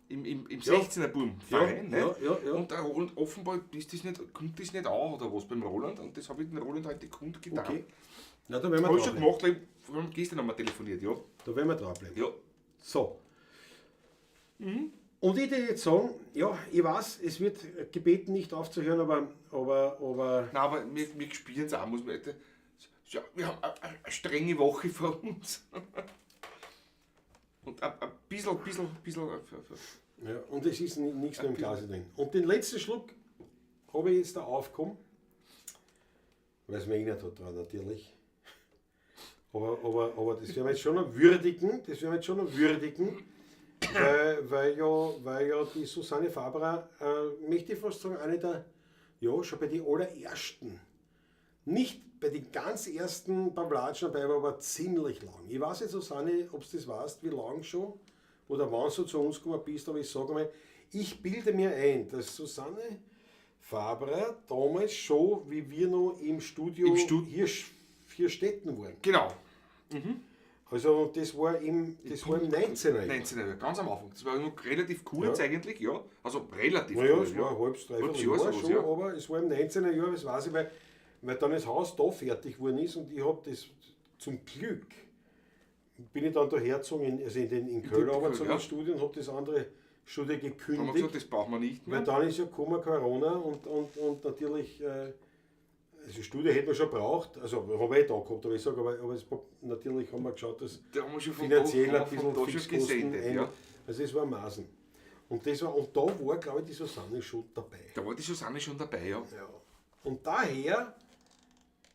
Im 16er Burm-Verein. Ja. Und der Roland, offenbar kommt das nicht an oder was beim Roland. Und das habe ich den Roland heute kundgetan. Okay. Na, da werden wir Habe ich schon dranbleiben. gemacht, weil wir haben gestern nochmal telefoniert, ja. Da werden wir dranbleiben. Ja. So. Und ich würde jetzt sagen, ja, ich weiß, es wird gebeten, nicht aufzuhören, aber Nein, aber wir spielen es auch, muss man. Ja, wir haben eine strenge Woche vor uns. Und ein bisschen. ja, und es ist nichts mehr im Glas drin. Und den letzten Schluck habe ich jetzt da aufgekommen, weil es mir erinnert hat dran natürlich. Aber das werden wir jetzt schon noch würdigen, weil ja die Susanne Fabra, möchte ich fast sagen, eine der, ja, schon bei den allerersten, nicht bei den ganz ersten Pavlatschen dabei war, aber ziemlich lang. Ich weiß nicht, Susanne, ob du das weißt, wie lang schon, oder wann du zu uns gekommen bist, aber ich sage mal, ich bilde mir ein, dass Susanne Fabra damals schon, wie wir noch im Studio hier Stetten waren. Genau. Also das war im 19er Jahr. 19er Jahr, ganz am Anfang. Das war noch relativ kurz eigentlich, ja. Also relativ Naja, kurz. es war ein halbes, dreiviertel Jahr Jahr sowas, schon, ja. aber es war im 19er Jahr, das weiß ich, weil dann das Haus da fertig geworden ist und ich habe das zum Glück, bin ich dann da hergezogen, in Köln aber zum Studio und habe das andere Studio gekündigt. Da haben wir gesagt, das brauchen wir nicht mehr. Weil dann ist ja gekommen Corona und natürlich, also Studio hätten wir schon braucht, also habe ich da gehabt, aber ich sage, aber natürlich haben wir geschaut, dass da haben wir schon finanziell ein bisschen Fixkosten Fixkosten ja. Also es war Maßen. Und da war, glaube ich, die Susanne schon dabei. Da war die Susanne schon dabei, ja. Und daher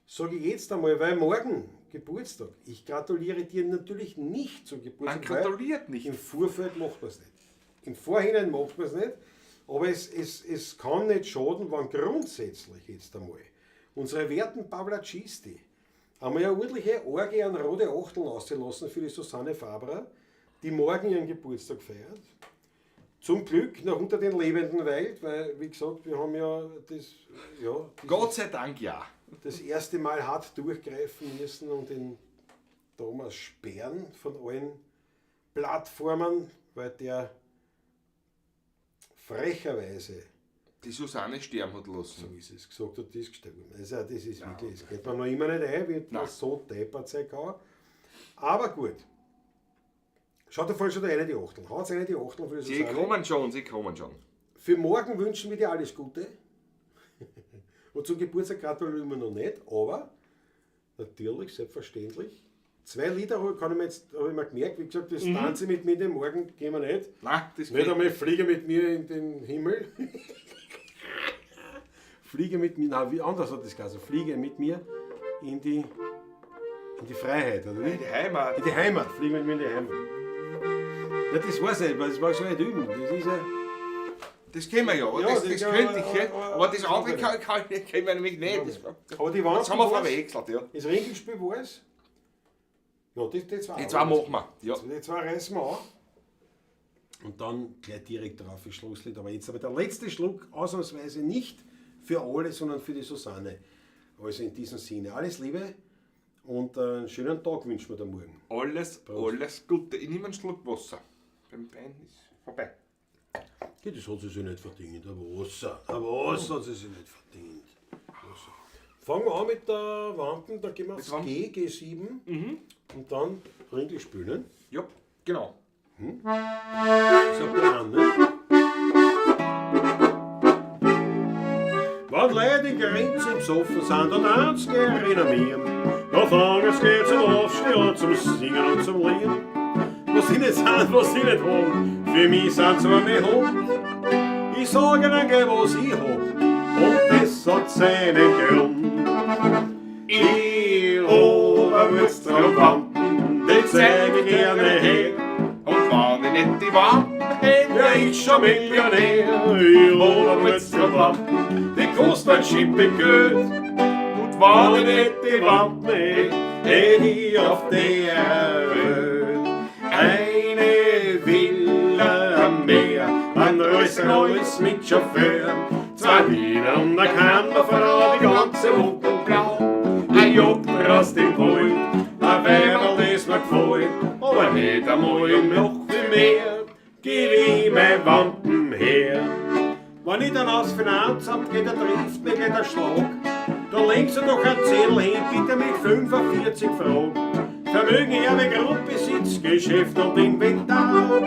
sage ich jetzt einmal, weil morgen Geburtstag, ich gratuliere dir natürlich nicht zum Geburtstag. Man gratuliert nicht. Im Vorfeld macht man es nicht. Im Vorhinein macht man es nicht. Aber es kann nicht schaden, wenn grundsätzlich jetzt einmal unsere werten Pavlacisti haben wir ja ordentliche Orgie an rote Achteln ausgelassen für die Susanne Fabra, die morgen ihren Geburtstag feiert. Zum Glück noch unter den Lebenden weilt, weil, wie gesagt, wir haben ja das. Ja, Gott sei Dank ja. Das erste Mal hart durchgreifen müssen und den Thomas sperren von allen Plattformen, weil der frecherweise die Susanne sterben hat lassen. So ist es, gesagt hat, die ist gestorben. Also das ist wirklich, das geht man noch immer nicht ein, wie man so deppert sein kann. Aber gut. Schaut da vorhin schon der eine die Achteln. Haut eine die Achteln für die Susanne. Sie kommen schon. Für morgen wünschen wir dir alles Gute. Und zum Geburtstag gratulieren wir noch nicht, aber natürlich, selbstverständlich. 2 Lieder habe ich mir gemerkt, wie gesagt, das Tanze mit mir in den Morgen gehen wir nicht. Nein, das nicht einmal Fliege mit mir in den Himmel. Fliege mit mir, nein, wie anders hat das geheißen, Fliege mit mir in die Freiheit, oder nicht? In die Heimat. In die Heimat, fliege mit mir in die Heimat. Ja, das weiß ich nicht, weil das mag ich so nicht üben. Das ist das kennen wir ja, das könnte ich, aber das andere kennen wir nämlich nicht. Aber die das haben wir verwechselt, ja. Das Ringelspiel war es? Ja, die zwei machen wir. Ja. Die 2 reißen wir an. Und dann gleich direkt darauf das Schlusslied. Aber jetzt der letzte Schluck, ausnahmsweise nicht für alle, sondern für die Susanne. Also in diesem Sinne, alles Liebe und einen schönen Tag wünschen wir dir morgen. Alles Gute. Ich nehme einen Schluck Wasser. Beim Bein ist vorbei. Ja, das hat sie sich nicht verdient, ein Wasser hat sie sich nicht verdient. Fangen wir an mit der Wampen, da gehen wir aufs G7 und dann Ringel spielen. Ja, genau. Das ist ein Plan, ne? Wenn Leute in Grenz im Soffen sind und eins erinnern mir, da fangen sie zum Aufstehen, zum Singen und zum Lieben. Was sie nicht sind, was sie nicht haben, für mich sind sie eine Hund. Ich sage ihnen, was ich hab, und das hat seinen Grund. Ich Oberwürztraum Wampen, den zeig ich gerne her. Und wenn ich nicht die Wampen hätte, wär ich schon Millionär. Ich Oberwürztraum Wampen, den kostet ein Schippe Geld. Und wenn ich nicht die Wampen hätte ich auf der Welt eine Villa am Meer, ein Rolls-Royce mit Chauffeur, 2 Wiener und eine Kammerfrau, die ganze Woche blau. Ein Jotter aus dem Wald, ein Weiberl, das mir gefällt, aber nicht einmal um noch viel mehr, gib ich mein Wampen her. Wenn ich dann aufs Finanzamt gehe, da trifft mich gleich der Schlag. Da legst du doch ein Zettel hin, bitte mit 45 Fragen. Vermögen, Erbe, Grundbesitz, Geschäft und Inventar.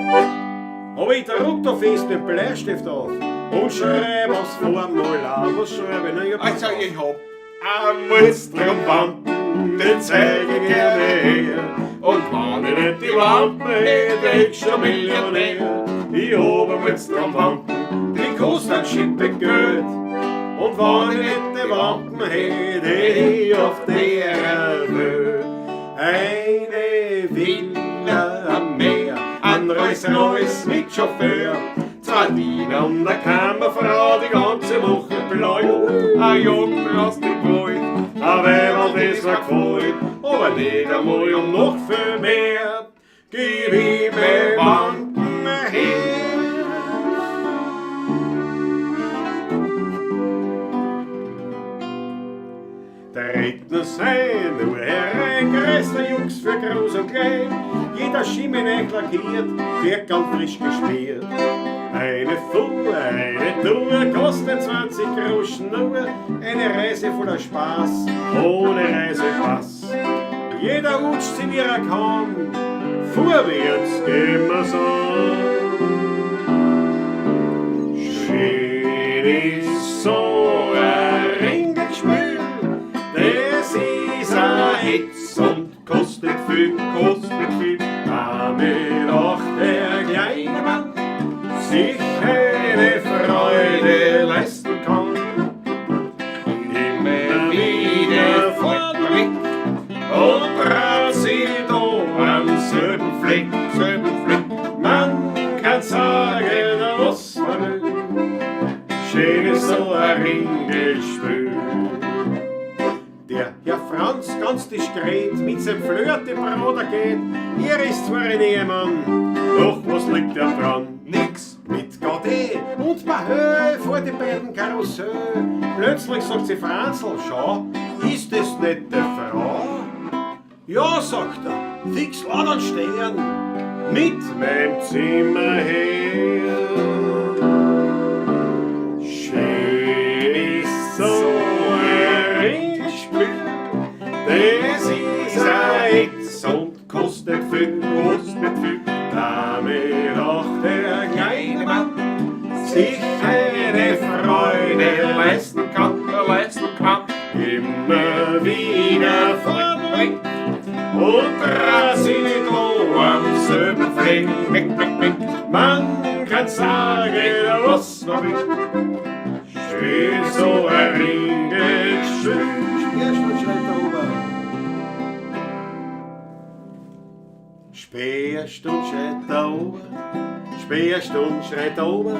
Aber ich druck da fest den Bleistift auf und schreib aufs Formular. Was schreibe ich? Also ich hab ein Würztraum-Wampen, den zeig ich gerne her. Und wenn ich nicht die Wampen hätte, ich schon Millionär. Ich hab ein Würztraum-Wampen, die kostet ein Schippe Geld. Und wenn ich nicht die Wampen hätte, ich auf der Welt eine Villa am Meer, ein Rolls-Royce mit Chauffeur, 2 Wiener und eine Kammerfrau, die ganze Woche blau. Ein Jotter aus dem Wald, ein Weiberl, das mir gefällt, aber nicht einmal um noch viel mehr, gib ich mir Wampen her. Trägt nur seine Uhr herein größter Jux für groß und klein. Jeder Schimmel lackiert, wird ganz frisch gespielt. Eine Fuhr, eine Tour kostet 20 Groschen nur. Eine Reise voller Spaß, ohne Reisepass. Jeder rutscht sie wie er kann, vorwärts gehen wir's an. Schön ist so ein Ringelspiel, das ist ein Hitz und kostet viel, damit auch der kleine Mann sich eine Freude leisten kann. Immer wieder fort weg und braut sie da am selben Fleck. Man kann sagen, was man will, schön ist so ein Ringelspiel. Der Herr Franz ganz diskret mit seinem Flirte-Bruder geht. Er ist zwar ein Ehemann, doch was liegt er dran? Nix. Mit Gaudet und Bahö vor die beiden Karussell. Plötzlich sagt sie Franzl, schau, ist das nicht die Frau? Ja, sagt er, fix war dann stehen, mit meinem Zimmer her. Schön ist so ein Ringspiel, das ist ein Hitz und kostet viel, damit auch der kleine Mann sich eine Freude leisten kann. Immer wieder vorbei und rasiert am selben Fleck. Man kann sagen, was man will, schön so ein Ringelspiel. Speerstund schreit da oben, Speerstund schreit da oben,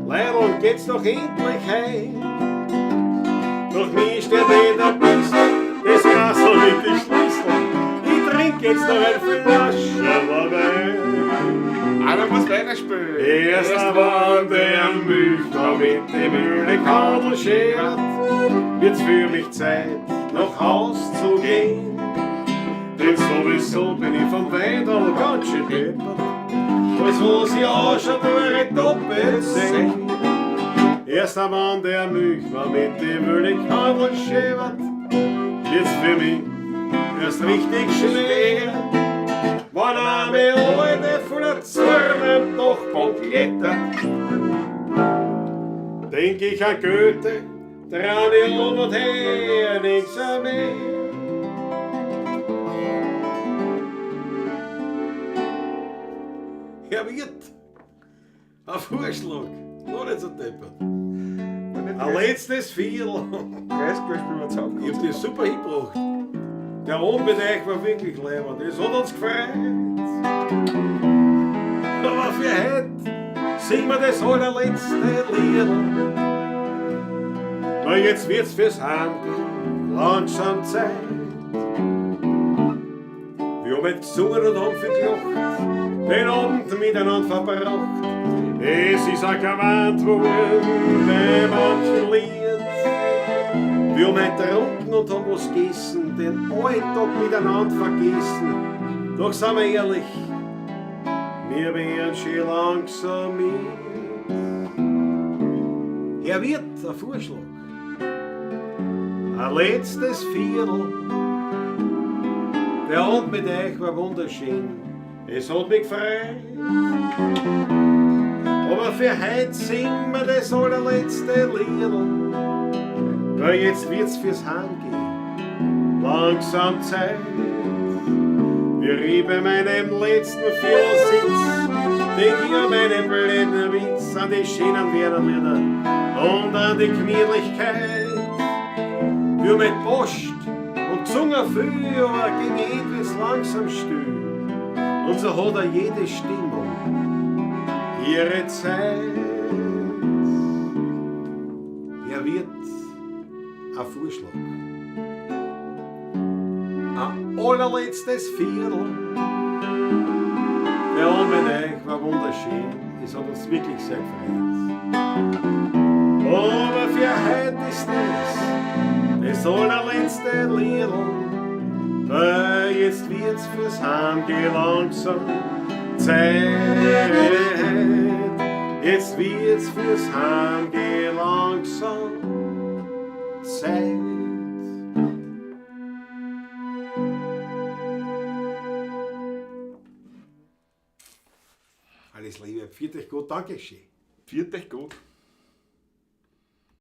Leibl, geht's doch endlich heim. Doch mir steht jeder Biss, das Kassel mit den Schlüsseln, ich trink jetzt noch ein Flasche Wein. Einer muss weiterspielen. Erst wann der Milchner mit dem Mühlekadel schert, wird's für mich Zeit, nach Haus zu gehen. Denn sowieso bin ich vom Weidl ganz schön deppert, als was ich auch schon durch doppelt sehen. Erst wann der Milchner mit dem Mühlekadel schert, wird's für mich erst richtig schwer. Wann eine alte voller Zorn doch Bankletter, denk ich an Goethe, dran ich und her, nix mehr. Herr Wirt, ein Vorschlag, noch nicht so deppert. Ein letztes Viertel. Ich hab das super hingebracht. Der Abend mit euch war wirklich leibend, das hat uns gefreut. Aber für heute singen wir das allerletzte Lied. Weil jetzt wird's fürs Heimgehen langsam Zeit. Wir haben jetzt gesungen und haben viel gelacht, den Abend miteinander verbracht. Es ist auch gemeint worden bei manchen Lied. Wir haben heute getrunken und haben was gegessen, den Alltag miteinander vergessen. Doch sind wir ehrlich, wir werden schon langsam mit. Herr Wirt, ein Vorschlag. Ein letztes Viertel. Der Abend mit euch war wunderschön, es hat mich gefreut. Aber für heute singen wir das allerletzte Lied. Weil jetzt wird's fürs Heimgehen langsam Zeit. Wir rieben meinem letzten Viersitz, denk ich an meinen blöden Witz, an die schönen Werderlieder und an die Gemütlichkeit. Wir mit Post und gesungen viel, aber gegen Ende wird's langsam still. Und so hat er jede Stimmung ihre Zeit. Er wird ein Vorschlag. Ein allerletztes Viertel. Der Abend mit euch war wunderschön. Es hat uns wirklich sehr gefreut. Aber für heute ist das allerletzte Lied. Jetzt wird's fürs Heimgehen langsam Zeit. Jetzt wird's fürs Heimgehen langsam Zeit. Alles Liebe, pfiat euch Gott, Dankeschön. Pfiat euch Gott.